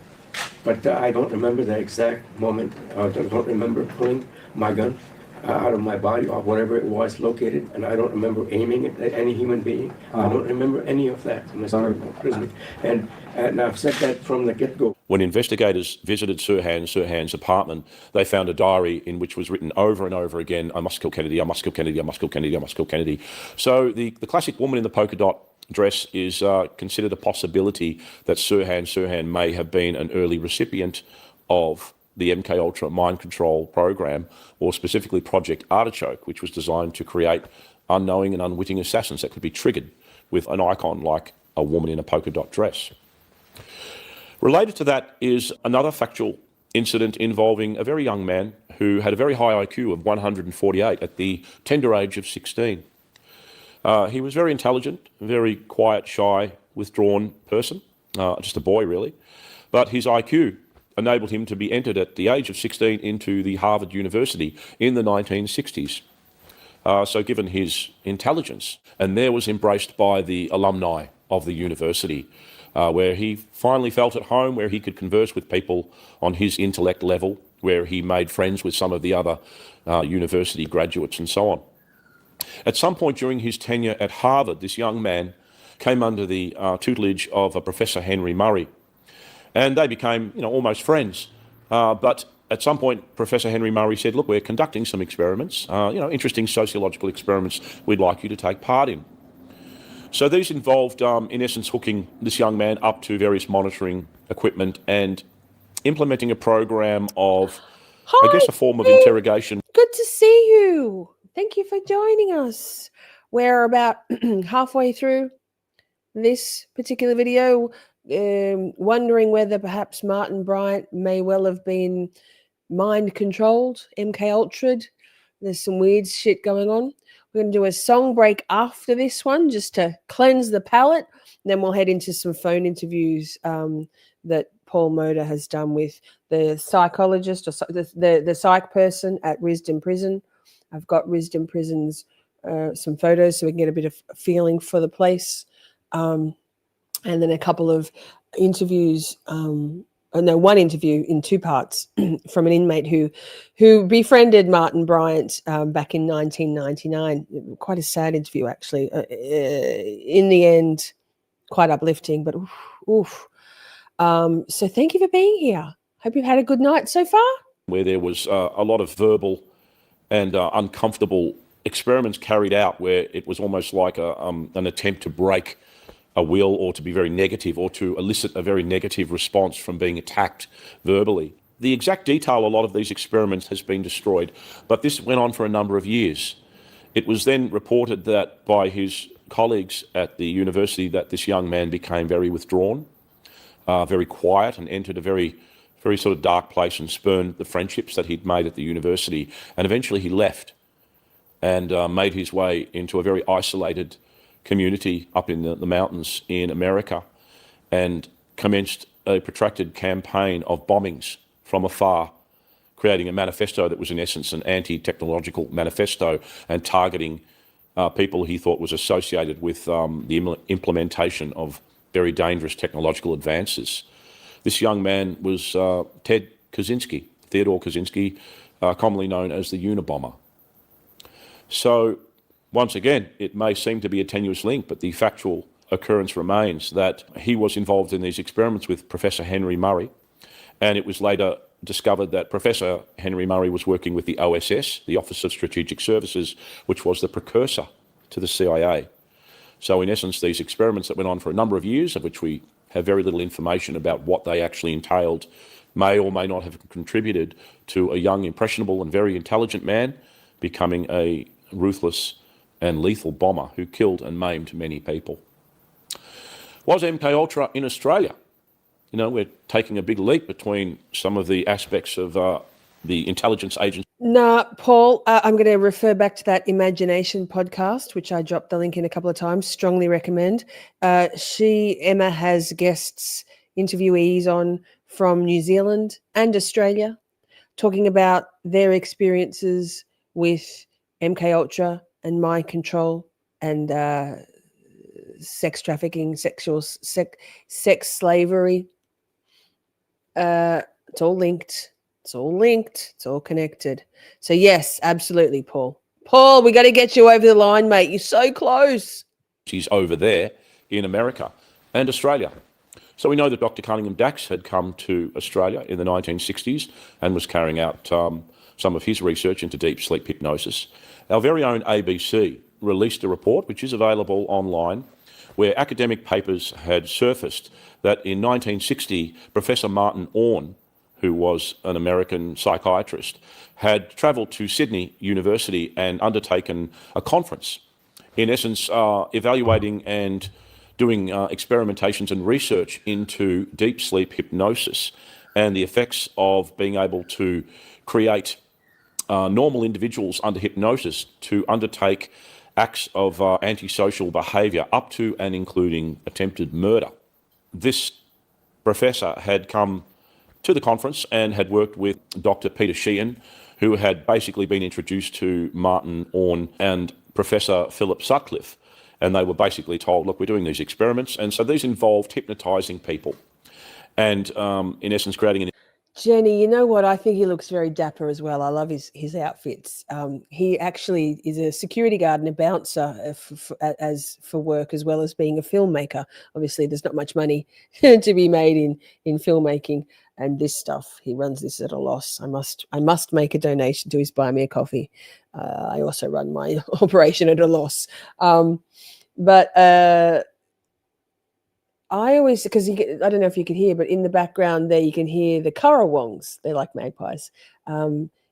but I don't remember the exact moment. I don't remember pulling my gun out of my body or whatever it was located, and I don't remember aiming it at any human being. I don't remember any of that, Mr. President. And I've said that from the get-go. When investigators visited Sirhan's apartment, they found a diary in which was written over and over again, I must kill Kennedy, I must kill Kennedy, I must kill Kennedy, I must kill Kennedy. So the classic woman in the polka dot dress is considered a possibility that Sirhan may have been an early recipient of the MK-Ultra mind control program, or specifically Project Artichoke, which was designed to create unknowing and unwitting assassins that could be triggered with an icon like a woman in a polka dot dress. Related to that is another factual incident involving a very young man who had a very high IQ of 148 at the tender age of 16. He was very intelligent, very quiet, shy, withdrawn person, just a boy really, but his IQ enabled him to be entered at the age of 16 into the Harvard University in the 1960s. So given his intelligence, and there was embraced by the alumni of the university, where he finally felt at home, where he could converse with people on his intellect level, where he made friends with some of the other university graduates and so on. At some point during his tenure at Harvard, this young man came under the tutelage of Professor Henry Murray, and they became, almost friends. But at some point, Professor Henry Murray said, look, we're conducting some experiments, interesting sociological experiments we'd like you to take part in. So these involved, in essence, hooking this young man up to various monitoring equipment and implementing a program of, I guess, a form of interrogation. Good to see you. Thank you for joining us. We're about halfway through this particular video, wondering whether perhaps Martin Bryant may well have been mind controlled, MK-Ultra'd. There's some weird shit going on. We're going to do a song break after this one just to cleanse the palate. Then we'll head into some phone interviews that Paul Moda has done with the psychologist or the psych person at Risdon Prison. I've got Risdon Prison's some photos so we can get a bit of feeling for the place. And then a couple of interviews, one interview in two parts from an inmate who befriended Martin Bryant back in 1999. Quite a sad interview, actually. In the end, quite uplifting, but oof. So thank you for being here. Hope you've had a good night so far. Where there was a lot of verbal and uncomfortable experiments carried out, where it was almost like an attempt to break a will, or to be very negative, or to elicit a very negative response from being attacked verbally. The exact detail of a lot of these experiments has been destroyed, but this went on for a number of years. It was then reported that by his colleagues at the university that this young man became very withdrawn, very quiet, and entered a very, very sort of dark place and spurned the friendships that he'd made at the university. And eventually he left and made his way into a very isolated community up in the mountains in America, and commenced a protracted campaign of bombings from afar, creating a manifesto that was in essence an anti-technological manifesto, and targeting people he thought was associated with the implementation of very dangerous technological advances. This young man was Theodore Kaczynski, commonly known as the Unabomber. So once again, it may seem to be a tenuous link, but the factual occurrence remains that he was involved in these experiments with Professor Henry Murray, and it was later discovered that Professor Henry Murray was working with the OSS, the Office of Strategic Services, which was the precursor to the CIA. So in essence, these experiments that went on for a number of years, of which we have very little information about what they actually entailed, may or may not have contributed to a young, impressionable and very intelligent man becoming a ruthless and lethal bomber who killed and maimed many people. Was MK-Ultra in Australia? We're taking a big leap between some of the aspects of the intelligence agency. No, Paul, I'm going to refer back to that Imagination podcast, which I dropped the link in a couple of times. Strongly recommend. Emma has guests, interviewees on from New Zealand and Australia, talking about their experiences with MK Ultra and mind control and sex trafficking, sex slavery. It's all linked. It's all linked. It's all connected. So yes, absolutely, Paul. Paul, we got to get you over the line, mate. You're so close. She's over there in America and Australia. So we know that Dr. Cunningham Dax had come to Australia in the 1960s and was carrying out some of his research into deep sleep hypnosis. Our very own ABC released a report, which is available online, where academic papers had surfaced that in 1960, Professor Martin Bryant, who was an American psychiatrist, had travelled to Sydney University and undertaken a conference, in essence evaluating and doing experimentations and research into deep sleep hypnosis and the effects of being able to create normal individuals under hypnosis to undertake acts of antisocial behaviour up to and including attempted murder. This professor had come to the conference and had worked with Dr. Peter Sheehan, who had basically been introduced to Martin Bryant and Professor Philip Sutcliffe. And they were basically told, look, we're doing these experiments. And so these involved hypnotising people and, in essence, creating an... Jenny, you know what? I think he looks very dapper as well. I love his outfits. He actually is a security guard and a bouncer for work, as well as being a filmmaker. Obviously, there's not much money to be made in filmmaking and this stuff. He runs this at a loss. I must make a donation to his Buy Me a Coffee. I also run my operation at a loss. But I always, because I don't know if you could hear, but in the background there you can hear the currawongs. They're like magpies.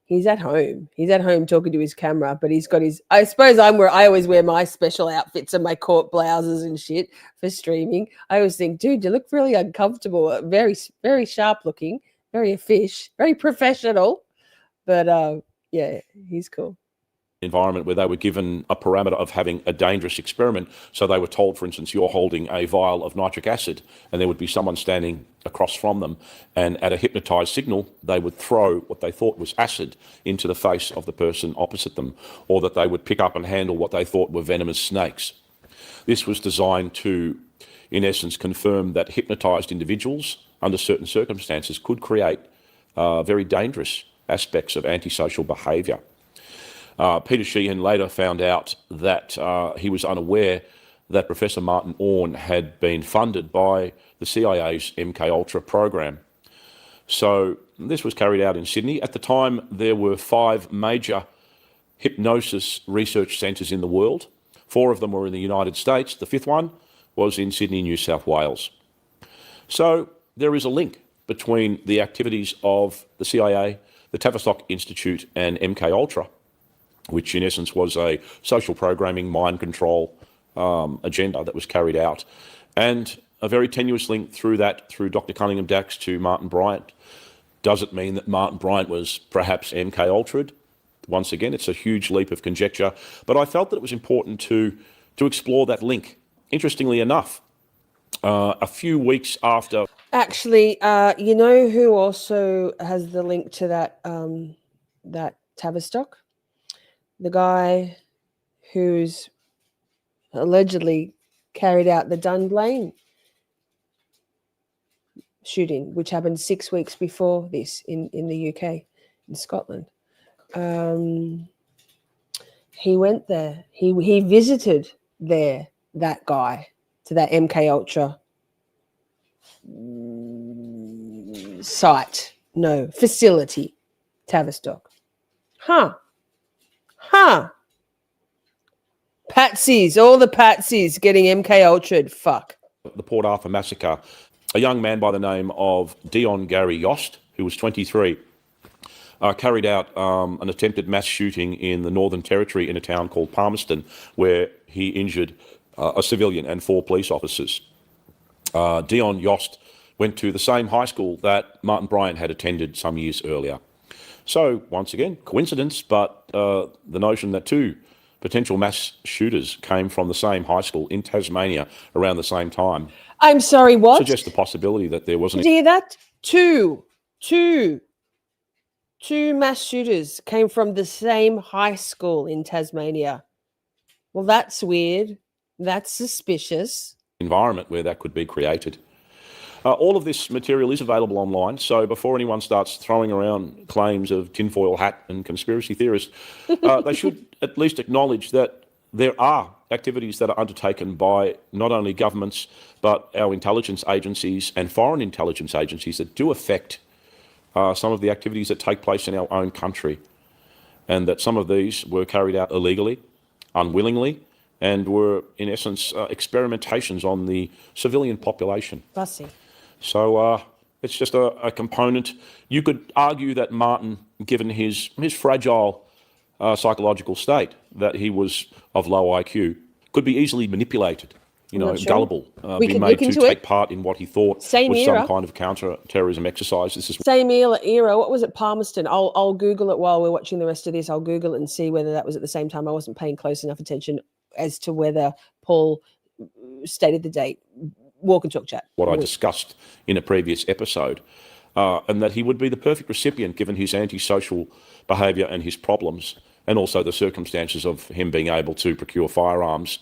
He's at home. He's at home talking to his camera, but he's got his. I suppose I always wear my special outfits and my court blouses and shit for streaming. I always think, dude, you look really uncomfortable. Very, very sharp looking, very a fish, very professional. But yeah, he's cool. Environment where they were given a parameter of having a dangerous experiment. So they were told, for instance, you're holding a vial of nitric acid, and there would be someone standing across from them, and at a hypnotised signal, they would throw what they thought was acid into the face of the person opposite them, or that they would pick up and handle what they thought were venomous snakes. This was designed to, in essence, confirm that hypnotised individuals, under certain circumstances, could create very dangerous aspects of antisocial behaviour. Peter Sheehan later found out that he was unaware that Professor Martin Bryant had been funded by the CIA's MK-Ultra program. So this was carried out in Sydney. At the time, there were 5 major hypnosis research centres in the world. 4 of them were in the United States. The 5th one was in Sydney, New South Wales. So there is a link between the activities of the CIA, the Tavistock Institute and MK-Ultra, which in essence was a social programming, mind control agenda that was carried out. And a very tenuous link through Dr. Cunningham Dax to Martin Bryant. Does it mean that Martin Bryant was perhaps MK-Ultra'd? Once again, it's a huge leap of conjecture, but I felt that it was important to explore that link. Interestingly enough, a few weeks after... Actually, you know who also has the link to that Tavistock? The guy who's allegedly carried out the Dunblane shooting, which happened 6 weeks before this in the UK, in Scotland. He went there. He visited there, that guy, to that MK-Ultra facility, Tavistock. Patsies, all the patsies getting MK-Ultra'd. Fuck. The Port Arthur Massacre, a young man by the name of Dion Gary Yost, who was 23, carried out an attempted mass shooting in the Northern Territory in a town called Palmerston, where he injured a civilian and 4 police officers. Dion Yost went to the same high school that Martin Bryant had attended some years earlier. So, once again, coincidence, but the notion that 2 potential mass shooters came from the same high school in Tasmania around the same time. I'm sorry, what? Suggests the possibility that there wasn't... Did you hear that? 2 mass shooters came from the same high school in Tasmania. Well, that's weird. That's suspicious. Environment where that could be created. All of this material is available online, so before anyone starts throwing around claims of tinfoil hat and conspiracy theorists, they should at least acknowledge that there are activities that are undertaken by not only governments, but our intelligence agencies and foreign intelligence agencies that do affect some of the activities that take place in our own country, and that some of these were carried out illegally, unwillingly, and were, in essence, experimentations on the civilian population. Fussy. So it's just a component. You could argue that Martin, given his fragile psychological state, that he was of low IQ, could be easily manipulated, gullible, be made to take part in what he thought was some kind of counter-terrorism exercise. Same era. What was it, Palmerston? I'll Google it while we're watching the rest of this. I'll Google it and see whether that was at the same time. I wasn't paying close enough attention as to whether Paul stated the date. Walk and talk chat. What I discussed in a previous episode, and that he would be the perfect recipient given his antisocial behaviour and his problems, and also the circumstances of him being able to procure firearms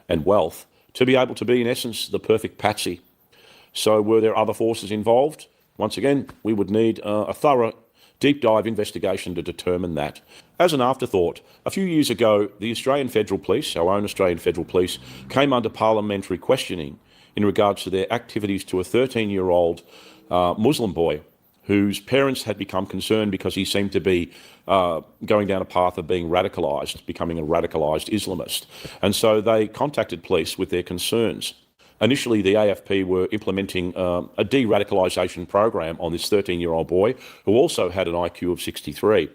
and wealth, to be able to be, in essence, the perfect patsy. So were there other forces involved? Once again, we would need a thorough, deep dive investigation to determine that. As an afterthought, a few years ago, the Australian Federal Police, our own Australian Federal Police, came under parliamentary questioning in regards to their activities to a 13-year-old Muslim boy whose parents had become concerned because he seemed to be going down a path of being radicalised, becoming a radicalised Islamist. And so they contacted police with their concerns. Initially, the AFP were implementing a de-radicalisation program on this 13-year-old boy who also had an IQ of 63.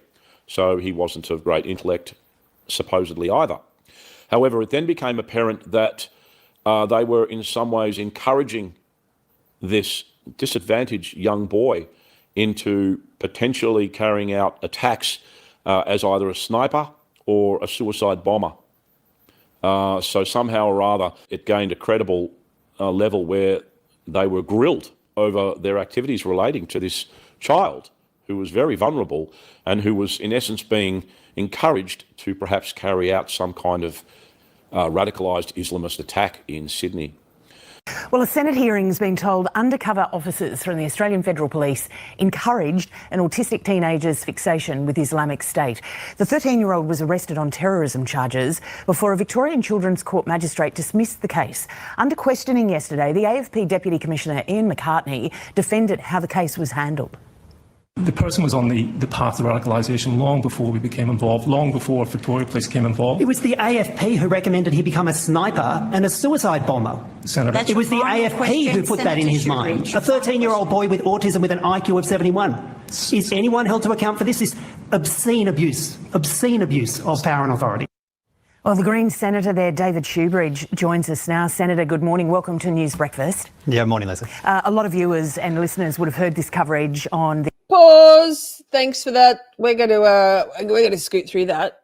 So he wasn't of great intellect, supposedly, either. However, it then became apparent that they were in some ways encouraging this disadvantaged young boy into potentially carrying out attacks as either a sniper or a suicide bomber. So somehow or other, it gained a credible level where they were grilled over their activities relating to this child who was very vulnerable and who was, in essence, being encouraged to perhaps carry out some kind of radicalised Islamist attack in Sydney. Well, a Senate hearing's been told undercover officers from the Australian Federal Police encouraged an autistic teenager's fixation with Islamic State. The 13-year-old was arrested on terrorism charges before a Victorian Children's Court magistrate dismissed the case. Under questioning yesterday, the AFP Deputy Commissioner Ian McCartney defended how the case was handled. The person was on the path to radicalisation long before we became involved, long before Victoria Police came involved. It was the AFP who recommended he become a sniper and a suicide bomber. Senator. It was the AFP who put that in his mind. A 13-year-old boy with autism with an IQ of 71. Is anyone held to account for this? This obscene abuse of power and authority. Well, the Green Senator there, David Shoebridge, joins us now. Senator, good morning. Welcome to News Breakfast. Yeah, morning, Leslie. A lot of viewers and listeners would have heard this coverage on the... Pause. Thanks for that. We're going to scoot through that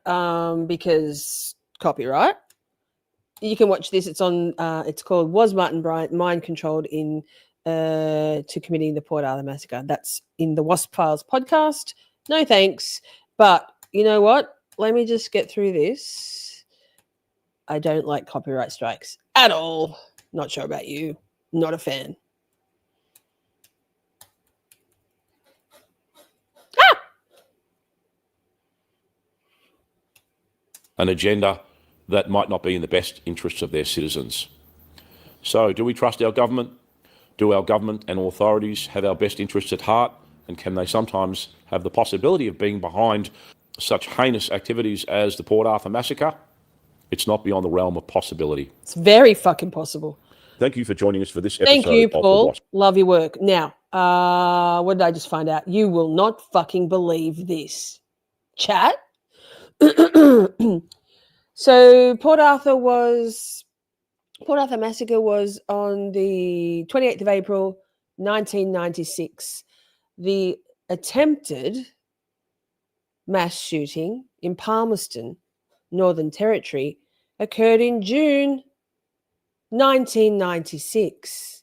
because copyright. You can watch this. It's on. It's called "Was Martin Bryant Mind Controlled in to Committing the Port Arthur Massacre?" That's in the Wasp Files podcast. No thanks. But you know what? Let me just get through this. I don't like copyright strikes at all. Not sure about you. Not a fan. An agenda that might not be in the best interests of their citizens. So do we trust our government? Do our government and authorities have our best interests at heart? And can they sometimes have the possibility of being behind such heinous activities as the Port Arthur Massacre? It's not beyond the realm of possibility. It's very fucking possible. Thank you for joining us for this episode. Thank you, Paul. Love your work. Now, what did I just find out? You will not fucking believe this. Chat. So Port Arthur Massacre was on the 28th of April, 1996. The attempted mass shooting in Palmerston, Northern Territory, occurred in June 1996.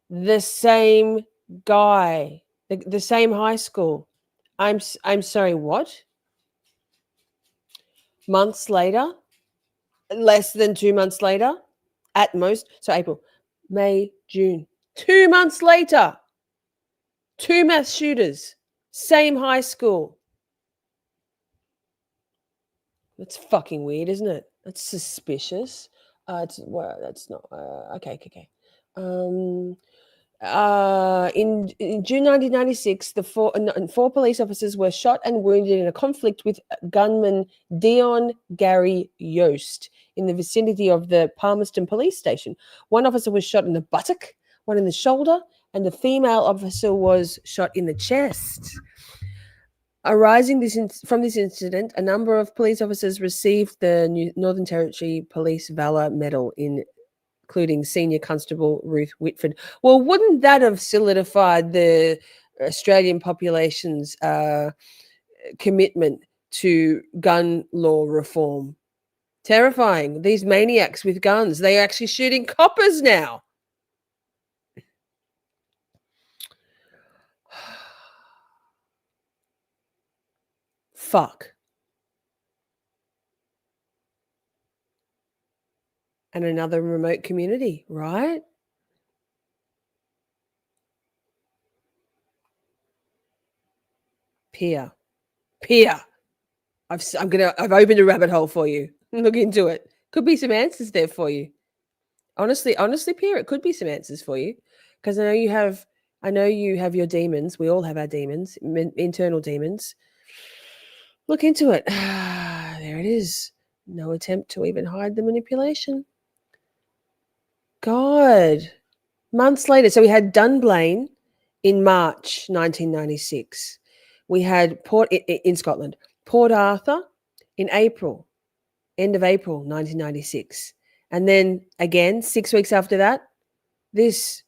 The same guy, the same high school, I'm sorry, what? Months later? Less than 2 months later? At most. So April, May, June. 2 months later. 2 mass shooters. Same high school. That's fucking weird, isn't it? That's suspicious. That's not okay. In June 1996, the four police officers were shot and wounded in a conflict with gunman Dion Gary Yost in the vicinity of the Palmerston police station. One officer was shot in the buttock, one in the shoulder, and the female officer was shot in the chest. Arising from this incident, a number of police officers received the Northern Territory Police Valour Medal, including Senior Constable Ruth Whitford. Well, wouldn't that have solidified the Australian population's commitment to gun law reform? Terrifying. These maniacs with guns, they are actually shooting coppers now. Fuck. And another remote community, right? Peer. I've opened a rabbit hole for you. Look into it. Could be some answers there for you. Honestly, Peer, it could be some answers for you, because I know you have your demons. We all have our demons, internal demons. Look into it. There it is. No attempt to even hide the manipulation. God. Months later. So we had Dunblane in March 1996. We had in Scotland. Port Arthur in April. End of April 1996. And then again, 6 weeks after that, this.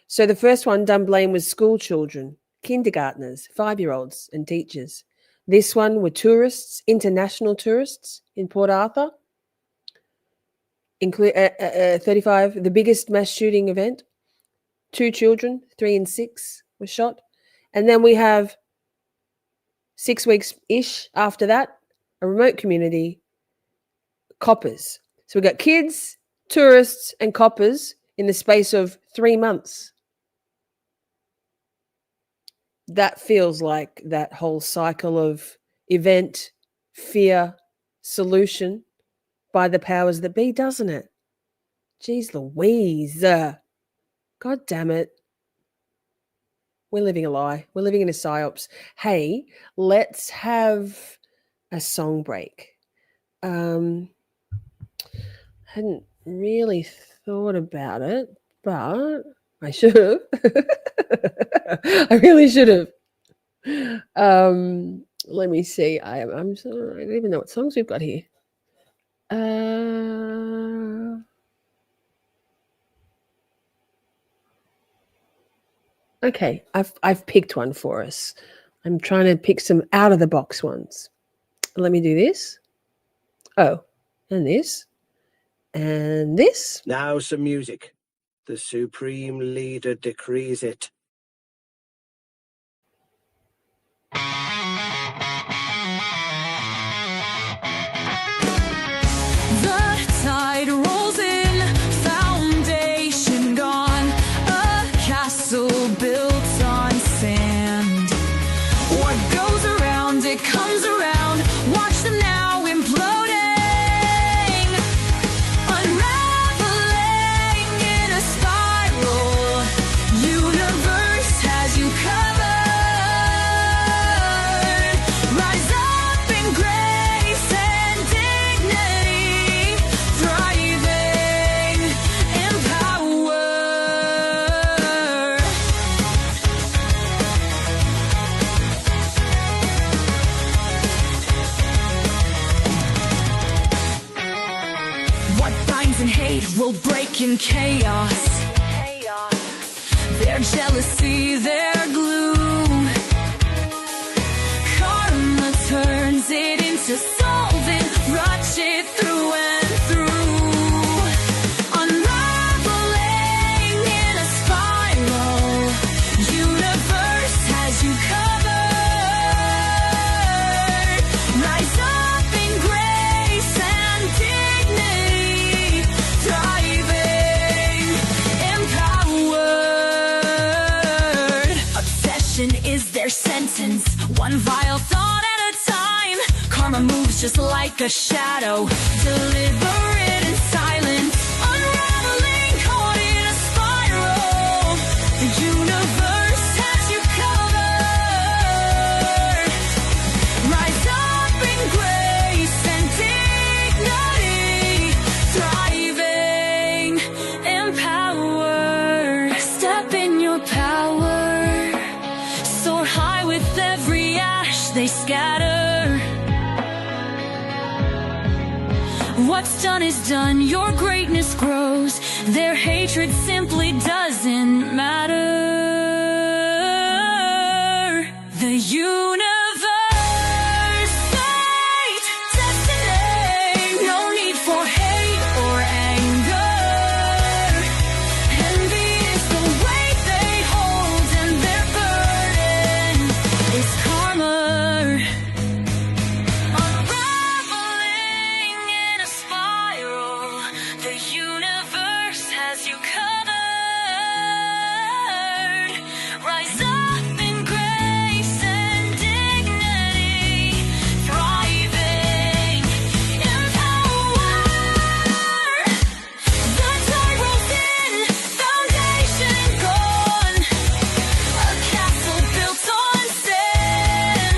So the first one, Dunblane, was school children, kindergartners, 5-year-olds and teachers. This one were tourists, international tourists in Port Arthur. 35, the biggest mass shooting event. 2 children, 3 and 6, were shot. And then we have 6 weeks-ish after that, a remote community, coppers. So we've got kids, tourists, and coppers in the space of 3 months. That feels like that whole cycle of event, fear, solution by the powers that be, doesn't it? Jeez Louise. God damn it. We're living a lie. We're living in a psyops. Hey, let's have a song break. Hadn't really thought about it, but I should have. I really should have. Let me see. I'm sorry. I don't even know what songs we've got here. Okay, I've picked one for us. I'm trying to pick some out of the box ones. Let me do this. Oh, and this. And this. Now some music. The Supreme Leader decrees it. The tide rolls in, foundation gone, a castle built on sand. What goes around, it comes around, watch them now imploding, unraveling in a spiral, universe has you covered, rise up in grace and dignity, thriving in power. What binds in hate will break in chaos. Their jealousy, their gloom. Karma turns it into solvent, rush it through and through. Unraveling in a spiral, universe has you covered. sentence, one vile thought at a time. Karma moves just like a shadow, deliberate in silence, unraveling, caught in a spiral. The universe has you covered. Rise up in grace and dignity, thriving in power. Step in your power, soar high with every ash they scatter. What's done is done, your greatness grows. Their hatred simply doesn't matter. The universe, fate, destiny, no need for hate or anger. Envy is the weight they hold, and their burden is karma. Unraveling in a spiral, the universe has you covered. Rise up in grace and dignity, thriving in power. The tide rolls in, foundation gone, a castle built on sin.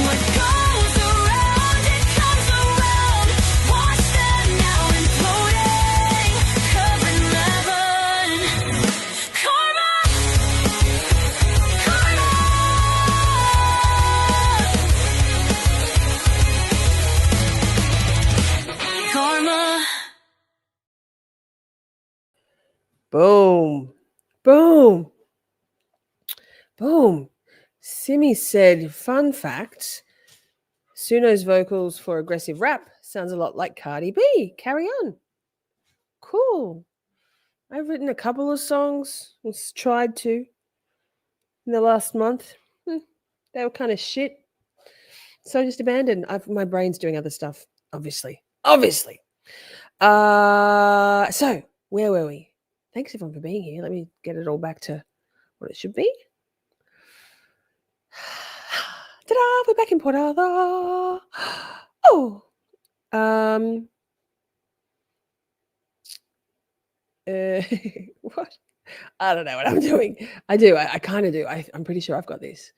What goes around, it comes around. Watch them now imploding, covering heaven. Karma, karma. Karma. Boom. Boom. Boom. Simi said, fun fact, Suno's vocals for aggressive rap sounds a lot like Cardi B. Carry on. Cool. I've written a couple of songs, tried to in the last month. They were kind of shit. So I just abandoned. My brain's doing other stuff, obviously. Obviously. So where were we? Thanks everyone for being here. Let me get it all back to what it should be. Ta-da! We're back in Port Arthur. Oh. What? I don't know what I'm doing. I do. I kind of do. I'm pretty sure I've got this.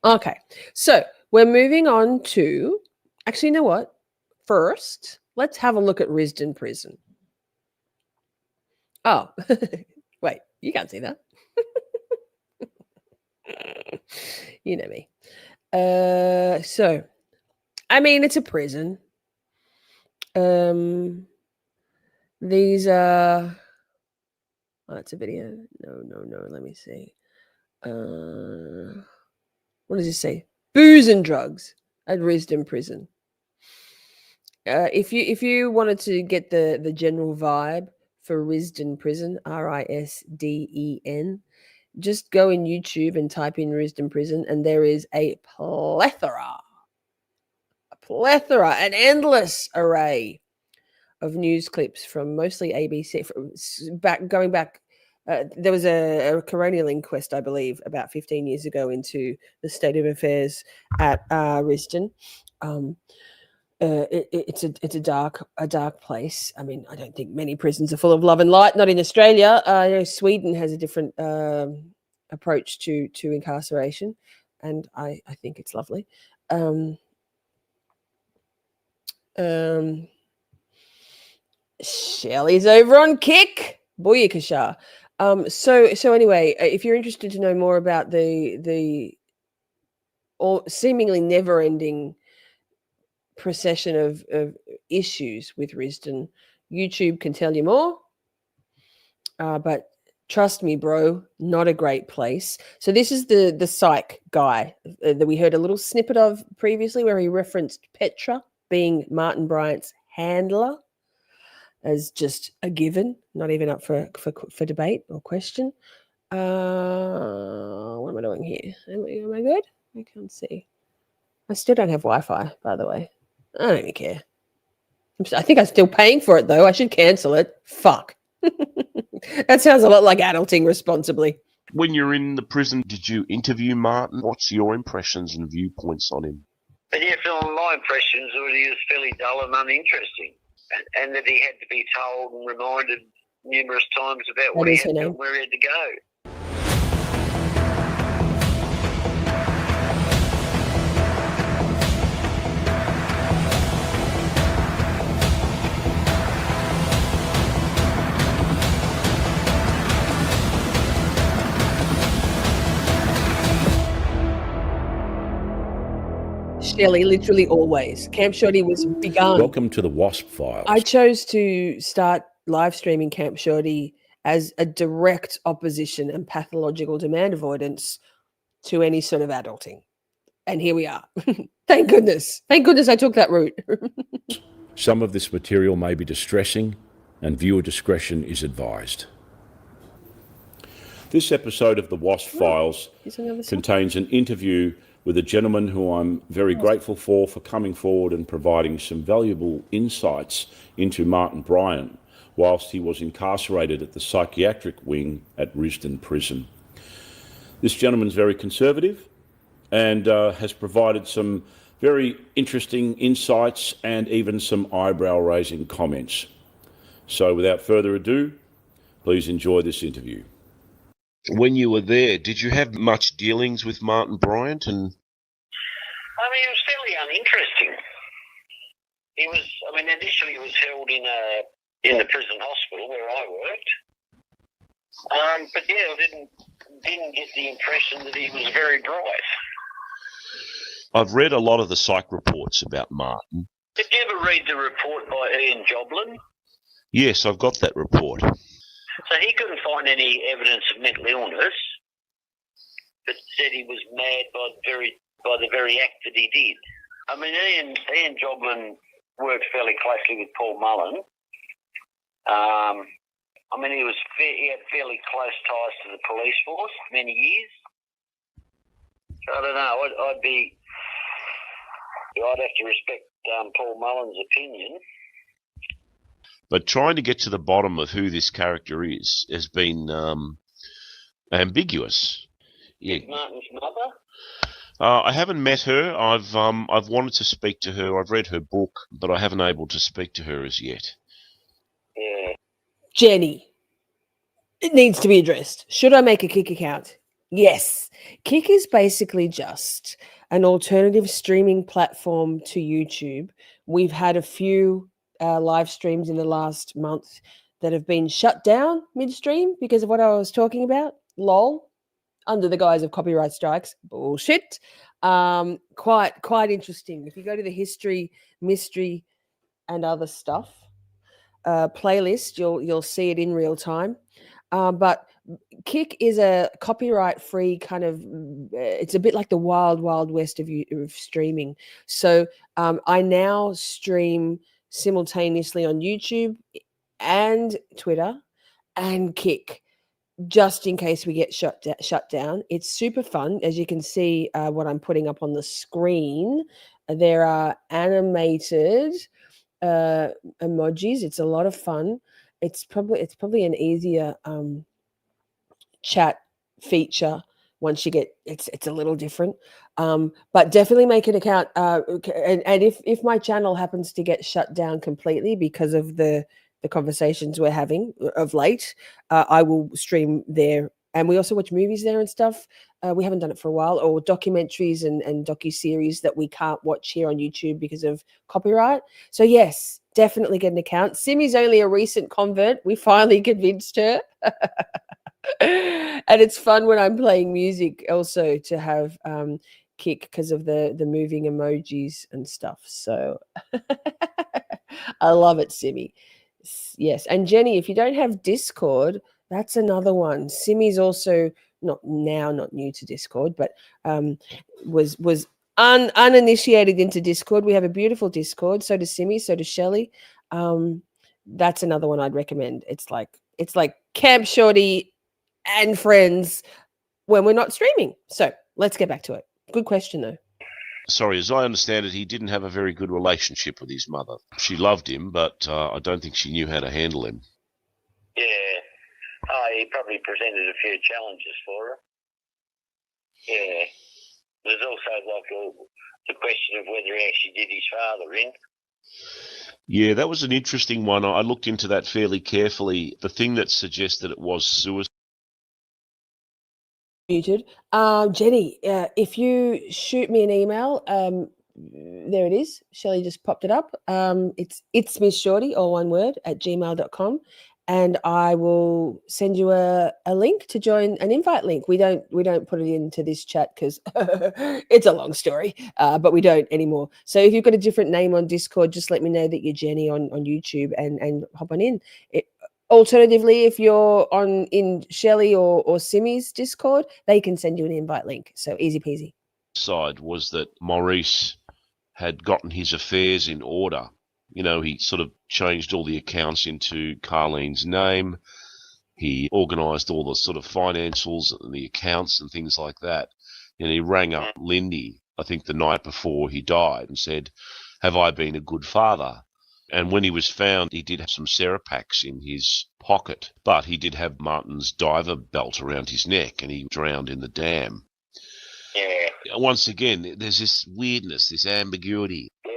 Okay. So we're moving on to. Actually, you know what? First, let's have a look at Risdon Prison. Oh, wait. You can't see that. You know me. So, I mean, it's a prison. These are. Oh, it's a video. No. Let me see. What does it say? Booze and drugs at Risdon Prison. If you wanted to get the general vibe for Risdon Prison, Risden, just go in YouTube and type in Risdon Prison, and there is a plethora, an endless array of news clips from mostly ABC. Going back, there was a coronial inquest, I believe, about 15 years ago into the state of affairs at Risdon. It's a dark place. I mean, I don't think many prisons are full of love and light. Not in Australia. Sweden has a different approach to incarceration, and I think it's lovely. Shelley's over on Kick. Booyakasha. So anyway, if you're interested to know more about the seemingly never-ending procession of issues with Risdon, YouTube can tell you more. But trust me, bro, not a great place. So this is the psych guy that we heard a little snippet of previously, where he referenced Petra being Martin Bryant's handler as just a given, not even up for debate or question. What am I doing here? Am I good? I can't see. I still don't have Wi-Fi, by the way. I don't even care. I think I'm still paying for it, though. I should cancel it. Fuck. That sounds a lot like adulting responsibly. When you're in the prison, did you interview Martin? What's your impressions and viewpoints on him? But yeah, Phil, my impressions were he was fairly dull and uninteresting, and that he had to be told and reminded numerous times about what he had to do and where he had to go. Shelley, literally always. Camp Shoddy was begun. Welcome to the Wasp Files. I chose to start live streaming Camp Shoddy as a direct opposition and pathological demand avoidance to any sort of adulting. And here we are. Thank goodness. Thank goodness I took that route. Some of this material may be distressing, and viewer discretion is advised. This episode of the Wasp Files contains an interview with a gentleman who I'm very grateful for coming forward and providing some valuable insights into Martin Bryant whilst he was incarcerated at the psychiatric wing at Risdon Prison. This gentleman's very conservative and has provided some very interesting insights and even some eyebrow-raising comments. So without further ado, please enjoy this interview. When you were there, did you have much dealings with Martin Bryant? And I mean, it was fairly uninteresting. Initially he was held in the prison hospital where I worked. But yeah, I didn't get the impression that he was very bright. I've read a lot of the psych reports about Martin. Did you ever read the report by Ian Joblin? Yes, I've got that report. So he couldn't find any evidence of mental illness, but said he was mad by the very act that he did. I mean, Ian Joblin worked fairly closely with Paul Mullen. He had fairly close ties to the police force for many years. So I don't know. I'd have to respect Paul Mullen's opinion. But trying to get to the bottom of who this character is has been ambiguous. Yeah. Martin's mother? I haven't met her. I've wanted to speak to her. I've read her book, but I haven't able to speak to her as yet. Yeah. Jenny, it needs to be addressed. Should I make a Kick account? Yes. Kick is basically just an alternative streaming platform to YouTube. We've had a few live streams in the last month that have been shut down midstream because of what I was talking about. LOL. Under the guise of copyright strikes. Bullshit. Quite interesting. If you go to the history, mystery, and other stuff playlist, you'll see it in real time. But Kick is a copyright-free kind of. It's a bit like the wild west of streaming. So I now stream simultaneously on YouTube and Twitter and Kick, just in case we get shut down. It's super fun. As you can see what I'm putting up on the screen, there are animated emojis. It's a lot of fun. It's probably an easier chat feature once you get it's a little different, but definitely make an account, and if my channel happens to get shut down completely because of the conversations we're having of late, I will stream there. And we also watch movies there and stuff. We haven't done it for a while, or documentaries and docu-series that we can't watch here on YouTube because of copyright. So yes, definitely get an account. Simi's only a recent convert. We finally convinced her. And it's fun when I'm playing music also to have Kick because of the moving emojis and stuff. So I love it, Simi. Yes. And Jenny, if you don't have Discord, that's another one. Simi's also not new to Discord, but was uninitiated into Discord. We have a beautiful Discord. So does Simi. So does Shelley. That's another one I'd recommend. It's like Camp Shorty and friends when we're not streaming. So let's get back to it. Good question though. Sorry, as I understand it, he didn't have a very good relationship with his mother. She loved him, but I don't think she knew how to handle him. Yeah. he probably presented a few challenges for her. Yeah. There's also like the question of whether he actually did his father in. Yeah, that was an interesting one. I looked into that fairly carefully. The thing that suggested it was suicide. Muted. Jenny, if you shoot me an email, there it is. Shelley just popped it up. It's Miss Shorty, all one word, @gmail.com. And I will send you a link to join, an invite link. We don't put it into this chat because it's a long story, but we don't anymore. So if you've got a different name on Discord, just let me know that you're Jenny on YouTube and hop on in. Alternatively, if you're in Shelley or Simi's Discord, they can send you an invite link. So easy peasy. Side was that Maurice had gotten his affairs in order. You know, he sort of changed all the accounts into Carlene's name. He organised all the sort of financials and the accounts and things like that. And he rang up Lindy, I think the night before he died, and said, "Have I been a good father?" And when he was found, he did have some Serapax in his pocket, but he did have Martin's diver belt around his neck, and he drowned in the dam. Yeah. Once again, there's this weirdness, this ambiguity. Yeah,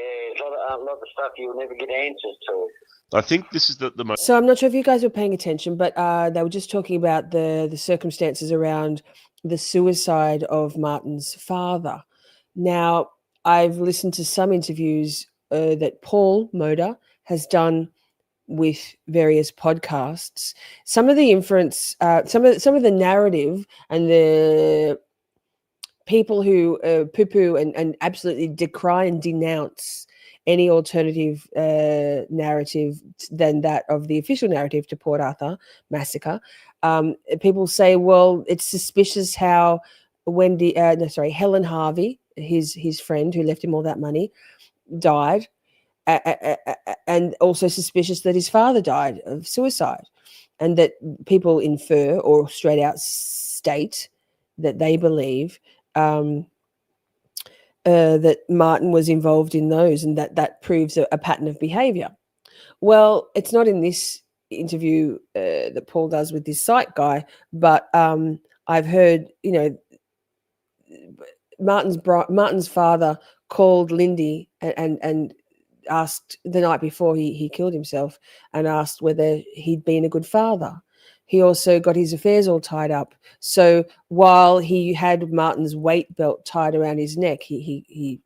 a lot of stuff you'll never get answers to. I think this is the most... So I'm not sure if you guys were paying attention, but they were just talking about the circumstances around the suicide of Martin's father. Now, I've listened to some interviews that Paul Moda has done with various podcasts. Some of the inference, some of the narrative and the people who poo-poo and absolutely decry and denounce any alternative narrative than that of the official narrative to Port Arthur massacre. People say, well, it's suspicious how Helen Harvey, his friend who left him all that money, died, and also suspicious that his father died of suicide, and that people infer or straight out state that they believe that Martin was involved in those, and that proves a pattern of behavior. Well, it's not in this interview that Paul does with this site guy, but I've heard, Martin's father called Lindy and asked the night before he killed himself, and asked whether he'd been a good father. He also got his affairs all tied up. So while he had Martin's weight belt tied around his neck, he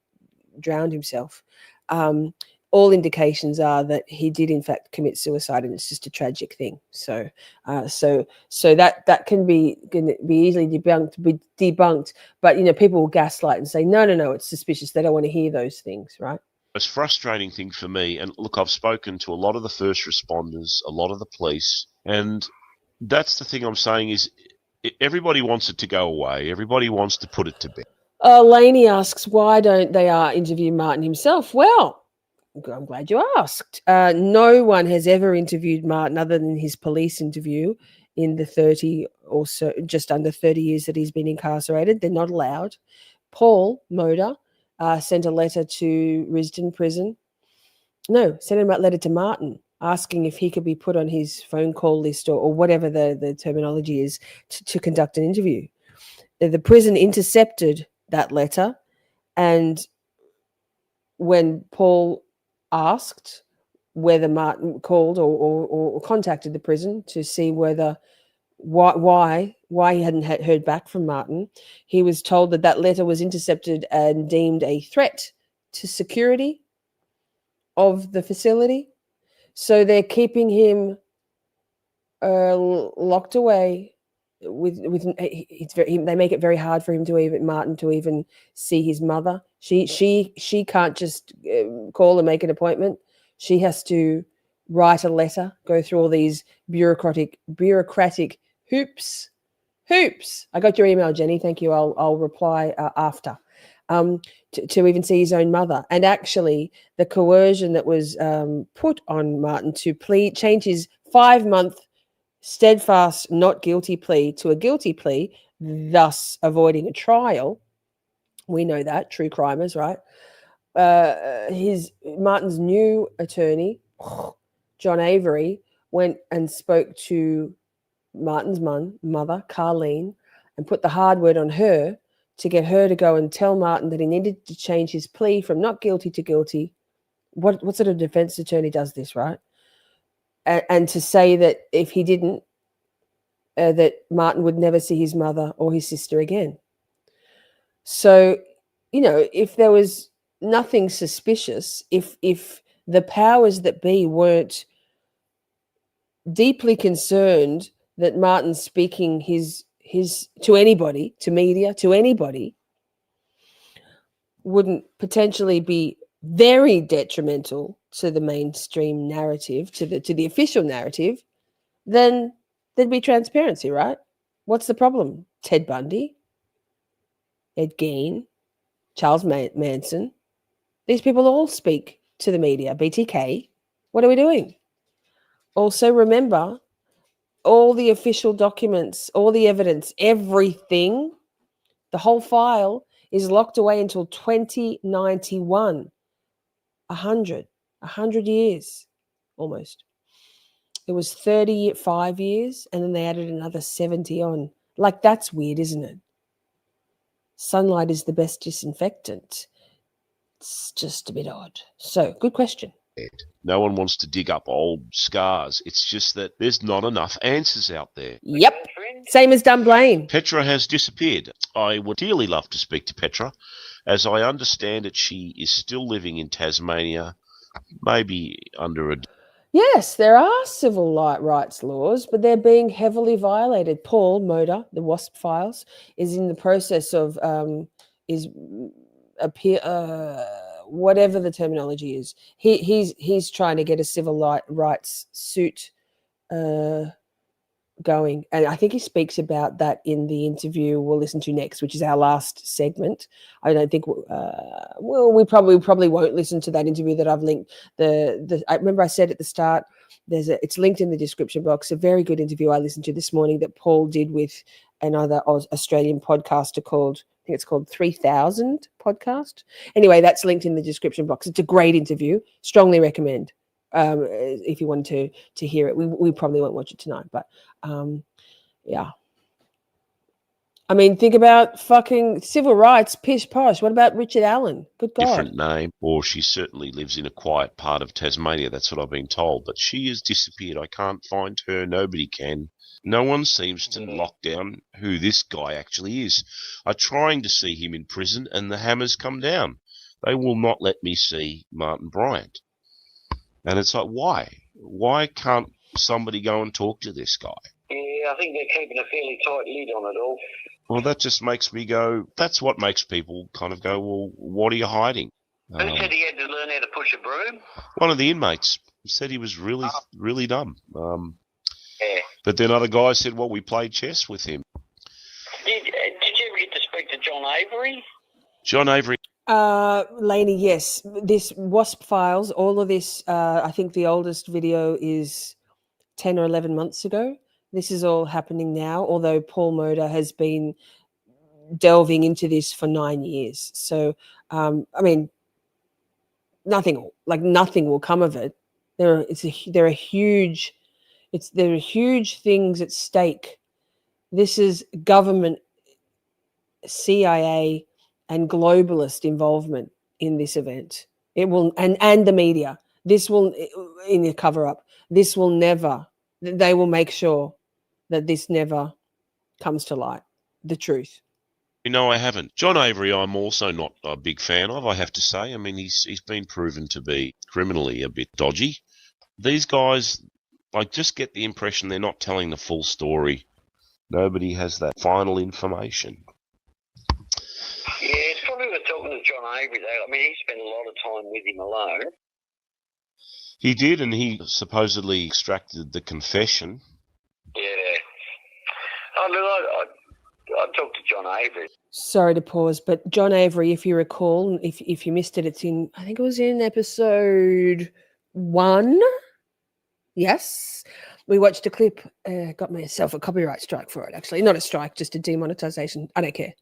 drowned himself. All indications are that he did in fact commit suicide, and it's just a tragic thing. So that can be easily debunked. But people will gaslight and say, no, it's suspicious. They don't want to hear those things, right? Most frustrating thing for me, and look, I've spoken to a lot of the first responders, a lot of the police, and that's the thing I'm saying is everybody wants it to go away. Everybody wants to put it to bed. Lainey asks, why don't they interview Martin himself? Well, I'm glad you asked. No one has ever interviewed Martin other than his police interview in the 30 or so, just under 30 years that he's been incarcerated. They're not allowed. Paul Moda sent a letter to Risdon Prison. No, sent a letter to Martin asking if he could be put on his phone call list or whatever the terminology is to conduct an interview. The prison intercepted that letter, and when Paul asked whether Martin called or contacted the prison to see why he hadn't heard back from Martin, he was told that letter was intercepted and deemed a threat to security of the facility. So they're keeping him locked away. They make it very hard for him Martin to even see his mother. She can't just call and make an appointment. She has to write a letter, go through all these bureaucratic hoops. I got your email, Jenny. Thank you. I'll reply after. To even see his own mother. And actually, the coercion that was put on Martin to change his 5-month steadfast not guilty plea to a guilty plea, thus avoiding a trial. We know that, true crimers, right? Martin's new attorney, John Avery, went and spoke to Martin's mother, Carleen, and put the hard word on her to get her to go and tell Martin that he needed to change his plea from not guilty to guilty. What sort of defense attorney does this, right? And to say that if he didn't, that Martin would never see his mother or his sister again. So, if there was nothing suspicious, if the powers that be weren't deeply concerned that Martin's speaking his to anybody, to media, to anybody, wouldn't potentially be very detrimental to the mainstream narrative, to the official narrative, then there'd be transparency, right? What's the problem? Ted Bundy, Ed Gein, Charles Manson. These people all speak to the media. BTK. What are we doing? Also, remember, all the official documents, all the evidence, everything, the whole file is locked away until 2091. 100 years almost. It was 35 years, and then they added another 70 on. Like, that's weird, isn't it? Sunlight is the best disinfectant. It's just a bit odd. So, good question. No one wants to dig up old scars. It's just that there's not enough answers out there. Yep. Same as Dunblane. Petra has disappeared. I would dearly love to speak to Petra. As I understand it, she is still living in Tasmania, maybe under a... Yes, there are civil rights laws, but they're being heavily violated. Paul Moda, the WASP files, is in the process of whatever the terminology is. He's trying to get a civil rights suit going, and I think he speaks about that in the interview we'll listen to next, which is our last segment. I don't think we probably won't listen to that interview that I've linked. I remember I said at the start, it's linked in the description box. A very good interview I listened to this morning that Paul did with another Australian podcaster called, I think it's called 3000 podcast. Anyway, that's linked in the description box. It's a great interview. Strongly recommend. If you want to hear it. We probably won't watch it tonight, but yeah. I mean, think about fucking civil rights, pish posh. What about Richard Allen? Good God. Different name, or she certainly lives in a quiet part of Tasmania. That's what I've been told. But she has disappeared. I can't find her. Nobody can. No one seems to lock down who this guy actually is. I'm trying to see him in prison, and the hammers come down. They will not let me see Martin Bryant. And it's like, why? Why can't somebody go and talk to this guy? Yeah, I think they're keeping a fairly tight lid on it all. Well, that just makes me go, that's what makes people kind of go, well, what are you hiding? Who said he had to learn how to push a broom? One of the inmates said he was really, really dumb. Yeah. But then other guys said, well, we played chess with him. Did you ever get to speak to John Avery? John Avery. Lainey, yes. This WASP files, all of this, I think the oldest video is 10 or 11 months ago. This is all happening now, although Paul Moda has been delving into this for 9 years. So, I mean, nothing will come of it. There are huge things at stake. This is government, CIA, and globalist involvement in this event. It will, and the media. This will, in the cover up. This will never. They will make sure that this never comes to light. The truth. No, I haven't. John Avery, I'm also not a big fan of, I have to say. I mean, he's been proven to be criminally a bit dodgy. These guys, I just get the impression they're not telling the full story. Nobody has that final information. Yeah, it's probably worth talking to John Avery, though. I mean, he spent a lot of time with him alone. He did, and he supposedly extracted the confession. Yeah. Oh, look, I talked to John Avery. Sorry to pause, but John Avery, if you recall, if you missed it, it's in, I think it was in episode 1. Yes. We watched a clip, got myself a copyright strike for it, actually. Not a strike, just a demonetization. I don't care.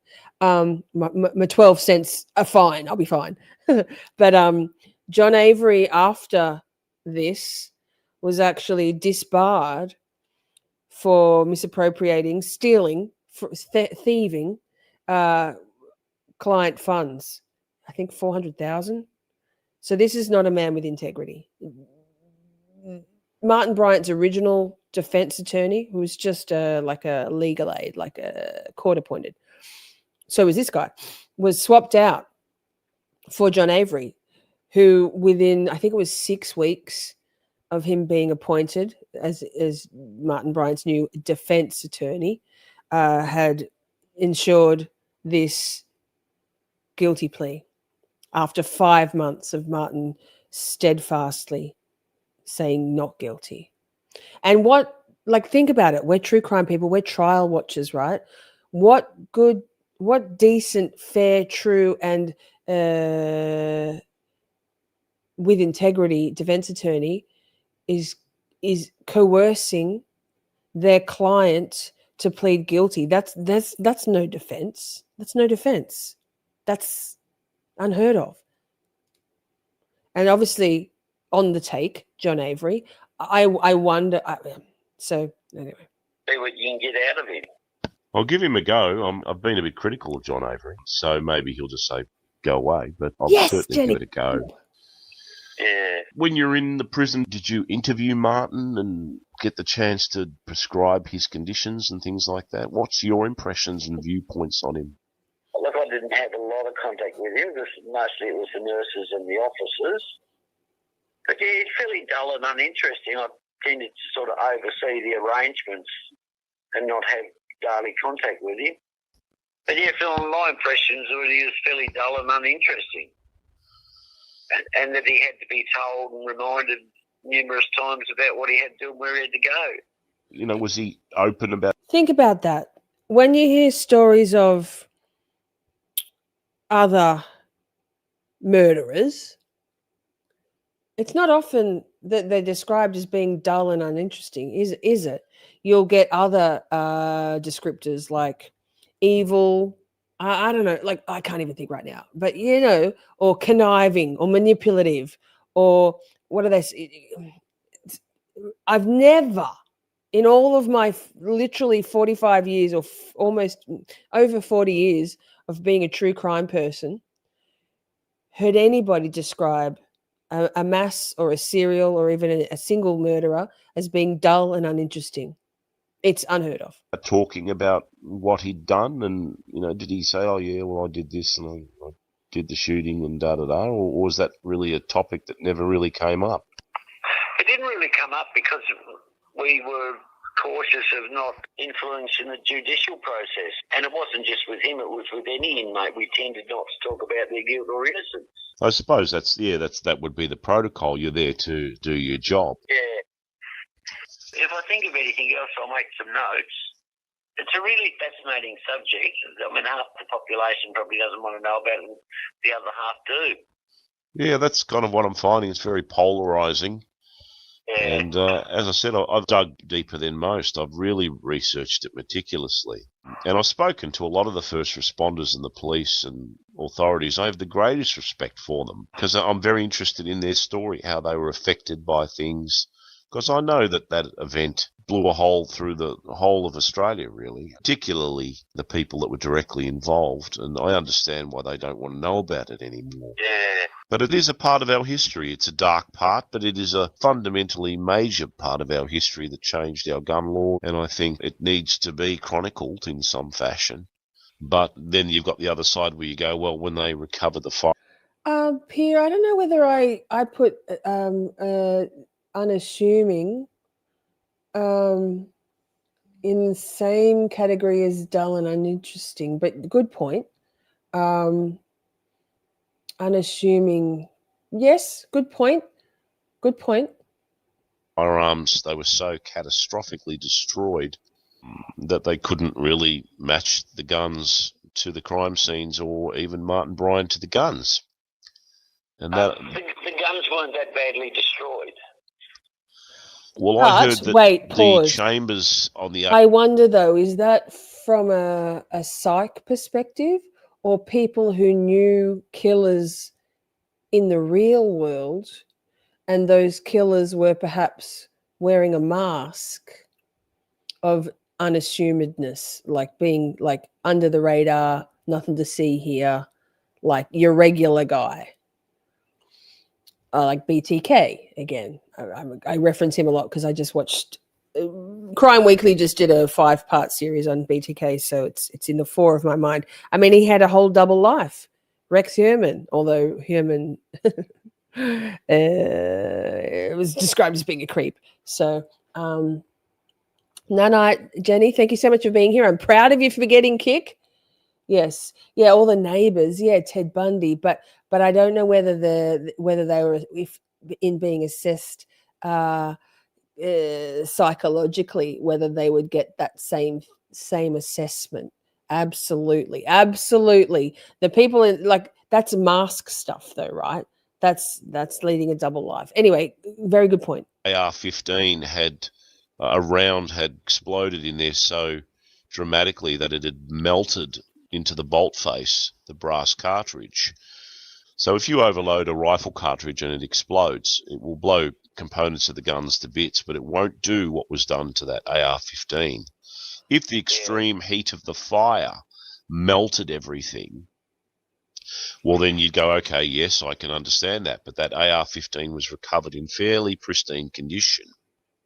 My 12 cents are fine. I'll be fine. But John Avery, after this, was actually disbarred for misappropriating, stealing, thieving client funds. I think 400,000. So this is not a man with integrity. Martin Bryant's original defense attorney, who was just like a legal aid, like a court appointed. So was this guy, was swapped out for John Avery, who within, I think it was 6 weeks of him being appointed as Martin Bryant's new defense attorney, had ensured this guilty plea after 5 months of Martin steadfastly saying not guilty. And think about it. We're true crime people. We're trial watchers, right? What decent, fair, true, and with integrity defense attorney is coercing their client to plead guilty? That's no defense. That's no defense. That's unheard of. And obviously, on the take, John Avery. I wonder. So anyway, See what you can get out of him. I'll give him a go. I've been a bit critical of John Avery, so maybe he'll just say go away. But I'll certainly give it a go. Yeah. When you're in the prison, did you interview Martin and get the chance to prescribe his conditions and things like that? What's your impressions and viewpoints on him? Look, I didn't have a lot of contact with him because mostly it was the nurses and the officers. But yeah, he's fairly dull and uninteresting. I tended to sort of oversee the arrangements and not have daily contact with him. But yeah, Phil, my impressions were he was fairly dull and uninteresting. And that he had to be told and reminded numerous times about what he had to do and where he had to go. You know, was he open about... Think about that. When you hear stories of other murderers, it's not often that they're described as being dull and uninteresting, is it? You'll get other descriptors like evil, I don't know, like I can't even think right now, but or conniving or manipulative, or what are they? I've never, in all of my literally 45 years or almost over 40 years of being a true crime person, heard anybody describe a mass or a serial or even a single murderer as being dull and uninteresting. It's unheard of. Talking about what he'd done, and did he say, "Oh yeah, well I did this and I did the shooting and da da da," or was that really a topic that never really came up? It didn't really come up because we were cautious of not influencing the judicial process, and it wasn't just with him; it was with any inmate. We tended not to talk about their guilt or innocence. I suppose that would be the protocol. You're there to do your job. Yeah. If I think of anything else, I'll make some notes. It's a really fascinating subject. I mean, half the population probably doesn't want to know about it, and the other half do. Yeah, that's kind of what I'm finding. It's very polarising. Yeah. And as I said, I've dug deeper than most. I've really researched it meticulously. And I've spoken to a lot of the first responders and the police and authorities. I have the greatest respect for them because I'm very interested in their story, how they were affected by things. Because I know that event blew a hole through the whole of Australia, really, particularly the people that were directly involved. And I understand why they don't want to know about it anymore. Yeah. But it is a part of our history. It's a dark part, but it is a fundamentally major part of our history that changed our gun law. And I think it needs to be chronicled in some fashion. But then you've got the other side where you go, well, when they recover the fire. Pierre, I don't know whether I put unassuming in the same category as dull and uninteresting, but good point. Unassuming, yes, good point. Firearms, they were so catastrophically destroyed that they couldn't really match the guns to the crime scenes or even Martin Bryant to the guns. And that the guns weren't that badly destroyed. Well, I heard that the chambers on the... I wonder, though, is that from a psych perspective or people who knew killers in the real world and those killers were perhaps wearing a mask of unassumedness, like being like under the radar, nothing to see here, like your regular guy. Like BTK again. I reference him a lot because I just watched Crime Weekly just did a 5-part series on BTK, so it's in the fore of my mind. I mean, he had a whole double life. Rex Herman, although Herman was described as being a creep. So, Jenny, thank you so much for being here. I'm proud of you for getting kick. Yes, yeah, all the neighbours, yeah, Ted Bundy, but I don't know whether they were being assessed psychologically, whether they would get that same assessment. Absolutely. The people in that's mask stuff, though, right? That's leading a double life. Anyway, very good point. AR-15 a round had exploded in there so dramatically that it had melted into the bolt face, the brass cartridge. So if you overload a rifle cartridge and it explodes, it will blow components of the guns to bits, but it won't do what was done to that AR-15. If the extreme heat of the fire melted everything, well, then you'd go, okay, yes, I can understand that, but that AR-15 was recovered in fairly pristine condition.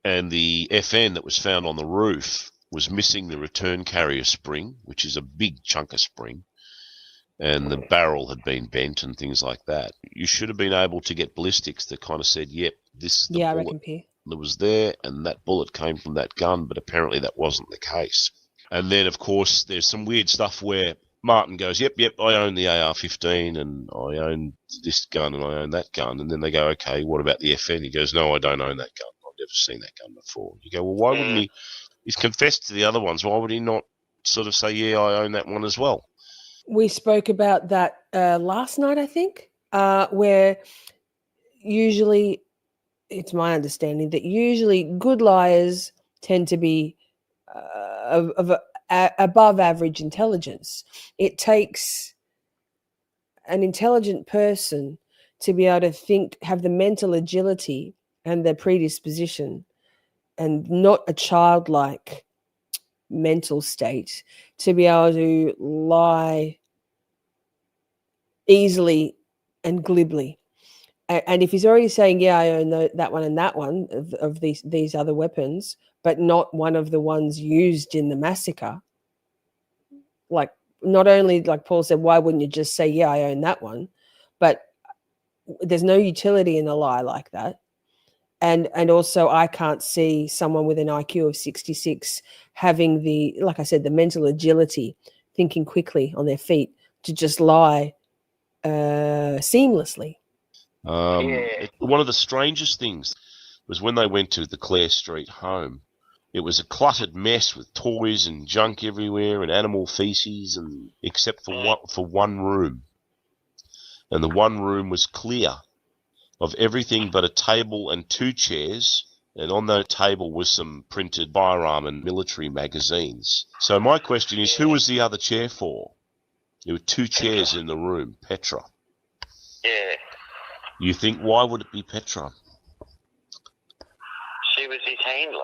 And the FN that was found on the roof was missing the return carrier spring, which is a big chunk of spring, and the barrel had been bent and things like that. You should have been able to get ballistics that kind of said, yep, this is the bullet I reckon, Pierre, that was there, and that bullet came from that gun, but apparently that wasn't the case. And then, of course, there's some weird stuff where Martin goes, yep, I own the AR-15, and I own this gun, and I own that gun. And then they go, okay, what about the FN? He goes, no, I don't own that gun. I've never seen that gun before. You go, well, why wouldn't he? He's confessed to the other ones. Why would he not sort of say, yeah, I own that one as well? We spoke about that last night, I think, where usually it's my understanding that usually good liars tend to be above average intelligence. It takes an intelligent person to be able to think, have the mental agility and the predisposition, and not a childlike mental state to be able to lie easily and glibly. And if he's already saying, yeah, I own that one and that one of these other weapons, but not one of the ones used in the massacre, like not only, like Paul said, why wouldn't you just say, yeah, I own that one? But there's no utility in a lie like that. And also I can't see someone with an IQ of 66 having the, like I said, the mental agility, thinking quickly on their feet to just lie seamlessly. One of the strangest things was when they went to the Clare Street home. It was a cluttered mess with toys and junk everywhere and animal feces, and except for one room. And the one room was clear of everything but a table and 2 chairs, and on that table was some printed firearm and military magazines. So my question is, who was the other chair for? There were 2 chairs in the room. Petra. Yeah. You think, why would it be Petra? She was his handler.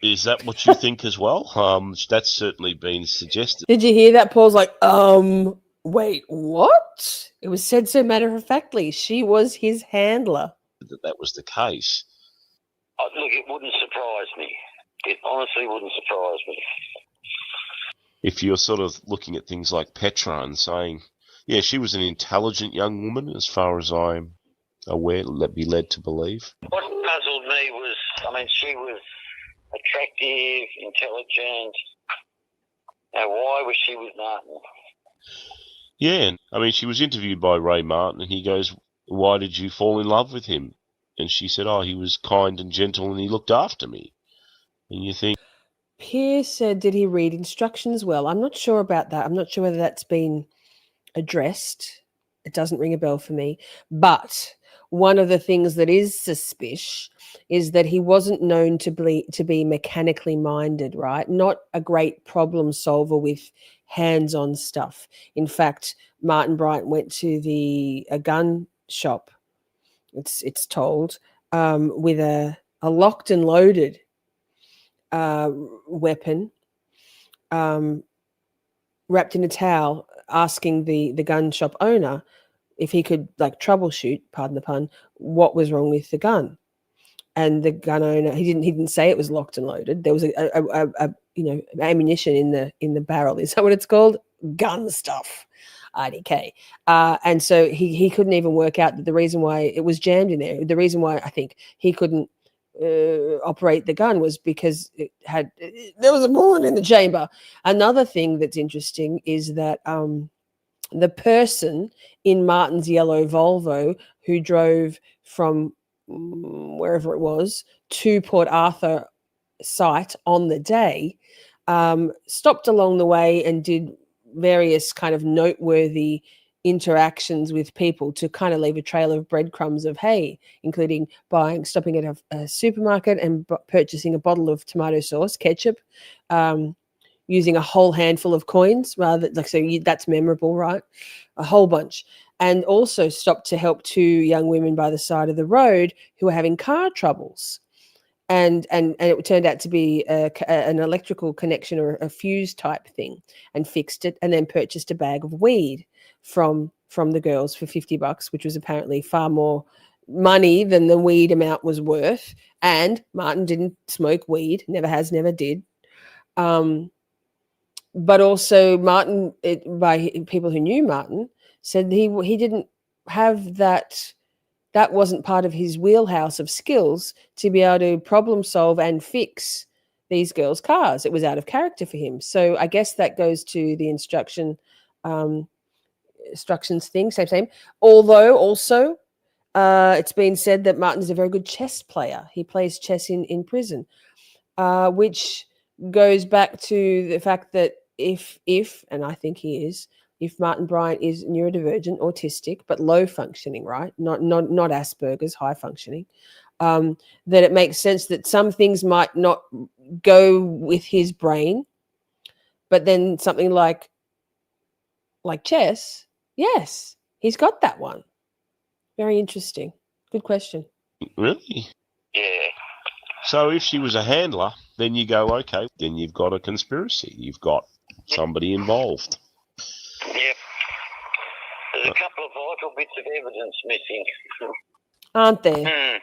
Is that what you think as well? That's certainly been suggested. Did you hear that? Paul's like, wait, what? It was said so matter-of-factly. She was his handler. That was the case. Look, it wouldn't surprise me. It honestly wouldn't surprise me. If you're sort of looking at things like Petra and saying, yeah, she was an intelligent young woman, as far as I'm aware, be led to believe. What puzzled me was, she was attractive, intelligent. Now, why was she with Martin? Yeah, she was interviewed by Ray Martin, and he goes, why did you fall in love with him? And she said, he was kind and gentle and he looked after me. And you think... Pierre said, did he read instructions well? I'm not sure about that. I'm not sure whether that's been addressed. It doesn't ring a bell for me. But one of the things that is suspicious is that he wasn't known to be mechanically minded, right? Not a great problem solver with hands-on stuff. In fact, Martin Bryant went to a gun shop, it's told, with a locked and loaded weapon, wrapped in a towel, asking the gun shop owner if he could like troubleshoot, pardon the pun, what was wrong with the gun. And the gun owner, he didn't say it was locked and loaded. There was a ammunition in the barrel. Is that what it's called? Gun stuff, IDK. And so he couldn't even work out the reason why it was jammed in there. The reason why I think he couldn't operate the gun was because there was a bullet in the chamber. Another thing that's interesting is that the person in Martin's yellow Volvo who drove from wherever it was to Port Arthur site on the day stopped along the way and did various kind of noteworthy interactions with people to kind of leave a trail of breadcrumbs of hey, including stopping at a supermarket and purchasing a bottle of tomato sauce, ketchup, using a whole handful of coins rather like that's memorable, right? A whole bunch. And also stopped to help two young women by the side of the road who were having car troubles. And it turned out to be an electrical connection or a fuse type thing, and fixed it, and then purchased a bag of weed from the girls for $50, which was apparently far more money than the weed amount was worth. And Martin didn't smoke weed, never has, never did. But also Martin, by people who knew Martin, said he didn't have that wasn't part of his wheelhouse of skills to be able to problem solve and fix these girls' cars. It was out of character for him. So I guess that goes to the instructions thing, same. Although also it's been said that Martin is a very good chess player. He plays chess in prison, which goes back to the fact that if and I think he is, if Martin Bryant is neurodivergent, autistic, but low functioning, right? Not Asperger's, high functioning, that it makes sense that some things might not go with his brain, but then something like chess, yes, he's got that one. Very interesting. Good question. Really? Yeah. So if she was a handler, then you go, okay, then you've got a conspiracy. You've got somebody involved. Yep. There's a couple of vital bits of evidence missing. Aren't there?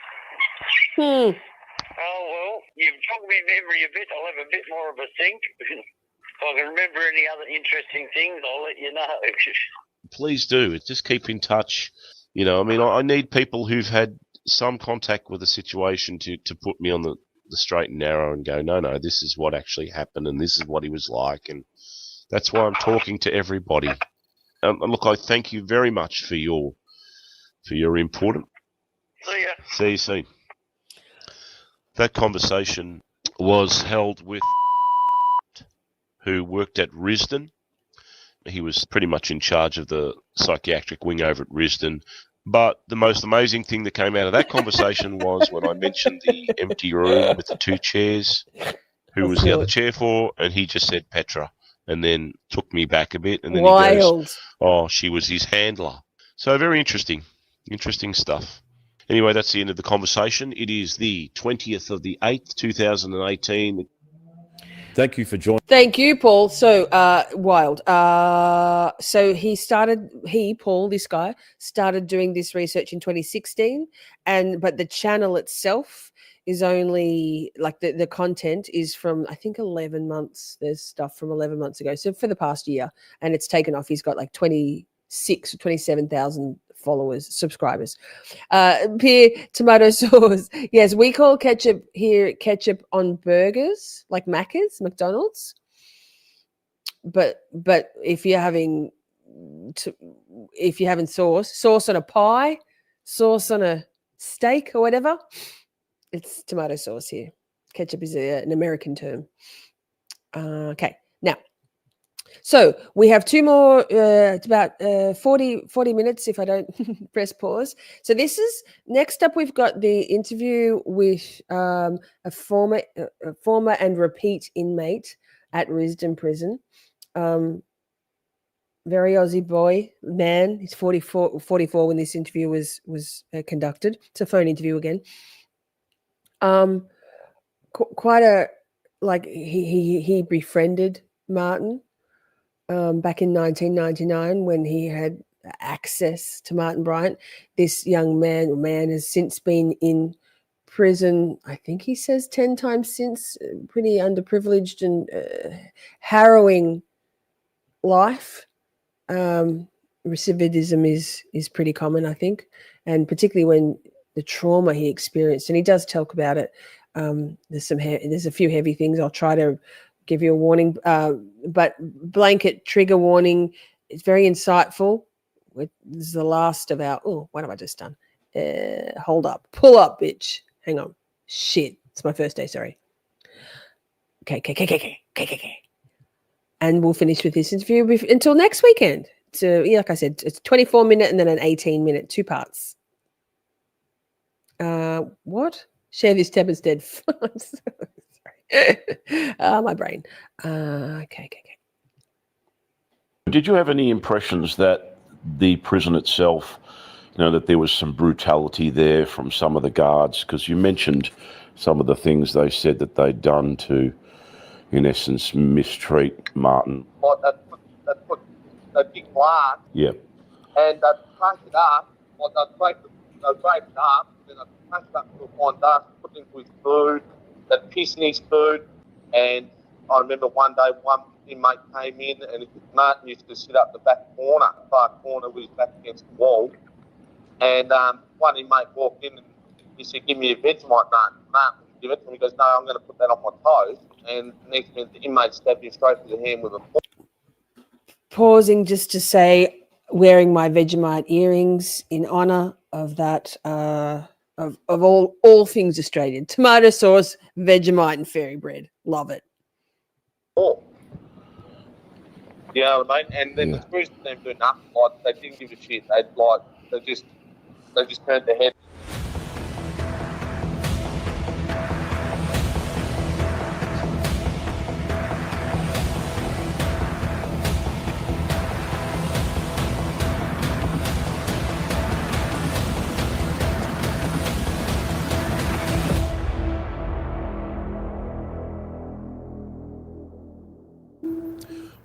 Oh, well, you've jogged my memory a bit. I'll have a bit more of a think. If I can remember any other interesting things, I'll let you know. Please do. Just keep in touch. I mean, I need people who've had some contact with the situation to put me on the straight and narrow and go, no, this is what actually happened and this is what he was like. And that's why I'm talking to everybody. Look, I thank you very much for your input. See ya. See you soon. That conversation was held with who worked at Risdon. He was pretty much in charge of the psychiatric wing over at Risdon. But the most amazing thing that came out of that conversation was when I mentioned the empty room with the two chairs, who was the other chair for, and he just said Petra, and then took me back a bit, and then he goes, oh, she was his handler. So very interesting stuff. Anyway, that's the end of the conversation. It is the 20th of the 8th, 2018. Thank you for joining. Thank you, Paul. So wild. So Paul, this guy, started doing this research in 2016, but the channel itself is only like the content is from I think 11 months. There's stuff from 11 months ago. So for the past year, and it's taken off. He's got like 26 or 27,000 subscribers. Peer tomato sauce. Yes, we call ketchup on burgers, like Macca's, McDonald's. But if you're having sauce on a pie, sauce on a steak or whatever, it's tomato sauce here. Ketchup is an American term. Okay, now. So we have two more, it's about 40 minutes if I don't press pause. So this is, next up we've got the interview with a former and repeat inmate at Risdon Prison. very Aussie boy, man. He's 44 when this interview was conducted. It's a phone interview again. Quite a, like, he befriended Martin back in 1999 when he had access to Martin Bryant. This young man has since been in prison, I think he says 10 times since. Pretty underprivileged and harrowing life. Recidivism is pretty common, I think, and particularly when the trauma he experienced, and he does talk about it. There's a few heavy things. I'll try to give you a warning, but blanket trigger warning. It's very insightful. This is the last of our. Oh, what have I just done? Hold up, pull up, bitch. Hang on. Shit, it's my first day. Sorry. Okay. And we'll finish with this interview until next weekend. So, yeah, like I said, it's 24-minute and then an 18-minute, 2 parts. What? Share this tab instead. Sorry. My brain. Okay. Did you have any impressions that the prison itself, that there was some brutality there from some of the guards? Because you mentioned some of the things they said that they'd done to, in essence, mistreat Martin. Like they put a big glass. Yeah. And they crack it up. Like they break it up, then they crack it up to a fine dust, put it into his food. They piss in his food. And I remember one day one inmate came in and Martin used to sit up the far corner with his back against the wall. And one inmate walked in and he said, "Give me a Vegemite." Martin wouldn't give it to him. He goes, "No, I'm going to put that on my toes." And next minute, the inmate stabbed him straight through the hand with a fork. Pausing just to say, wearing my Vegemite earrings in honour of that, of all things Australian. Tomato sauce, Vegemite and fairy bread. Love it. Oh. You know what I mean? And then the screws didn't do nothing. Like, they didn't give a shit. They just turned their head.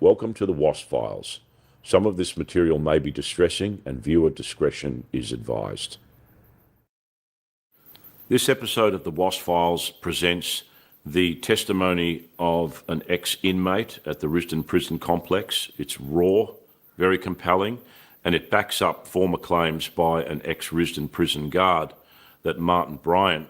Welcome to the WASP Files. Some of this material may be distressing and viewer discretion is advised. This episode of the WASP Files presents the testimony of an ex-inmate at the Risdon Prison Complex. It's raw, very compelling, and it backs up former claims by an ex-Risdon prison guard that Martin Bryant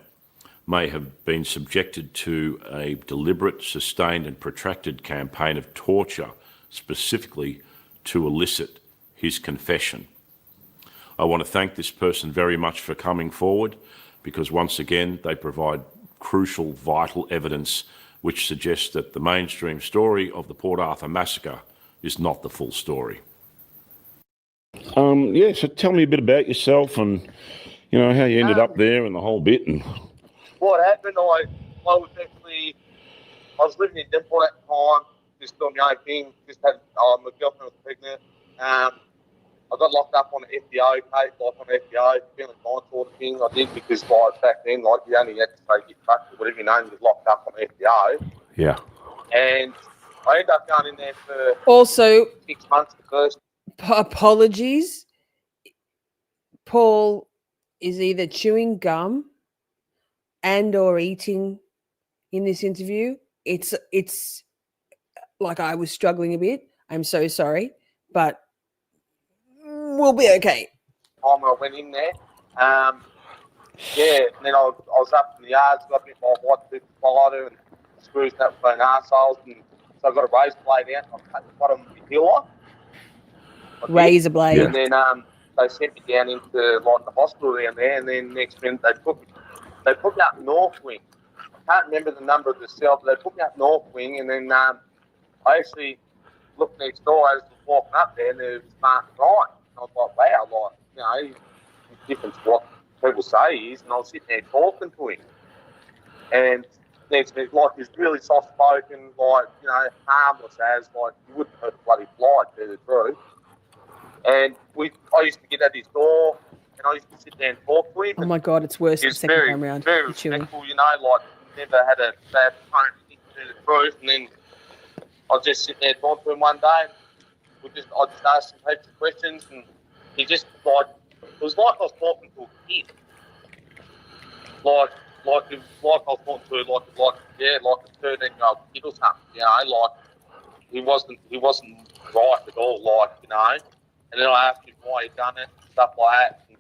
may have been subjected to a deliberate, sustained and protracted campaign of torture, specifically to elicit his confession. I want to thank this person very much for coming forward, because once again they provide crucial, vital evidence which suggests that the mainstream story of the Port Arthur Massacre is not the full story. So tell me a bit about yourself and, how you ended up there and the whole bit. And what happened, I was living in Dimple at the time, just doing my own thing, my girlfriend was pregnant. I got locked up on an FBO case, feeling fine sort of thing. I did because back then, you only had to say get fucked or whatever you know, you was locked up on FBO. Yeah. And I ended up going in there for also 6 months at first. Apologies. Paul is either chewing gum and or eating in this interview. It's like I was struggling a bit. I'm so sorry, but we'll be okay. Time I went in there, and then I was up in the yards, got a bit more white tooth spider and screws up between arseholes, and so I got a razor blade out and I cut the bottom of the heel off. Razor blade. And then they sent me down into the hospital down there, and then next minute they put me up North Wing. I can't remember the number of the cell, but they put me up North Wing, and then I actually looked next door as I was walking up there, and there was Martin Bryant. I was like, wow, he's different to what people say he is, and I was sitting there talking to him. And next minute, he's really soft-spoken, harmless as, you wouldn't hurt a bloody fly, to tell the truth. And I used to get at his door, and I used to sit there and talk to him. Oh my God, it's worse the He's second very, time round. very The chewing. respectful, you know, like never had a bad tone to the truth. And then I was just sitting there talking to him one day, and I just asked him heaps of questions, and he just like, it was like I was talking to a kid. Like I was talking to like a 13-year-old kid or something, you know, like he wasn't right at all, like, you know. And then I asked him why he done it, stuff like that. And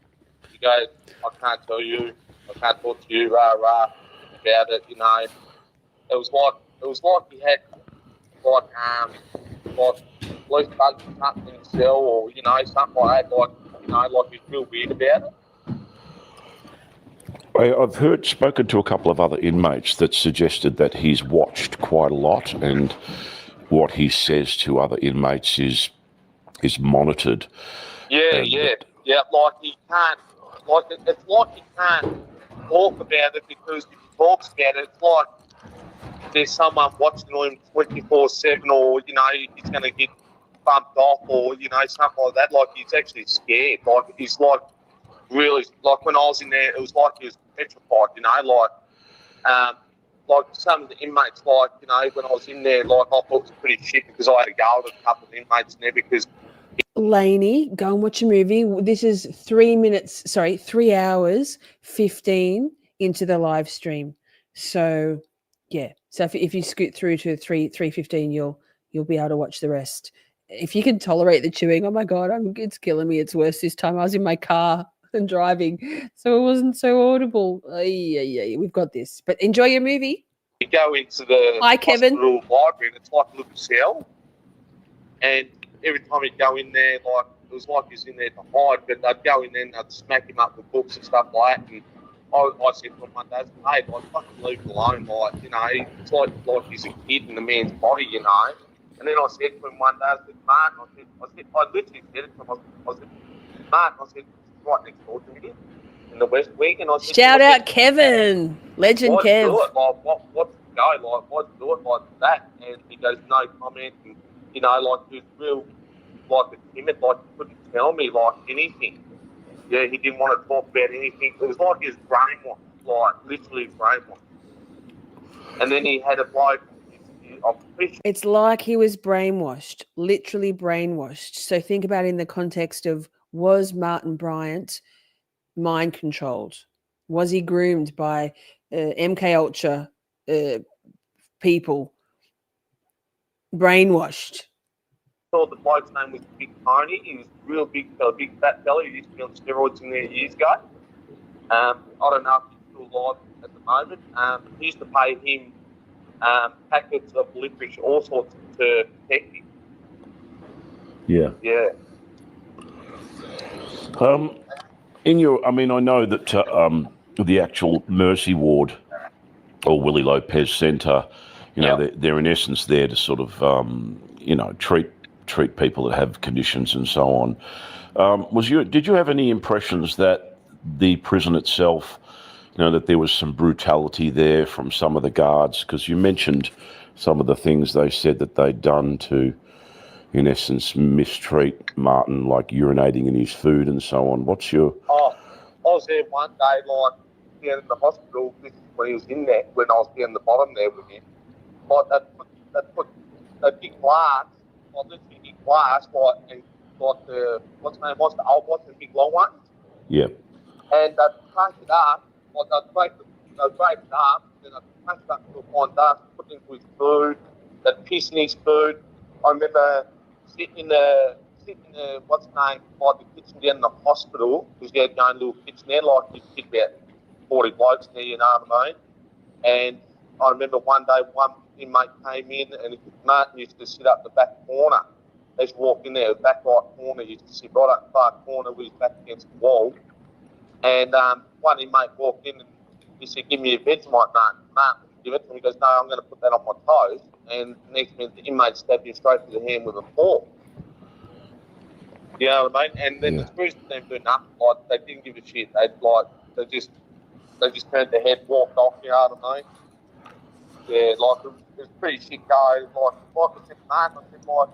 he goes, I can't tell you, I can't talk to you, about it, you know. It was like he had like at least bugs or something in his cell, or, you know, something like that, like, you know, like he's real weird about it. I've spoken to a couple of other inmates that suggested that he's watched quite a lot, and what he says to other inmates is monitored. Yeah. Like he can't, like it's like he can't talk about it, because if he talks about it, it's like there's someone watching him 24/7, or, you know, he's going to get bumped off, or, you know, something like that. Like he's actually scared. Like he's like really, like when I was in there, it was like he was petrified, you know, like some of the inmates, like, you know, when I was in there, like I thought it was pretty shit, because I had to go with a couple of inmates in there because. Lainey, go and watch a movie. This is 3 hours 15 into the live stream. So yeah. So if you scoot through to 3:15, you'll be able to watch the rest. If you can tolerate the chewing, oh my God, it's killing me. It's worse this time. I was in my car and driving, so it wasn't so audible. Yeah, we've got this. But enjoy your movie. You go into the hospital library, and it's like a little cell. And every time he'd go in there, like, it was like he was in there to hide, but I'd go in there and I'd smack him up with books and stuff like that. And I said to him one day, hey, like, fucking leave him alone, like, you know, it's like he's a kid in the man's body, you know. And then I said to him one day, I said, Martin, I literally said it to him, I said, Martin, I said, right next door to me in the West Wing, and I said, shout out Kevin, legend why Kev. do it? Like, what's the go? Like, why do it like that? And he goes, no comment. And, you know, like, he was real, like, a timid, like, he couldn't tell me, like, anything. Yeah, he didn't want to talk about anything. It was like his brainwashed, like, literally brainwashed. And then he had a bloke. It's like he was brainwashed, literally brainwashed. So think about it in the context of, was Martin Bryant mind controlled? Was he groomed by MK Ultra people? Brainwashed. So the bloke's name was Big Tony. He was real big fat fella. He used to be on steroids in there years ago. I don't know if he's still alive at the moment. He used to pay him packets of licorice, all sorts, to protect him. Yeah. Yeah. I know that the actual Mercy Ward or Willie Lopez Centre, you know, they're in essence there to sort of, treat people that have conditions and so on. Did you have any impressions that the prison itself, you know, that there was some brutality there from some of the guards? Because you mentioned some of the things they said that they'd done to, in essence, mistreat Martin, like urinating in his food and so on. What's your... I was there one day, like, down in the hospital, this is when he was in there, when I was down the bottom there with him. Like, they put a big glass, like, literally big glass, like, and, like, what's the old ones, the big long ones? Yeah. And they'd crank it up, like, they'd break it up, then they'd crank it up to a fine dust, put it into his food, they'd piss in his food. I remember sitting in the what's the name, like the kitchen down in the hospital, because you had your own little kitchen there, like you fit about 40 blokes in there, you know what I mean? And I remember one day one inmate came in, and Martin used to sit up the back corner. They just walked in there, the back right corner, he used to sit right up the far corner with his back against the wall. And one inmate walked in and he said, give me your Vegemite, Martin. Give it to him. He goes, no, I'm going to put that on my toes. And next minute, the inmate stabbed him straight to the hand with a fork. You know what I mean? And then the security team do nothing. Like, they didn't give a shit. They just turned their head, walked off. You know what I mean? Yeah, like it was pretty shit going. Like I said, Martin, I said, like,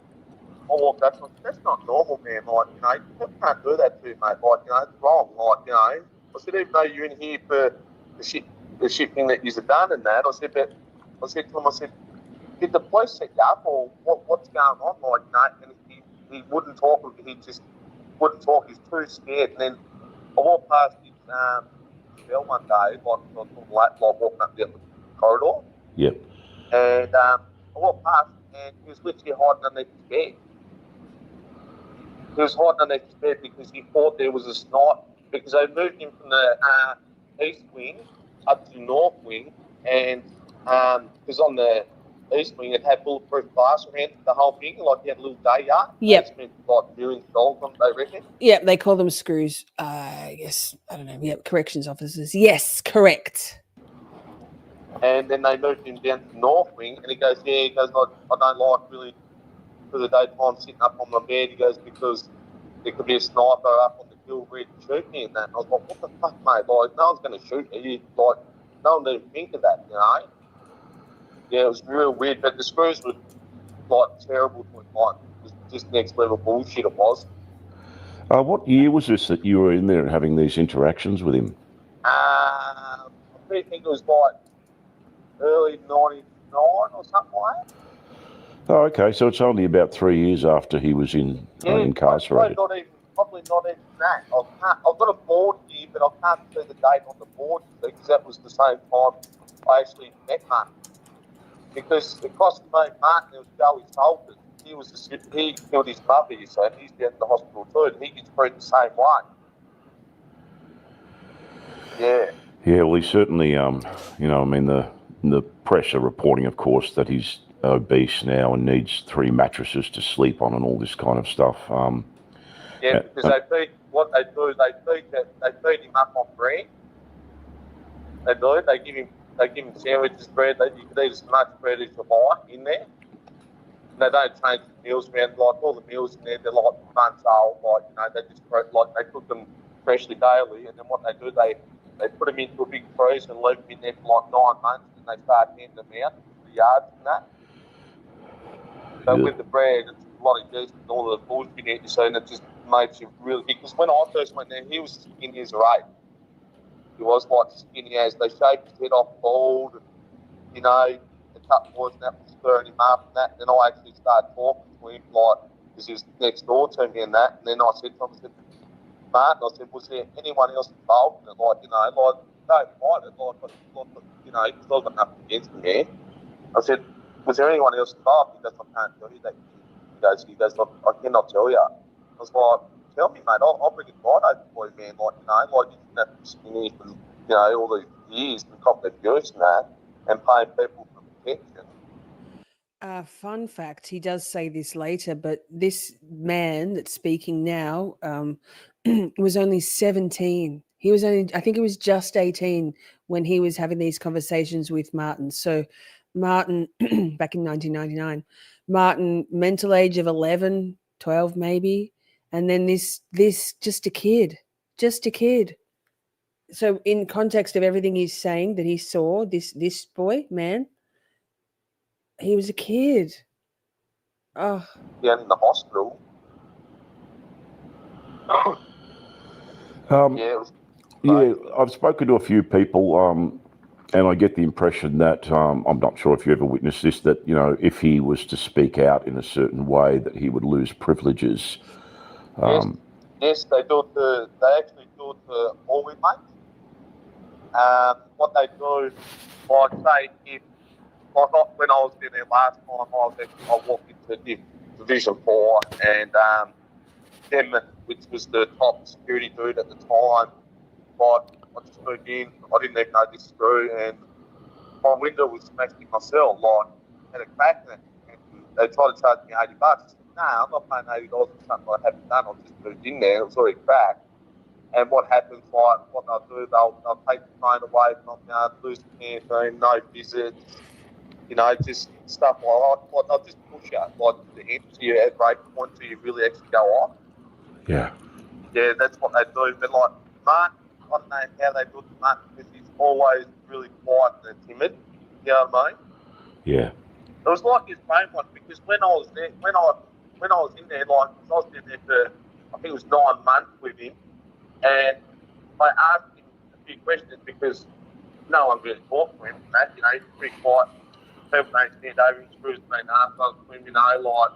walked up and I said, that's not normal, man. Like, you know, you can't do that to you, mate. Like, you know, it's wrong. Like, you know, I said, even though you're in here for the shifting that you've done and that, I said to him, I said, did the police set you up or what's going on? Like, you know, and he wouldn't talk. He just wouldn't talk. He's too scared. And then I walked past his cell one day, like walking up the corridor. Yep. And I walked past and he was literally hiding underneath his bed. He was hiding underneath his bed because he thought there was a sniper, because they moved him from the east wing up to the north wing, and because on the east wing it had bulletproof glass around the whole thing, like he had a little day yard. Yep. They spent like millions of dollars on it, they reckon. Yep, they call them screws. Yes, I don't know. Yep, corrections officers. Yes, correct. And then they moved him down to the north wing, and he goes, I don't like really for the daytime sitting up on my bed. He goes, because there could be a sniper up on the hill ready to shoot me and that. And I was like, what the fuck, mate? Like, no one's going to shoot you. Like, no one didn't think of that, you know? Yeah, it was real weird, but the screws were, like, terrible to him. Like, it was just next level bullshit it was. What year was this that you were in there and having these interactions with him? I think it was, like, early 99 or something like that. Oh, okay. So it's only about 3 years after he was incarcerated. Probably not even that. I've got a board here, but I can't see the date on the board because that was the same time I actually met Martin. Because across the main Martin, there was Joey Salters. He killed his mother, you see, and he's down in the hospital too, and he gets treated the same way. Yeah. Yeah, well, he's certainly, the press are reporting, of course, that he's obese now and needs 3 mattresses to sleep on and all this kind of stuff. Because they feed him up on bread. They do. They give him sandwiches, bread. You can eat as much bread as you like in there. And they don't change the meals around. Like all the meals in there, they're like months old. Like, you know, they just they cook them freshly daily. And then what they do, they put them into a big freezer and leave them in there for like 9 months, and they start handing them out to the yards and that. So with the bread, it's a lot of yeast and all the bullshit in it, you see, and it just makes you really big. Because when I first went there, he was skinny as a rake. He was like skinny as they shaved his head off bald, and, you know, the cut boys and that was stirring him up and that. And then I actually started talking to him, like, because he was next door to me and that. And then I said to him, Martin, I said, was there anyone else involved in it? Like, you know, like, don't fight it. Like, you know, because I've got nothing against him there. I said, was there anyone else involved? He goes, I can't tell you that. He goes, I cannot tell you. I was like, tell me, mate, I'll bring it right over for you, man. Like, you know, like you didn't have to be skinny for, you know, all these years and cop the abuse and that, and paying people for protection. Fun fact, he does say this later, but this man that's speaking now was only 17. He was only, I think it was just 18 when he was having these conversations with Martin. So Martin, back in 1999, Martin, mental age of 11, 12 maybe. And then this just a kid. So in context of everything he's saying that he saw, this boy, man, he was a kid. Oh. Yeah, in the hospital. I've spoken to a few people, and I get the impression that, I'm not sure if you ever witnessed this, that, you know, if he was to speak out in a certain way, that he would lose privileges. Yes, they actually do it to all inmates. What they do, like, say, when I was in there last time, I walked into Division 4, and them, which was the top security dude at the time, like, I just moved in, I didn't even know this screw, and my window was smashed in my cell, like, had a crack in it, and they tried to charge me $80. I said, nah, I'm not paying $80 for something I haven't done, I just moved in there, it was already cracked. And what happens, like, what they'll do, they'll take the phone away from you, lose the canteen, no visits, you know, just stuff like that. Like, they'll just push you, like, to the end to you at break point till you really actually go off. Yeah. Yeah, that's what they do. But, like, Martin, I don't know how they do it to Martin because he's always really quiet and timid. You know what I mean? Yeah. It was like his brainwash because when I was there, when I when I was in there, like, I was in there for, I think it was 9 months with him, and I asked him a few questions because no one really talked to him. You know, he's pretty quiet. People don't stand over him, screws being asked of him, you know, like.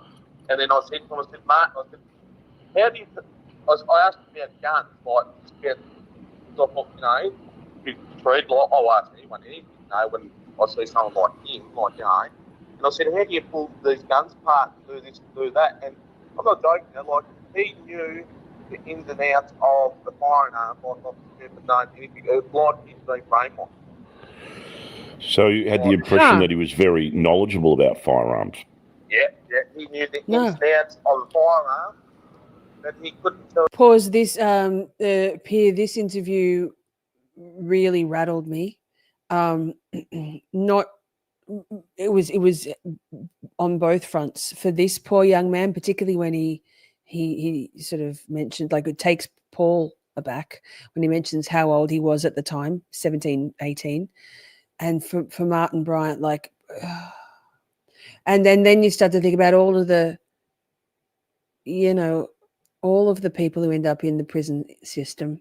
And then I said to him, I said, Martin, I said, how do you? I asked him about guns, like, just about, you know, big trade. Like, I'll ask anyone anything, you know, when I see someone like him, like, you know. And I said, how do you pull these guns apart and do this and do that? And I'm not joking, you know, like, he knew the ins and outs of the firing arm, like, I've never known anything. It was like he's been brainwashed. So you had the impression that he was very knowledgeable about firearms. Yeah, he knew the ins and outs of the firearm, but he couldn't tell. Pause this, Pierre, this interview really rattled me. Not, it was on both fronts for this poor young man, particularly when he sort of mentioned, like, it takes Paul aback when he mentions how old he was at the time, 17, 18. And for Martin Bryant, like, and then you start to think about all of the, you know, all of the people who end up in the prison system.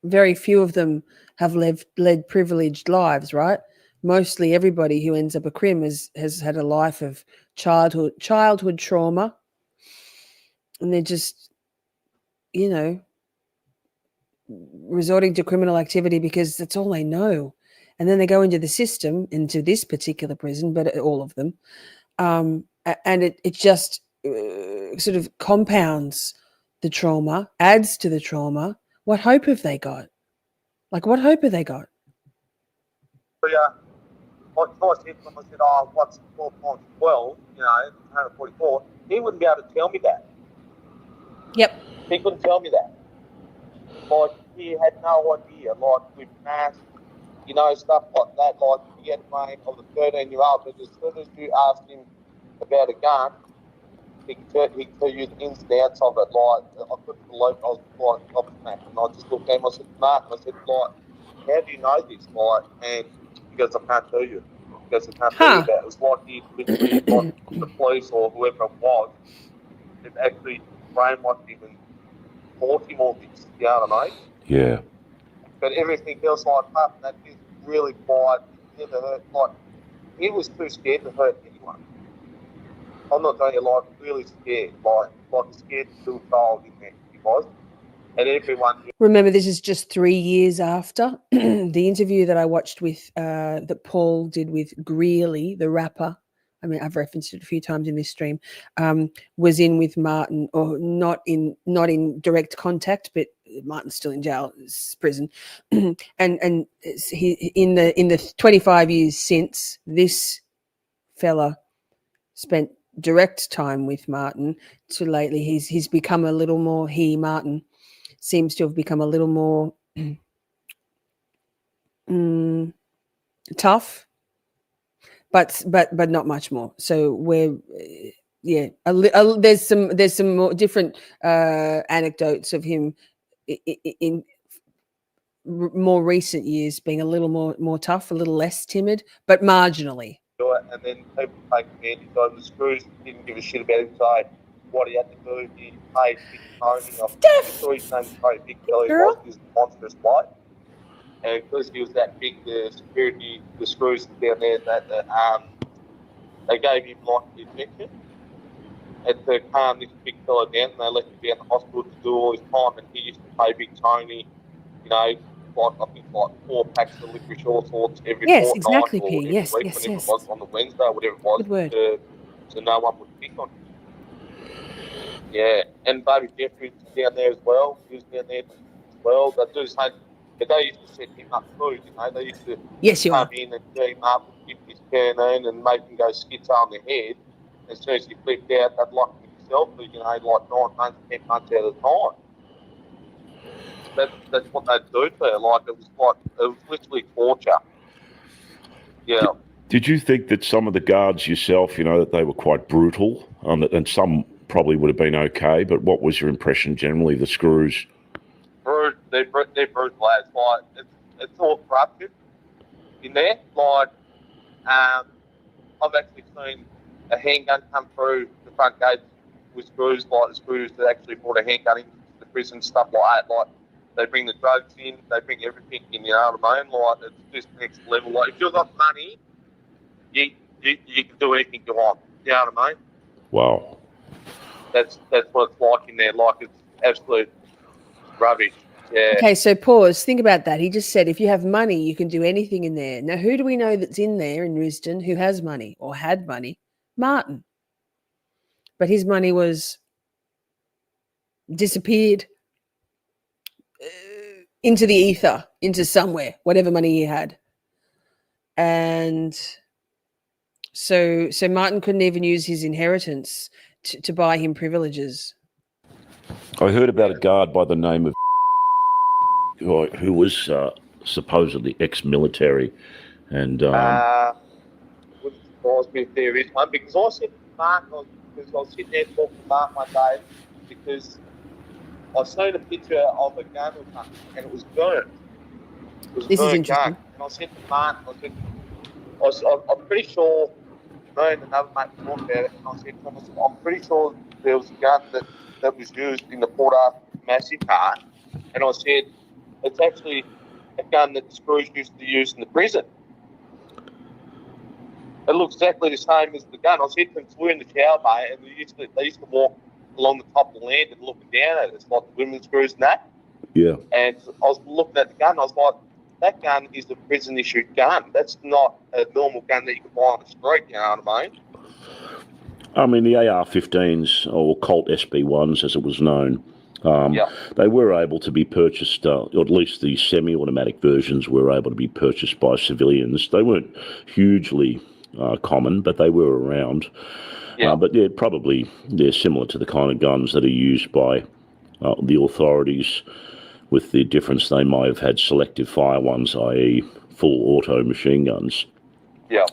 Very few of them have led privileged lives, right? Mostly everybody who ends up a crim has had a life of childhood trauma, and they're just, you know, resorting to criminal activity because that's all they know. And then they go into the system, into this particular prison, but all of them, and it just sort of compounds the trauma, adds to the trauma. What hope have they got? Like, what hope have they got? Like, if I said to him, I said, oh, what's 4 times 12, you know, 144, he wouldn't be able to tell me that. Yep. He couldn't tell me that. Like, he had no idea, like, with mass, you know, stuff like that, like, you get a name of the 13-year-old, but as soon as you ask him about a gun, he can tell you the ins and outs of it. Like, I couldn't believe I was like gobsmacked, and I just looked at him, I said, Martin, I said, like, how do you know this? Like, and he goes, I can't tell you. He goes, I can't tell you about it. It was like he literally, like, the police or whoever it was, they've actually brainwashed him and taught him all this, you know what I mean? Yeah. But everything else, like, apart from that, he's really quiet, never hurt, like, he was too scared to hurt anyone. I'm not telling you, like, really scared, like scared to do a child in there, he was. And everyone... Remember, this is just 3 years after the interview that I watched with, that Paul did with Greeley, the rapper. I mean, I've referenced it a few times in this stream, was in with Martin, or not in direct contact, but Martin's still in jail, prison. and he, in the 25 years since, this fella spent direct time with Martin to lately, he's become a little more, Martin seems to have become a little more tough, but not much more. So we're there's some more different anecdotes of him in more recent years being a little more tough, a little less timid, but marginally. And then people take advantage of the screws, didn't give a shit about him, so what he had to do, he paid big money off. I'm sure his name's very big Billy, was his monstrous bloke. And because he was that big, the security, the screws down there, that they gave him like the injection. And to calm this big fella down, and they let him down the hospital to do all his time, and he used to pay Big Tony, you know, like, I think, like 4 packs of licorice, all sorts, every fortnight, exactly, or P. every Yes, week, yes, whenever yes. it was, on the Wednesday, or whatever it was, Good word. So no one would pick on him. Yeah, and Baby Jeffrey was down there as well. He was down there as well. They do the same, but they used to set him up too, you know. They used to come in and do him up, give his canine and make him go schizo on the head. As soon as he flipped out, they'd lock him himself for, you know, like 9 months, 10 months at a time. That's what they'd do to her. Like, it was literally torture. Yeah. Did you think that some of the guards yourself, you know, that they were quite brutal, and some probably would have been okay, but what was your impression generally of the screws? They're brutal lads. Like, it's all corrupted in there. Like, I've actually seen a handgun come through the front gate with screws, like the screws that actually brought a handgun into the prison, stuff like that. Like, they bring the drugs in, they bring everything in, you know what I mean? Like, it's just next level. Like, if you've got money, you can do anything you want, you know what I mean? Wow. That's what it's like in there. Like, it's absolute rubbish. Yeah. Okay, so pause. Think about that. He just said if you have money, you can do anything in there. Now, who do we know that's in there in Risdon who has money or had money? Martin. But his money was disappeared into the ether, into somewhere, whatever money he had. And so Martin couldn't even use his inheritance to buy him privileges. I heard about a guard by the name of who was supposedly ex-military, and Wouldn't surprise me if there is one, because I said to Mark, because I was sitting there talking to Mark one day, because I seen a picture of a gun or something, and it was burnt. It was a This is burnt interesting. gun. And I said to Mark, I'm pretty sure, me and another mate talked about it, and I said to him, I'm pretty sure there was a gun that was used in the Port Arthur Massacre, and I said, it's actually a gun that the Screws used to use in the prison. It looks exactly the same as the gun. I said to them, we're in the shower bay, and they used to walk along the top of the land and looking down at us, like the women's screws and that. Yeah. And I was looking at the gun, I was like, that gun is a prison-issued gun. That's not a normal gun that you can buy on the street, you know what I mean? I mean, the AR-15s, or Colt SB1s as it was known, they were able to be purchased, or at least the semi-automatic versions were able to be purchased by civilians. They weren't hugely common, but they were around. Yeah. But probably they're similar to the kind of guns that are used by the authorities, with the difference they might have had selective fire ones, i.e. full auto machine guns. Yeah.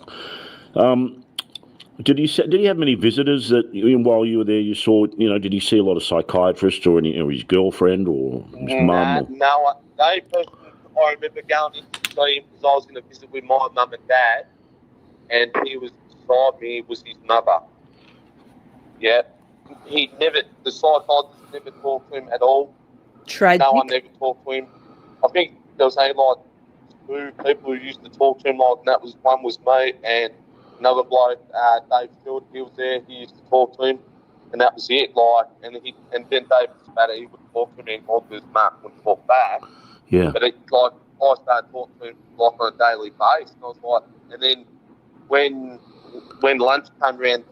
Did he have many visitors that while you were there you saw, did he see a lot of psychiatrists or his girlfriend or his mum? No, the only person I remember going in to see him because I was going to visit with my mum and dad, and he was beside me, was his mother. Yeah. The psychiatrist never talked to him at all. Tragic. No one ever talked to him. I think there was only two people who used to talk to him, and one was me and another bloke, Dave Stewart. He was there. He used to talk to him, and that was it. And then Dave Spatter, he wouldn't talk to him anymore because Mark wouldn't talk back. Yeah. But I started talking to him on a daily basis, and I was like, and then when lunch came around,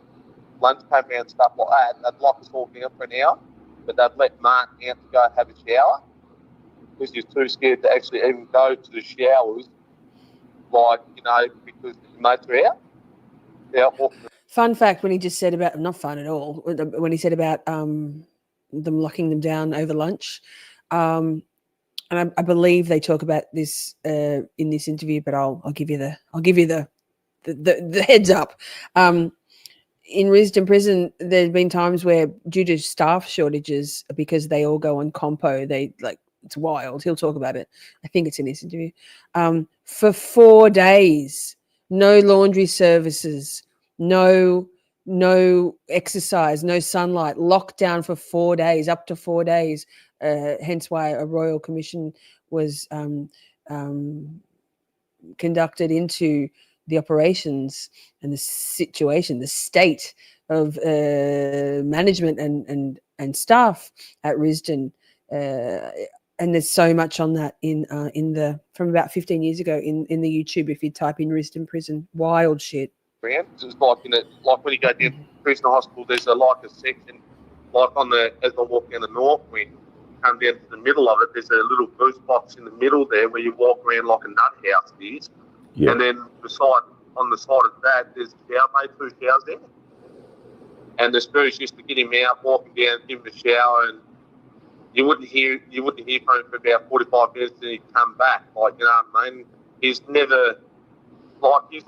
stuff like that, they'd lock us all down for an hour, but they'd let Mark out to go have a shower because he was too scared to actually even go to the showers, because his mates are out. Fun fact, when he just said about, not fun at all, when he said about them locking them down over lunch, and I believe they talk about this in this interview, but I'll give you the heads up. In Risdon Prison, there's been times where, due to staff shortages, because they all go on compo, it's wild. He'll talk about it. I think it's in this interview. For 4 days, no laundry services, no exercise, no sunlight, locked down for 4 days, up to 4 days. Hence why a royal commission was conducted into the operations and the situation, the state of management and staff at Risdon. And there's so much on that from about 15 years ago in the YouTube. If you type in Risdon Prison, wild shit. It's like when you go down to prison hospital, there's a section as I walk down the north wing, come down to the middle of it. There's a little booth box in the middle there where you walk around like a nut house is. Yeah. And then on the side of that, there's a shower bay, 2 showers there. And the Spurs used to get him out, walking down, give him a shower, and you wouldn't hear from him for about 45 minutes, and he'd come back. You know what I mean? He's never they'd always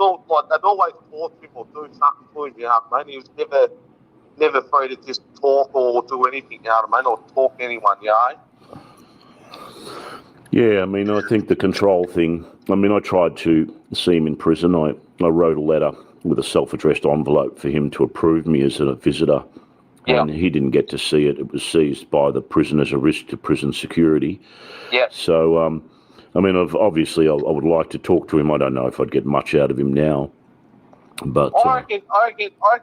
talk to him or do something to him. You know what I mean? He was never free to just talk or do anything. You know what I mean? Or talk to anyone. You know. Yeah, I mean, I think the control thing, I mean, I tried to see him in prison. I wrote a letter with a self-addressed envelope for him to approve me as a visitor. Yeah. And he didn't get to see it. It was seized by the prison as a risk to prison security. Yeah. So, I mean, obviously, I would like to talk to him. I don't know if I'd get much out of him now. But I reckon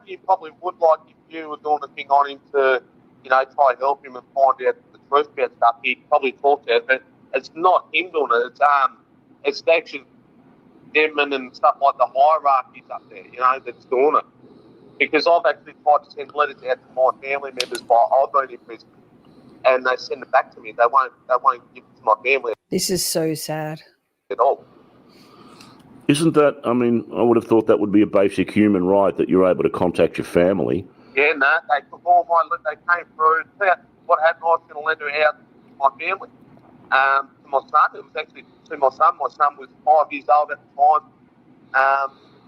you probably would, like, if you were doing a thing on him to, try and help him and find out the truth about stuff, he'd probably talk to it. But it's not him doing it. It's actually them and stuff like the hierarchies up there, that's doing it. Because I've actually tried to send letters out to my family members while I've been in prison, and they send it back to me. They won't give it to my family This is so sad. at all. isn't that, I mean, I would have thought that would be a basic human right that you're able to contact your family. Yeah, no, they took all they came through. What happened, I was going to lend her out to my family, to my son. It was actually to my son. My son was 5 years old at the time.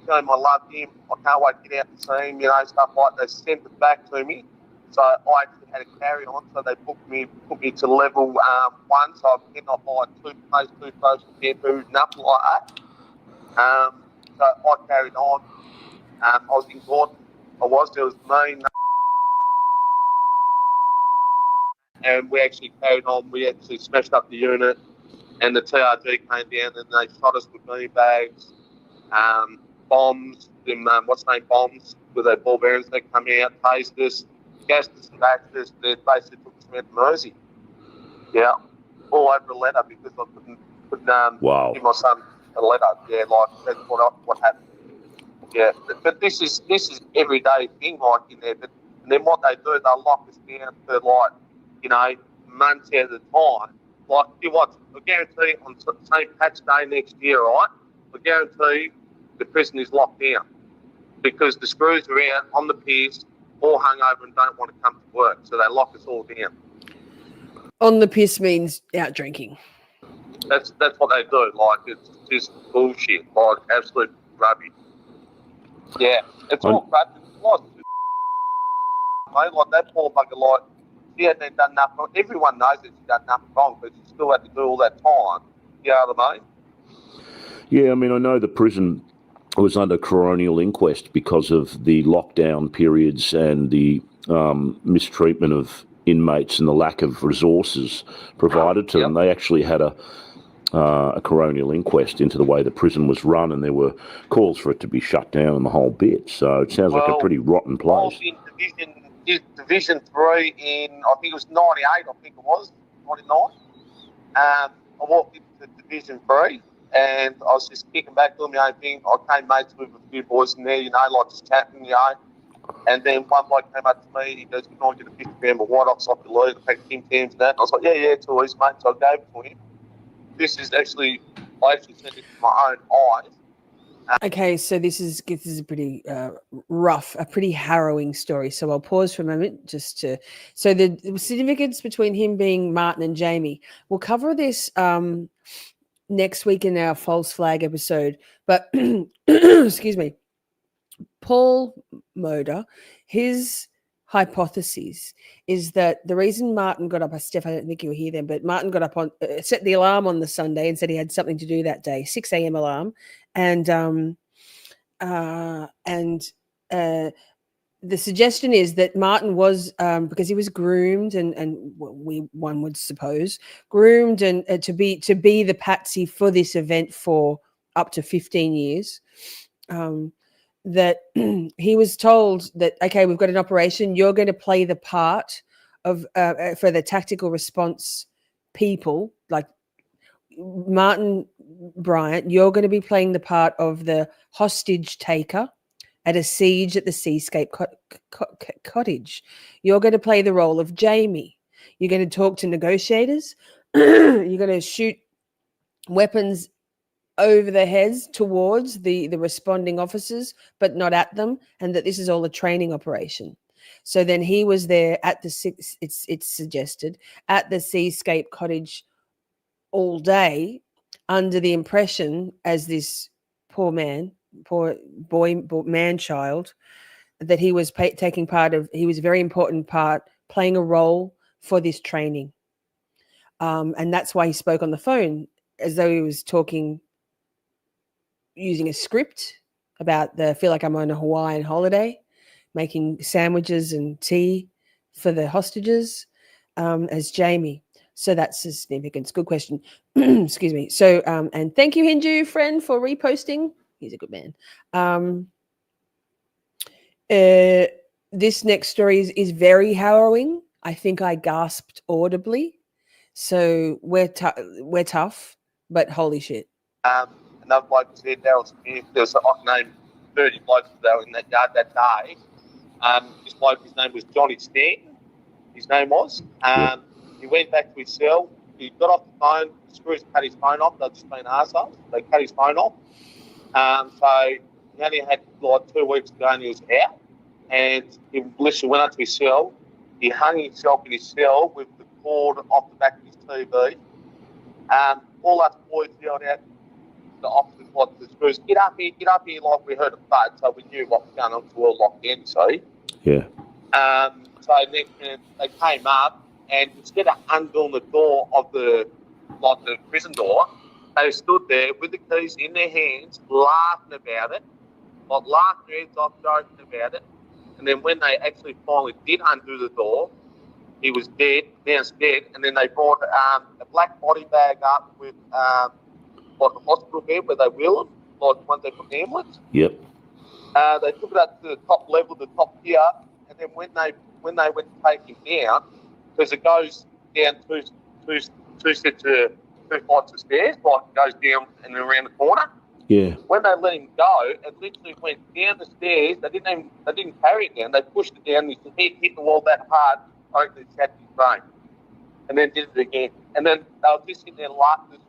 Tell him I loved him. I can't wait to get out and see him, stuff like that. They sent it back to me. So I actually had to carry on. So they put me to level 1. So I cannot buy toothpaste, shampoo, nothing like that. So I carried on. I was in court. There was me. And we actually carried on. We actually smashed up the unit. And the TRG came down and they shot us with bean bags. Bombs, bombs with their ball bearings that come out, tased us, gassed us and bashed us. They basically took us around Mersey. Yeah, all over a letter because I couldn't give my son a letter. Yeah, like that's what happened. Yeah, but this is everyday thing like in there. But and then what they do, they lock us down for months at a time. Like I guarantee on St. Pat's Day next year, right? I guarantee the prison is locked down because the screws are out on the piers, all hungover and don't want to come to work. So they lock us all down. On the piss means out drinking. That's what they do. Like, it's just bullshit. Like, absolute rubbish. Yeah, it's all crap. Like that poor bugger, like, she hadn't done nothing. Everyone knows that she's done nothing wrong, but she still had to do all that time. You know what I mean? Yeah, I mean, I know the prison was under coronial inquest because of the lockdown periods and the mistreatment of inmates and the lack of resources provided to them. They actually had a coronial inquest into the way the prison was run, and there were calls for it to be shut down and the whole bit. So it sounds like a pretty rotten place. Division 3 in, I think it was 98, I think it was, 99. I walked into Division 3 and I was just kicking back, doing my own thing. I came mates with a few boys in there, like just chatting, And then one bloke came up to me, he goes, "Can I get a 50 gram of White Ox off your leg, take Tim Tams and that?" And I was like, yeah, it's all easy, mate. So I gave it to him. I actually seen it with my own eyes. Okay, so this is a pretty rough, a pretty harrowing story. So I'll pause for a moment so the significance between him being Martin and Jamie. We'll cover this next week in our false flag episode. But excuse me, Paul Moder, his hypothesis is that the reason Martin got up, Steph, I don't think you were here then, but Martin got up on set the alarm on the Sunday and said he had something to do that day, 6 a.m. alarm, and the suggestion is that Martin was because he was groomed and one would suppose groomed and to be the patsy for this event for up to 15 years. That he was told that, okay, we've got an operation. You're going to play the part of for the tactical response people, like Martin Bryant. You're going to be playing the part of the hostage taker at a siege at the Seascape Cottage. You're going to play the role of Jamie. You're going to talk to negotiators. You're going to shoot weapons over their heads towards the responding officers, but not at them, and that this is all a training operation. So then he was there at it's suggested, at the Seascape Cottage all day, under the impression, as this poor man-child, that he was taking part of, he was a very important part, playing a role for this training. And that's why he spoke on the phone as though he was talking using a script about feel like I'm on a Hawaiian holiday, making sandwiches and tea for the hostages as Jamie. So that's his significance. Good question. Excuse me. So, and thank you, Hindu friend, for reposting. He's a good man. This next story is very harrowing. I think I gasped audibly. So we're tough, but holy shit. Another bloke said Daryl Smith. There was I named 30 blokes that were in that yard that day. This bloke, his name was Johnny Stanton. His name was. He went back to his cell. He got off the phone. The screws cut his phone off. They've just been arseholes. They cut his phone off. So he only had like 2 weeks to go and he was out. And he literally went up to his cell. He hung himself in his cell with the cord off the back of his TV. All us boys yelled out the officers, like the screws, get up here, like we heard a thud, so we knew what was going on, so we were locked in, see? Yeah. So then they came up, and instead of undoing the door of the prison door, they stood there with the keys in their hands, laughing about it, laughing their heads off, joking about it. And then when they actually finally did undo the door, he was dead, pronounced dead, and then they brought a black body bag up with like a hospital bed where they wheel him, like once they put the ambulance. Yep. They took it up to the top level, the top tier, and then when they went to take him down, because it goes down two flights of stairs, like it goes down and around the corner. Yeah. When they let him go, it literally went down the stairs. They didn't carry it down. They pushed it down. His head hit the wall that hard, totally shattered his brain, and then did it again. And then they were just sitting there laughing.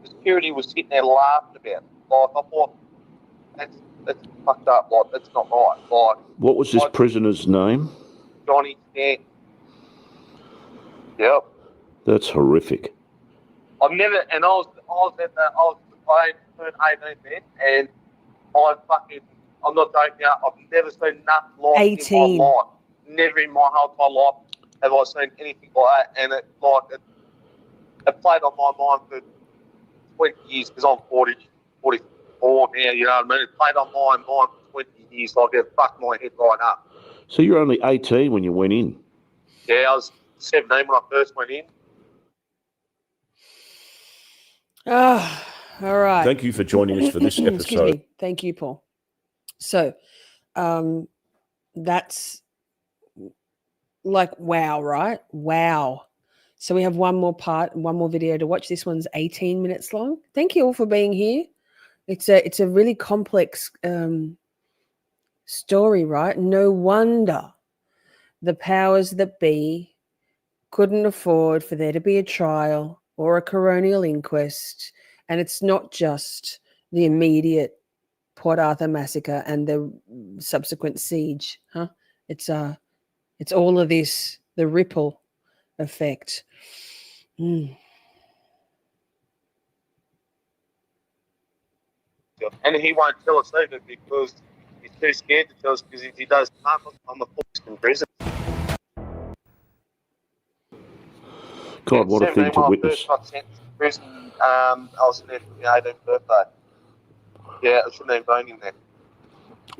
The security was sitting there laughing about it. Like, I thought, that's fucked up. Like, that's not right. Like, what was this prisoner's name? Johnny Stanton. Yep. That's horrific. I turned 18 then, and I'm not joking, I've never seen nothing like 18. in my life. Never in my whole entire life have I seen anything like that, and it played on my mind for 20 years, because I'm 44 now, you know what I mean? It played on my mind for 20 years, like it fucked my head right up. So you're only 18 when you went in? Yeah, I was 17 when I first went in. Oh, all right. Thank you for joining us for this Excuse episode. me. Thank you, Paul. So that's like, wow, right? Wow. So we have one more video to watch. This one's 18 minutes long. Thank you all for being here. It's a really complex story, right? No wonder the powers that be couldn't afford for there to be a trial or a coronial inquest. And it's not just the immediate Port Arthur massacre and the subsequent siege, huh? It's all of this, the ripple effect. And he won't tell us either because he's too scared to tell us, because if he does, I'm a forced in prison. God, what a thing to witness. When I first got sentenced to prison, I was in there for my 18th birthday. Yeah, I shouldn't have been in there.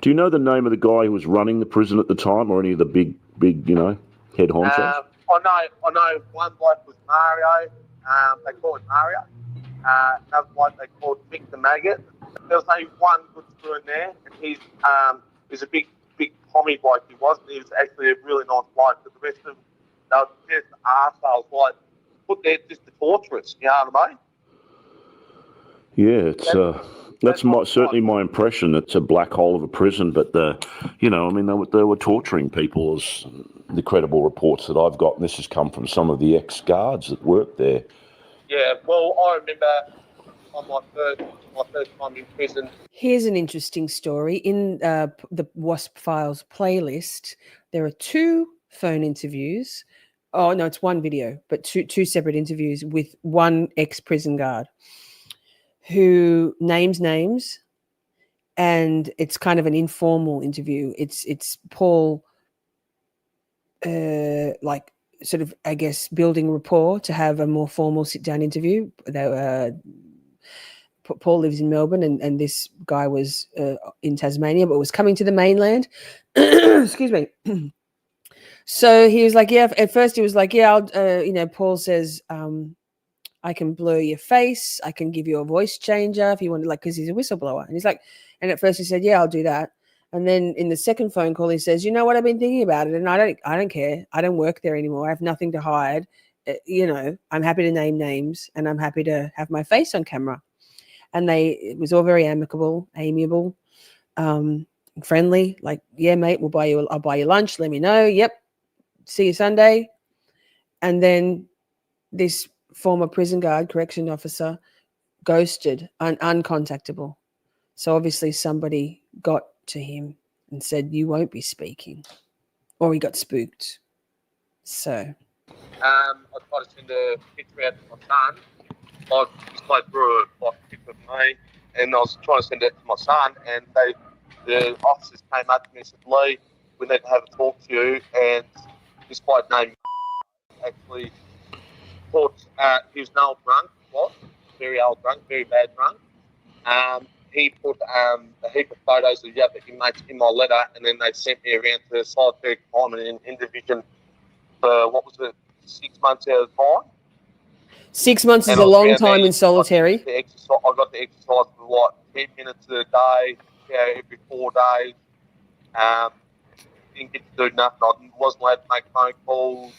Do you know the name of the guy who was running the prison at the time, or any of the big, head honchos? I know one bloke was Mario. They call him Mario. Another bloke they called Mick the Maggot. There was only one good screw in there, and he's a big Tommy bloke. He was actually a really nice bloke, but the rest of them, they were just arseholes, like put there just to torture us. You know what I mean? Yeah, that's certainly my impression. It's a black hole of a prison, but they were torturing people, as the credible reports that I've got, and this has come from some of the ex-guards that worked there. Yeah, well, I remember on my first time in prison. Here's an interesting story. In the WASP Files playlist, there are 2 phone interviews. Oh, no, it's one video, but two separate interviews with one ex-prison guard who names names, and it's kind of an informal interview. It's Paul sort of, I guess, building rapport to have a more formal sit-down interview. Paul lives in Melbourne, and this guy was in Tasmania, but was coming to the mainland. Excuse me. So he was like, yeah, at first he was like, yeah, Paul says, I can blur your face. I can give you a voice changer if you want to, like, because he's a whistleblower. And he's like, and at first he said, yeah, I'll do that. And then in the second phone call, he says, you know what, I've been thinking about it, and I don't care. I don't work there anymore. I have nothing to hide. I'm happy to name names, and I'm happy to have my face on camera. And it was all very amicable, amiable, friendly. Like, yeah, mate, I'll buy you lunch. Let me know. Yep. See you Sunday. And then this former prison guard, correction officer, ghosted, uncontactable. So obviously somebody got to him and said, you won't be speaking. Or he got spooked. So. I tried to send a picture out to my son. I just played through a picture of me, and I was trying to send it to my son, and the officers came up to me and said, Lee, we need to have a talk to you. And this bloke named actually thought he was an old drunk, very old drunk, very bad drunk. He put a heap of photos of the other inmates in my letter, and then they sent me around to solitary confinement in division for, 6 months at a time. 6 months is a long time in solitary. I got the exercise for 10 minutes a day, every 4 days. Didn't get to do nothing. I wasn't allowed to make phone calls.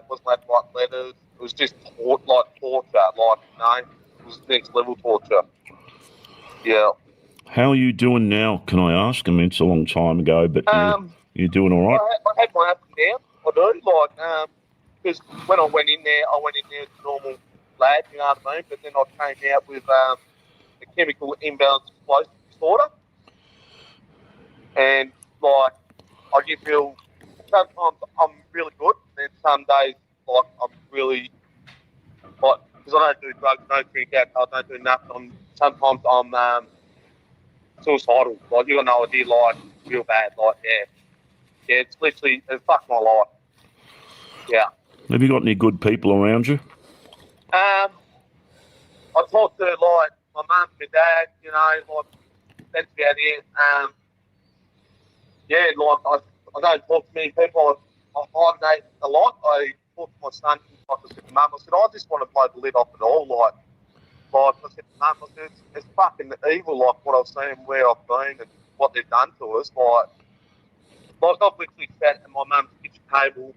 Wasn't allowed to write letters. It was just torture. It was next level torture. Yeah. How are you doing now, can I ask? I mean, it's a long time ago, but you're doing all right? I had my up and down. I do. Because when I went in there as a normal lad, you know what I mean? But then I came out with a chemical imbalance explosive disorder. And, I just feel sometimes I'm really good, and some days, I'm really, because I don't do drugs, I don't drink alcohol, I don't do nothing. Sometimes I'm suicidal. You got no idea, real bad. Yeah, it's literally, it fucked my life. Yeah. Have you got any good people around you? I talk to, my mum, my dad, that's about it. I don't talk to many people. I hibernate a lot. I talk to my son, I said to mum, I said, I just want to blow the lid off it all. I said to mum, I said, it's fucking evil, what I've seen, where I've been, and what they've done to us. I've literally sat at my mum's kitchen table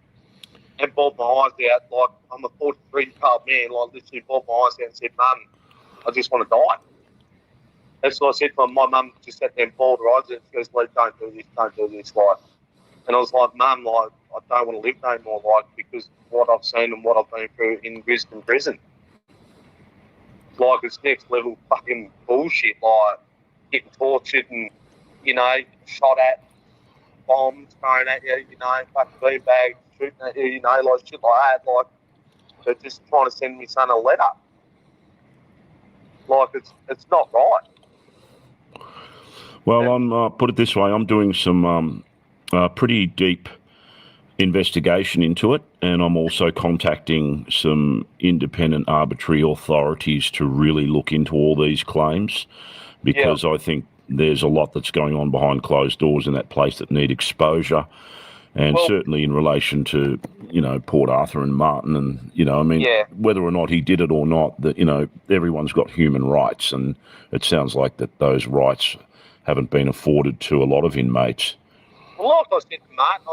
and bawled my eyes out, I'm a 43-year-old man, literally bawled my eyes out and said, Mum, I just want to die. That's what I said to my mum, just sat there and bawled her eyes out. She goes, Lee, don't do this, And I was like, Mum, I don't want to live no more, because what I've seen and what I've been through in Brisbane prison. It's next level fucking bullshit, getting tortured and, shot at, bombs thrown at you, fucking beanbags shooting at you, shit like that. They're just trying to send me son a letter. It's not right. Well, I'm put it this way, I'm doing some pretty deep investigation into it, and I'm also contacting some independent arbitrary authorities to really look into all these claims, because I think there's a lot that's going on behind closed doors in that place that need exposure. And certainly in relation to, Port Arthur and Martin and, whether or not he did it or not, that, everyone's got human rights, and it sounds like that those rights haven't been afforded to a lot of inmates. Well, I said to Martin,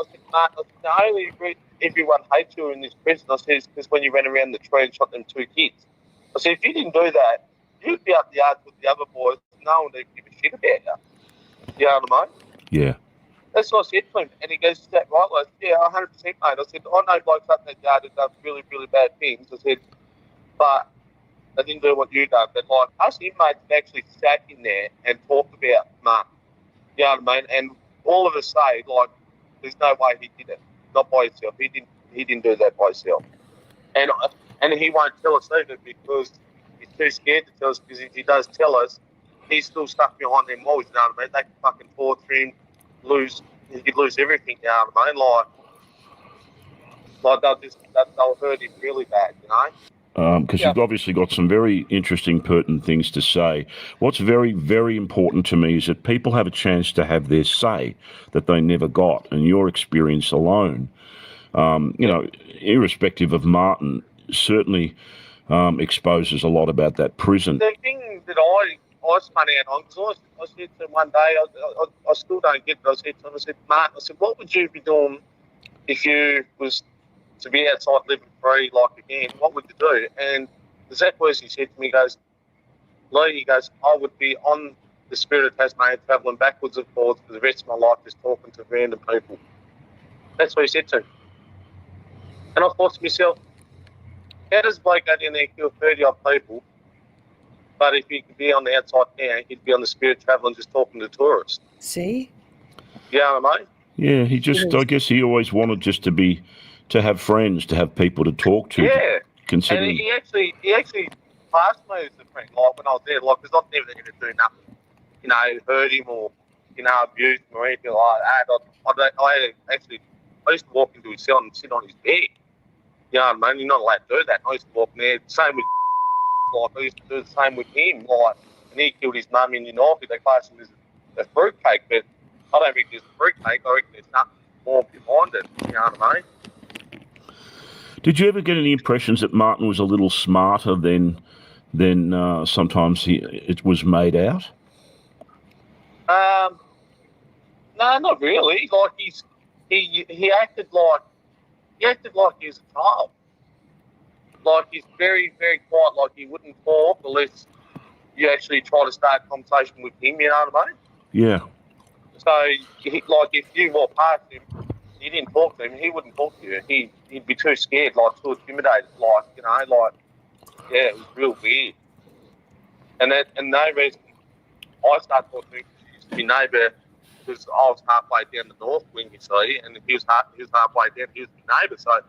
the only reason everyone hates you in this prison, I said, is because when you ran around the tree and shot them 2 kids. I said, if you didn't do that, you'd be up the yards with the other boys, no one would give a shit about you. You know what I mean? Yeah. That's what I said to him. And he goes, is that right? I said, yeah, 100%, mate. I said, I know blokes up in that yard who've done really, really bad things. I said, but they didn't do what you done. But, us inmates have actually sat in there and talked about Mum. You know what I mean? And all of us say, there's no way he did it. Not by himself. He didn't do that by himself. And he won't tell us either because he's too scared to tell us, because if he does tell us, he's still stuck behind them walls, you know what I mean? They can fucking torture him, he could lose everything, you know what I mean? Like they'll hurt him really bad, you know. Because you've obviously got some very interesting, pertinent things to say. What's very, very important to me is that people have a chance to have their say that they never got, and your experience alone, you know, irrespective of Martin, certainly exposes a lot about that prison. The thing that I spun out on, because I said to him one day, I still don't get it. I said to him, I said, Martin, I said, what would you be doing if you was to be outside living free like again? What would you do? And the exact words he said to me, he goes, Lee, he goes, I would be on the Spirit of Tasmania travelling backwards and forwards for the rest of my life just talking to random people. That's what he said to me. And I thought to myself, how does a bloke go down there and kill 30 odd people, but if he could be on the outside now, he'd be on the Spirit travelling just talking to tourists? See? You know what I mean? Yeah, he just, I guess he always wanted just to have friends, to have people to talk to. Yeah. Considering... And he actually passed me as a friend, like when I was there, like, because I'm never going to do nothing, you know, hurt him or, you know, abuse him or anything like that. I used to walk into his cell and sit on his bed. You know what I mean? You're not allowed to do that. I used to walk in there. Same with, like, I used to do the same with him. Like, and he killed his mum in United. They classed him as a fruitcake, but I don't think there's a fruitcake. I reckon there's nothing more behind it. You know what I mean? Did you ever get any impressions that Martin was a little smarter than sometimes it was made out? No, not really. Like he acted like he was a child. Like he's very, very quiet. Like he wouldn't talk unless you actually try to start a conversation with him. You know what I mean? Yeah. So, like, if you walk past him, you didn't talk to him, he wouldn't talk to you. He'd be too scared, like, too intimidated, like, you know, like, yeah, it was real weird. And no reason I started talking to him, he used to be neighbour, because I was halfway down the north wing, you see, and he was halfway down, he was my neighbour, so I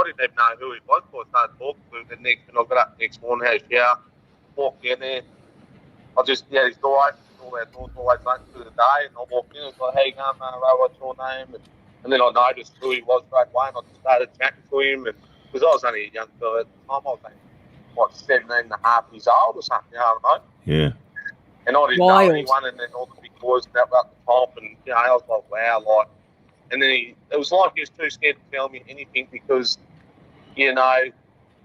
didn't even know who he was before I started talking to him. And next, when I got up the next morning, had a shower, walked down there, I just had his door open, all our doors always open through the day, and I walked in and was like, hey, going, what's your name? And then I noticed who he was straight away, and I just started chatting to him, and because I was only a young fella at the time, I was only, what, 17 and a half years old or something, you know what I mean? Yeah. And I didn't know anyone, and then all the big boys got up the top, and, you know, I was like, wow, like, and then it was like he was too scared to tell me anything because, you know,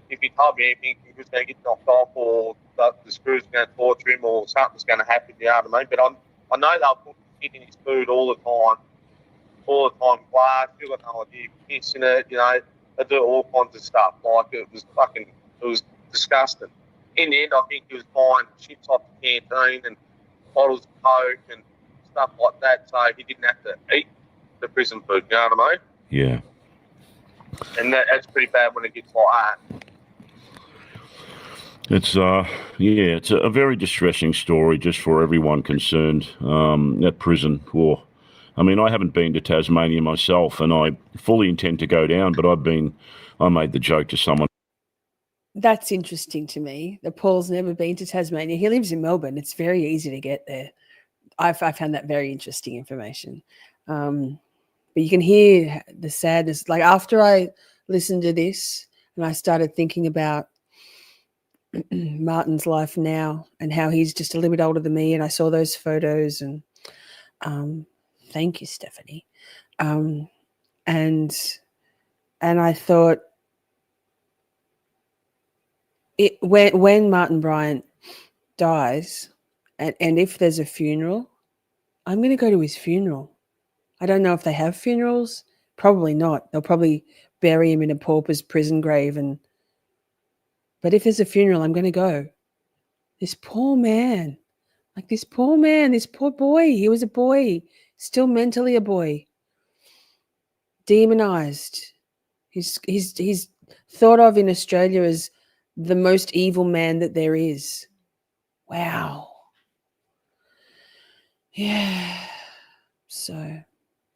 if he told me anything, he was going to get knocked off or the screws were going to torture him or something's going to happen, you know what I mean? But I know they'll put shit in his food all the time, glass, you've got no idea, piss in it, you know, they do all kinds of stuff. Like, it was disgusting. In the end, I think he was buying chips off the canteen and bottles of Coke and stuff like that, so he didn't have to eat the prison food, you know what I mean? Yeah. And that's pretty bad when it gets like that. It's it's a very distressing story just for everyone concerned. That prison, I mean, I haven't been to Tasmania myself, and I fully intend to go down. But I made the joke to someone. That's interesting to me. That Paul's never been to Tasmania. He lives in Melbourne. It's very easy to get there. I found that very interesting information. But you can hear the sadness. Like after I listened to this and I started thinking about Martin's life now and how he's just a little bit older than me, and I saw those photos and thank you, Stephanie. And I thought when Martin Bryant dies and if there's a funeral, I'm going to go to his funeral. I don't know if they have funerals. Probably not. They'll probably bury him in a pauper's prison grave. But if there's a funeral, I'm going to go. This poor man, this poor boy. He was a boy, still mentally a boy, demonized. He's thought of in Australia as the most evil man that there is. Wow. Yeah. So.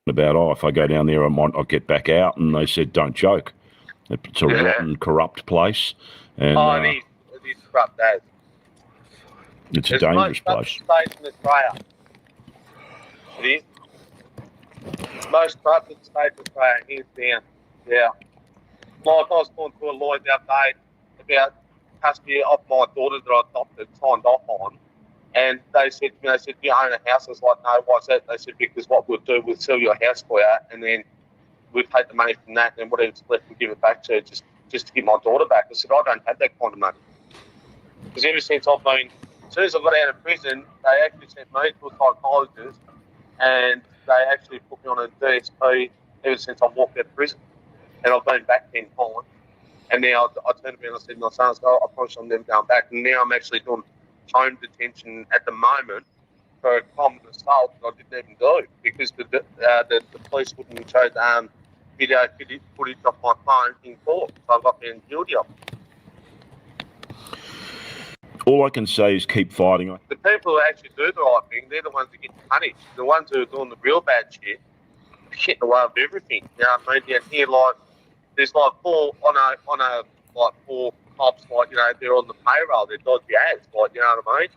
About, if I go down there, I'll get back out. And they said, don't joke. It's a rotten, corrupt place. And, it is corrupt as. It's a dangerous place. It's the most corrupt state in Australia. It is. It's the most corrupted state in Australia, hands down. Yeah. Like I was talking to a lawyer the other day about custody of my daughter that I adopted, signed off on. And they said to me, do you own a house? I was like, no, why's that? They said, because what we'll do, we'll sell your house for you, and then we'll take the money from that, and whatever's left, we'll give it back to her just to get my daughter back. I said, I don't have that kind of money. Because ever since I've been, as soon as I got out of prison, they actually sent me to a psychologist, and they actually put me on a DSP ever since I walked out of prison. And I've been back 10 times. And now I turned around and I said to my son, I promise I'm never going back. And now I'm actually doing home detention at the moment for a common assault that I didn't even do because the police wouldn't show the video footage off my phone in court. So I got found guilty of it. All I can say is keep fighting. The people who actually do the right thing, they're the ones that get punished. The ones who are doing the real bad shit, getting away with everything. You know what I mean? Down here, like, there's like four cops, like, you know, they're on the payroll, they're dodgy ads, like, you know what I mean?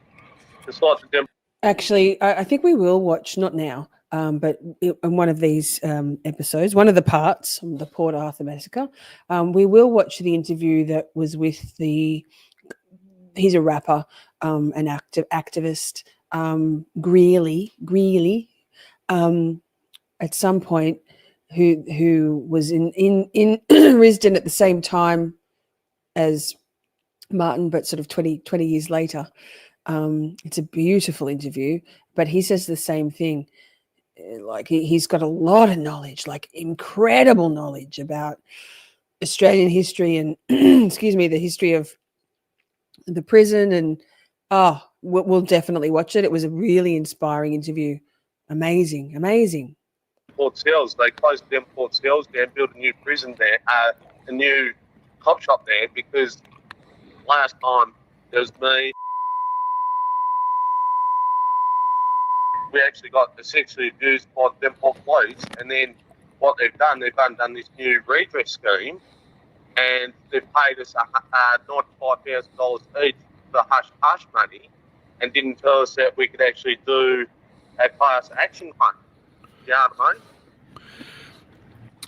It's like the Actually, I think we will watch, not now, but in one of these episodes, one of the parts, the Port Arthur Massacre, we will watch the interview that was with he's a rapper, an activist, Greeley, at some point, who was in Risdon at the same time as Martin, but sort of 20 years later. It's a beautiful interview, but he says the same thing. Like he's got a lot of knowledge, like incredible knowledge about Australian history and excuse me, the history of the prison. And we'll definitely watch it. It was a really inspiring interview. Amazing. Port Cells, they closed them Port Cells down, built a new prison there, a new cop shop there, because last time there was me. We actually got sexually abused by them Port Police, and then what they've done this new redress scheme, and they've paid us $95,000 each for hush money, and didn't tell us that we could actually do a class action claim. You know what I mean?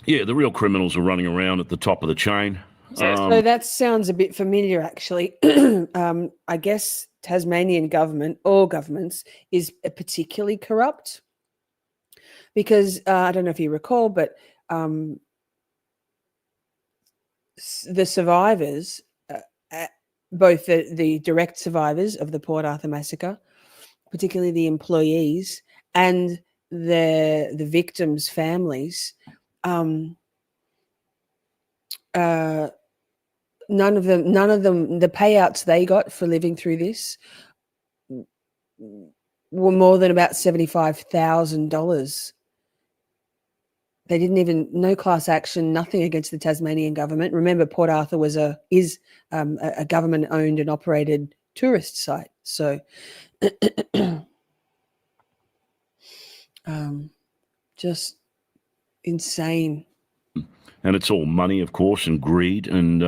Yeah, the real criminals are running around at the top of the chain. So that sounds a bit familiar, actually. I guess Tasmanian government, all governments, is particularly corrupt because I don't know if you recall, but the survivors, both the direct survivors of the Port Arthur Massacre, particularly the employees and the victims' families, none of them, the payouts they got for living through this were more than about $75,000. They didn't even, no class action, nothing against the Tasmanian government. Remember, Port Arthur is a government-owned and operated tourist site. So, just insane. And it's all money, of course, and greed, and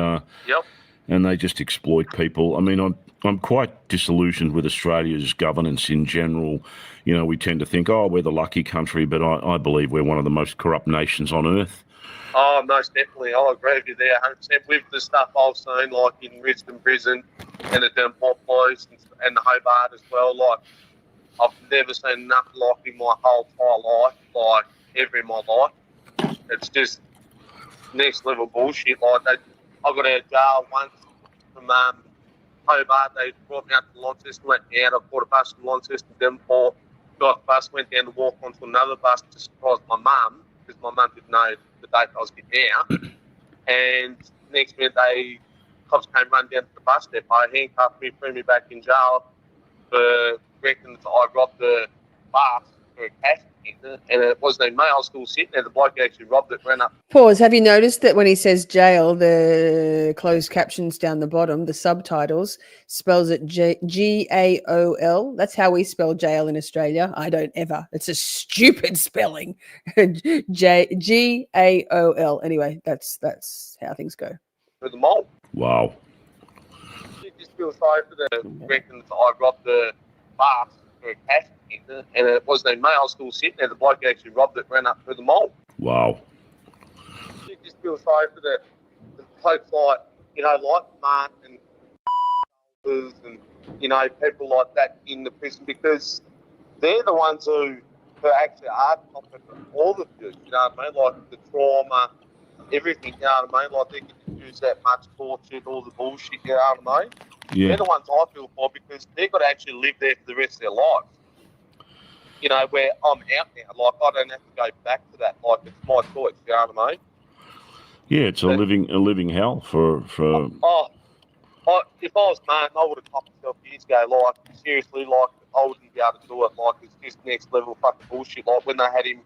and they just exploit people. I mean, I'm quite disillusioned with Australia's governance in general. You know, we tend to think, we're the lucky country, but I believe we're one of the most corrupt nations on earth. Oh, most definitely. I'll agree with you there 100%. With the stuff I've seen, like in Risdon Prison and the Port Police and the Hobart as well, like, I've never seen nothing like in my whole entire life, like, ever in my life. It's just next level bullshit. Like, I got out of jail once from Hobart. They brought me out to Launceston, let me out. I bought a bus from Launceston to Devonport, got the bus, went down to walk onto another bus to surprise my mum, because my mum didn't know the date I was getting out. And next minute, cops came running down to the bus depot, handcuffed me, threw me back in jail for reckoning that I robbed the bus for a cash tender, and it wasn't even me. I was still sitting there. The bloke actually robbed it, ran up. Pause. Have you noticed that when he says jail, the closed captions down the bottom, the subtitles, spells it G-A-O-L? That's how we spell jail in Australia. I don't ever. It's a stupid spelling. G-A-O-L. Anyway, that's how things go. For the mob. Wow. You just feel sorry for the reckon that I robbed the bus for a cash tender, and it wasn't even me. I was still sitting there. The bloke actually robbed it, ran up through the mob. Wow. You just feel sorry for the folks like, like Martin and, people like that in the prison, because they're the ones who actually are competent all the abuse, you know what I mean? Like the trauma, everything, you know what I mean? Like they can use that much bullshit, all the bullshit, you know what I mean? Yeah. They're the ones I feel for, because they've got to actually live there for the rest of their life. Where I'm out now, like I don't have to go back to that. Like it's my choice, you know what I mean? Yeah, it's a living hell for. If I was Martin, I would have topped myself years ago. Like seriously, like I wouldn't be able to do it. Like it's just next level fucking bullshit. Like when they had him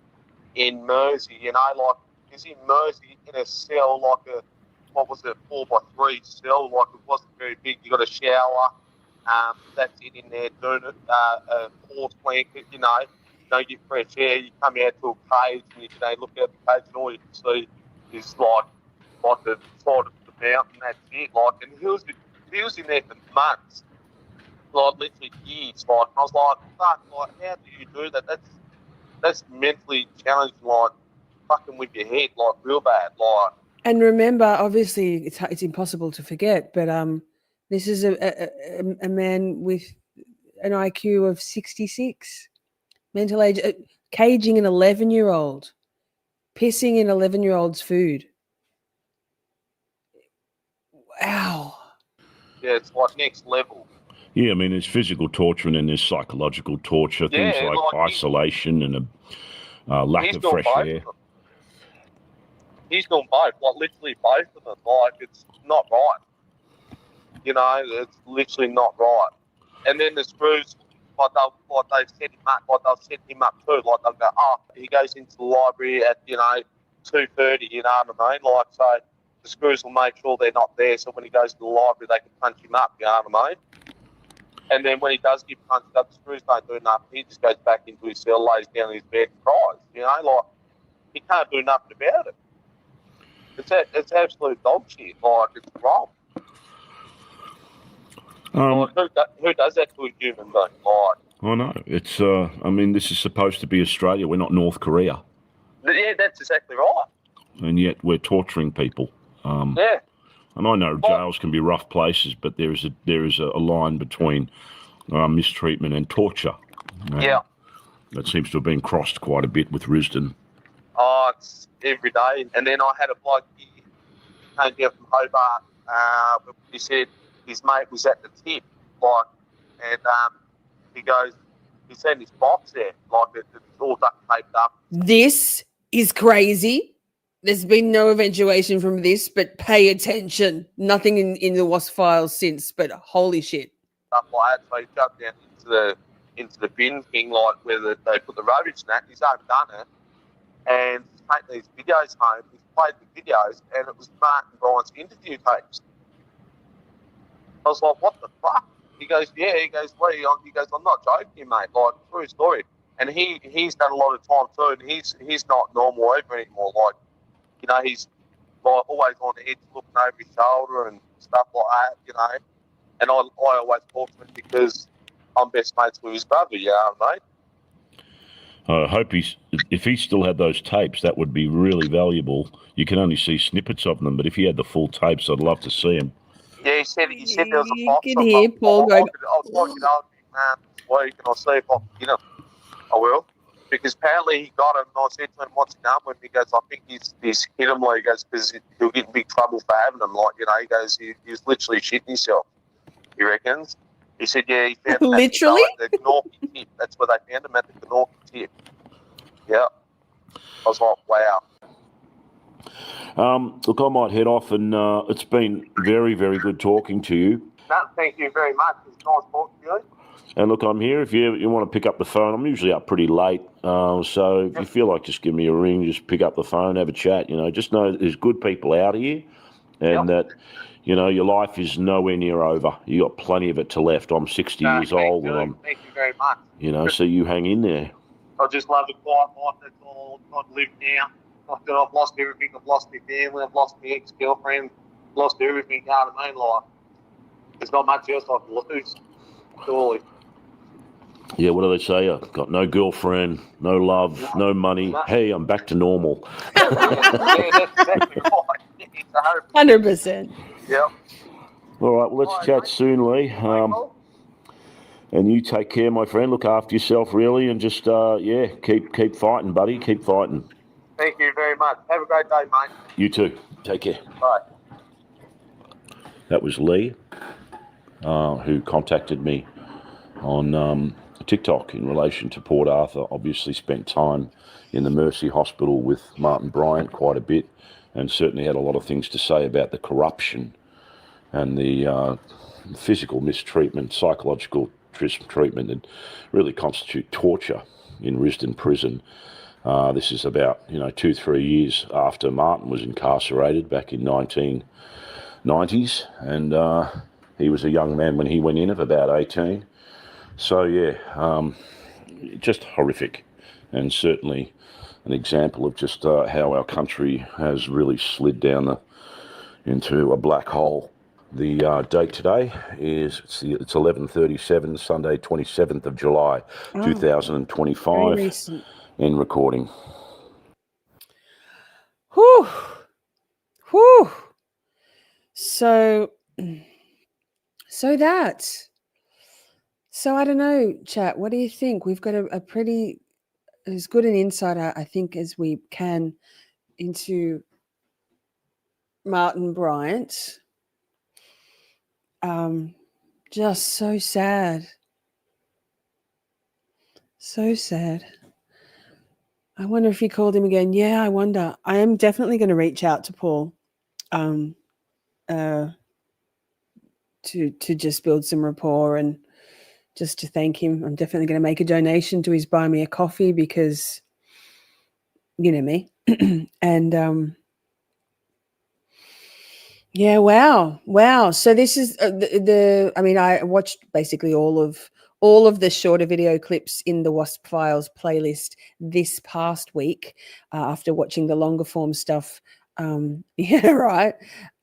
in Mersey, like he's in Mersey in a cell, like a 4x3 cell. Like it wasn't very big. You got a shower. That's it in there, doing it. A horse blanket, don't get fresh air. You come out to a cage and you look out the cage and all you can see is like the side of the mountain. That's it. Like, and he was in there for months, like literally years. Like, and I was like, fuck, like, how do you do that? That's mentally challenging. Like, fucking with your head, like real bad. Like, and remember, obviously, it's impossible to forget, but this is a man with an IQ of 66, mental age, caging an 11-year-old, pissing in 11-year-old's food. Wow. Yeah, it's like next level. Yeah, I mean, there's physical torture and then there's psychological torture, things like isolation and a lack of fresh air. He's doing both, like literally both of them. Like, it's not right. It's literally not right. And then the screws, they've set him up, they'll set him up too. Like they'll go, he goes into the library at 2:30. You know what I mean? Like, so the screws will make sure they're not there. So when he goes to the library, they can punch him up. You know what I mean? And then when he does get punched up, the screws don't do nothing. He just goes back into his cell, lays down in his bed, and cries. Like he can't do nothing about it. It's absolute dog shit. Like it's wrong. Who does that to a human being? Like, I know. It's. I mean, this is supposed to be Australia. We're not North Korea. Yeah, that's exactly right. And yet we're torturing people. Yeah. And I know jails can be rough places, but there is a line between mistreatment and torture. Yeah. That seems to have been crossed quite a bit with Risdon. Oh, it's every day. And then I had a bloke, he came down from Hobart. He said his mate was at the tip, like, and he's had his box there, like it's all duct taped up. This is crazy. There's been no eventuation from this, but pay attention. Nothing in the WASP files since, but holy shit. Stuff like that. So he jumped down into the bin thing, like where they put the rubbish and that. He's overdone it. And he's taken these videos home. He's played the videos, and it was Martin Bryant's interview tapes. I was like, what the fuck? He goes, yeah. He goes, Lee, I'm not joking, mate. Like, true story. And he's done a lot of time too, and he's not normal either anymore. Like, he's like always on the edge, looking over his shoulder and stuff like that, And I always talk to him because I'm best mates with his brother, mate. I hope if he still had those tapes, that would be really valuable. You can only see snippets of them, but if he had the full tapes, I'd love to see them. Yeah, he said there was a box. You can hear Paul going, I'll talk it out this week, and I'll see if I will. Because apparently he got him, and I said to him, what's he done with him? He goes, I think he's hit him, like, he goes, because he'll get in big trouble for having him. Like, he goes, he was literally shitting himself, he reckons. He said, yeah, he found him literally? At the Gnorky tip. That's where they found him, at the Gnorky tip. Yeah. I was like, wow. Look, I might head off, and it's been very, very good talking to you. No, thank you very much. It's nice talking to you. And look, I'm here if you want to pick up the phone. I'm usually up pretty late, so if you feel like just give me a ring, just pick up the phone, have a chat. Just know there's good people out here, and that your life is nowhere near over. You got plenty of it to left. I'm 60 years old, and thank you very much. So you hang in there. I just love a quiet life. That's all I've lived now. I've lost everything. I've lost my family. I've lost my ex-girlfriend. Lost everything. You know what I mean? Like, there's not much else I can lose. Surely. Yeah, what do they say? I've got no girlfriend, no love, no money. Hey, I'm back to normal. Yeah, that's exactly right. 100%. Yeah. All right, well, let's chat soon, Lee. And you take care, my friend. Look after yourself, really, and just keep fighting, buddy. Keep fighting. Thank you very much. Have a great day, mate. You too. Take care. Bye. That was Lee, who contacted me on TikTok in relation to Port Arthur. Obviously spent time in the Mercy Hospital with Martin Bryant quite a bit, and certainly had a lot of things to say about the corruption and the physical mistreatment, psychological treatment that really constitute torture in Risdon Prison. This is about 2-3 years after Martin was incarcerated back in 1990s, and he was a young man when he went in, of about 18. So just horrific, and certainly an example of just how our country has really slid down into a black hole. The date today is it's 11:37, Sunday, 27th of July, 2025, very recent. in recording. Whew. Whew. So I don't know, chat. What do you think? We've got a pretty as good an insight, I think, as we can into Martin Bryant. Just so sad. So sad. I wonder if he called him again. Yeah, I wonder. I am definitely going to reach out to Paul to just build some rapport and just to thank him. I'm definitely going to make a donation to his Buy Me a Coffee because you know me. And yeah, wow. So this is I mean, I watched basically all of the shorter video clips in the Wasp Files playlist this past week after watching the longer form stuff. Yeah, right.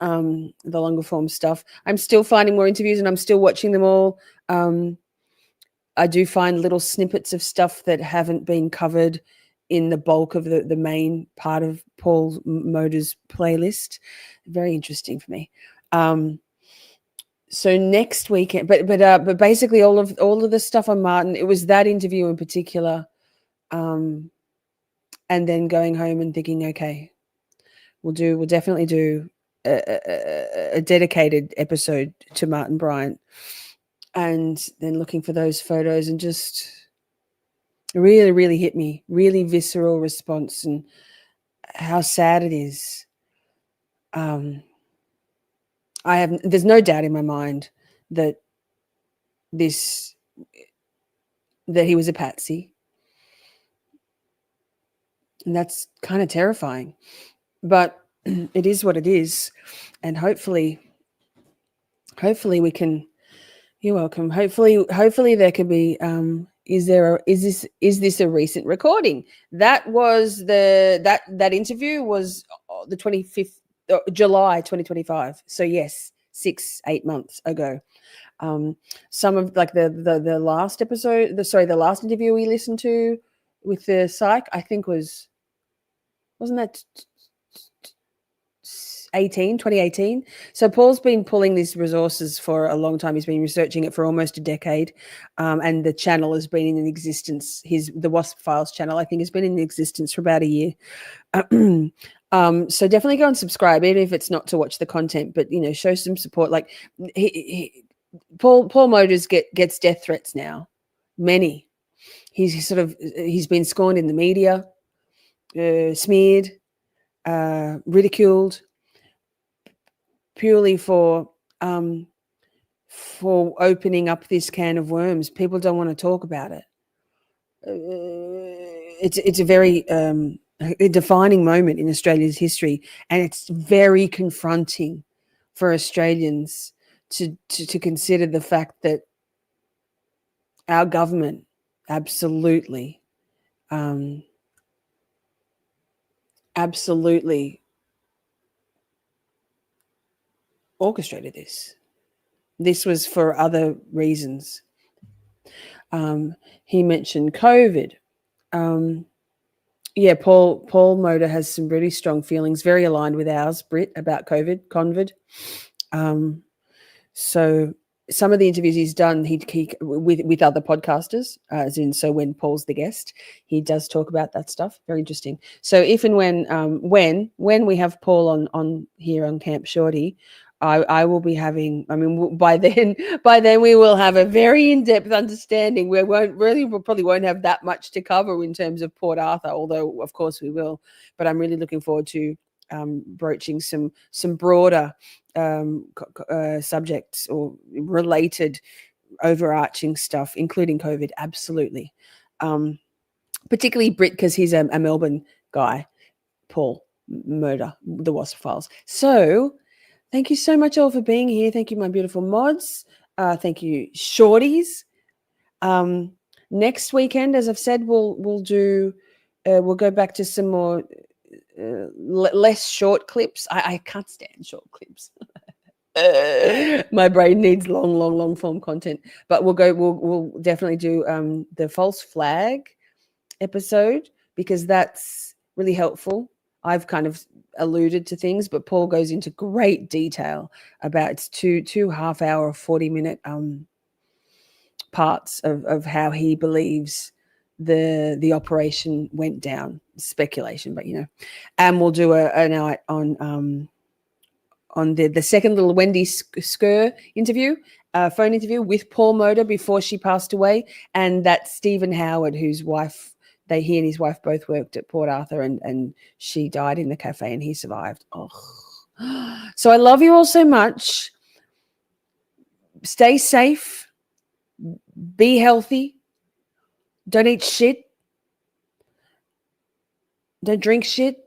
The longer form stuff. I'm still finding more interviews and I'm still watching them all. I do find little snippets of stuff that haven't been covered in the bulk of the main part of Paul Motor's playlist. Very interesting for me. So next weekend, but basically all of the stuff on Martin, it was that interview in particular, and then going home and thinking, okay, we'll definitely do a dedicated episode to Martin Bryant, and then looking for those photos and just really, really hit me, really visceral response and how sad it is. There's no doubt in my mind that he was a patsy. And that's kind of terrifying. But it is what it is. And hopefully we can, you're welcome. Hopefully there could be is this a recent recording? That was that interview was the 25th July 2025. So yes, 6-8 months ago. Some of like the last episode, the last interview we listened to with the psych, I think wasn't that 2018? So Paul's been pulling these resources for a long time. He's been researching it for almost a decade, and the channel has been in existence. The Wasp Files channel, I think, has been in existence for about a year. So definitely go and subscribe, even if it's not to watch the content, but show some support. Like Paul Motors gets death threats now. Many. He's been scorned in the media, smeared, ridiculed, purely for opening up this can of worms. People don't want to talk about it. It's a very a defining moment in Australia's history, and it's very confronting for Australians to consider the fact that our government absolutely orchestrated this. This was for other reasons. He mentioned COVID. Yeah, Paul Motor has some really strong feelings, very aligned with ours, Britt, about COVID. So some of the interviews he's done, he with other podcasters, as in, so when Paul's the guest, he does talk about that stuff. Very interesting. So if and when we have Paul on here on Camp Shorty, I will be having. I mean, by then we will have a very in-depth understanding. We probably won't have that much to cover in terms of Port Arthur, although of course we will. But I'm really looking forward to broaching some broader subjects or related overarching stuff, including COVID. Absolutely, particularly Britt, because he's a Melbourne guy. Paul Motor, the Wasp Files. So. Thank you so much all for being here. Thank you, my beautiful mods. Thank you, shorties. Next weekend, as I've said, we'll go back to some more less short clips. I can't stand short clips. My brain needs long form content. But we'll definitely do the false flag episode, because that's really helpful. I've kind of alluded to things, but Paul goes into great detail about it's two half-hour, 40-minute parts of how he believes the operation went down. Speculation, but and we'll do a night on the second little Wendy Skur interview, phone interview with Paul Motor before she passed away, and that Stephen Howard, whose wife. He and his wife both worked at Port Arthur, and she died in the cafe and he survived. Oh, so I love you all so much. Stay safe. Be healthy. Don't eat shit. Don't drink shit.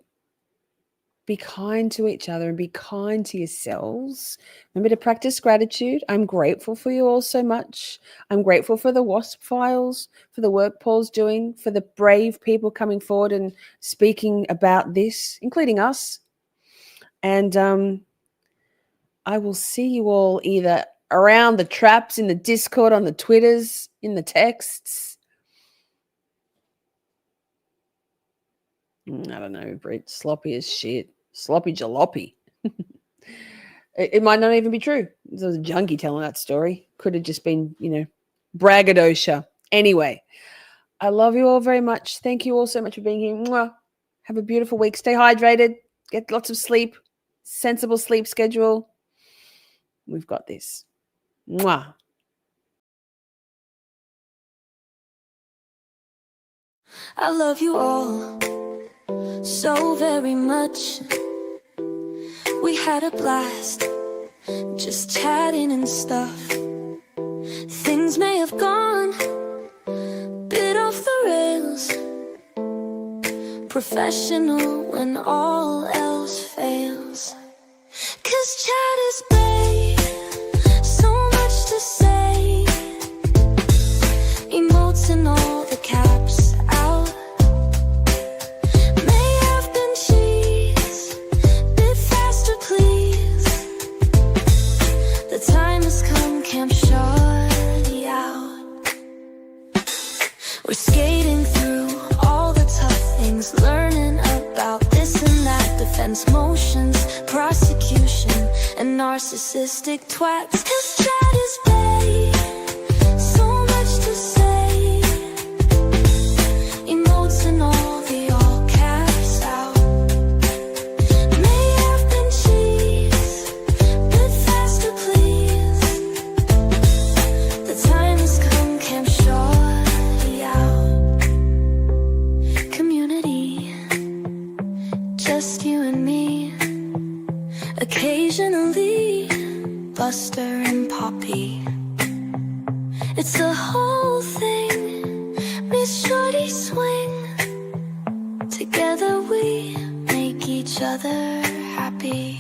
Be kind to each other and be kind to yourselves. Remember to practice gratitude. I'm grateful for you all so much. I'm grateful for the Wasp Files, for the work Paul's doing, for the brave people coming forward and speaking about this, including us. And I will see you all either around the traps, in the Discord, on the Twitters, in the texts. I don't know, Brett. Sloppy as shit. Sloppy jalopy. It might not even be true. There was a junkie telling that story. Could have just been, braggadocio. Anyway, I love you all very much. Thank you all so much for being here. Mwah. Have a beautiful week. Stay hydrated. Get lots of sleep. Sensible sleep schedule. We've got this. Mwah. I love you all so very much. We had a blast just chatting and stuff. Things may have gone a bit off the rails. Professional when all else fails. 'Cause chat is babe, so much to say. Emotes and all the caps out. May have been cheese, bit faster please. The time has come, Camp Shorty out. We're skating through all the tough things, learning about this and that, defense motions, prosecution, and narcissistic twats. 'Cause chat is babe, so much to say. Emotes and all the all caps out. May have been cheese, bit faster please. The time has come, Camp Shorty out. Community, just you and me. Occasionally, Buster and Poppy. It's the whole thing, Miss Shorty swing. Together we make each other happy.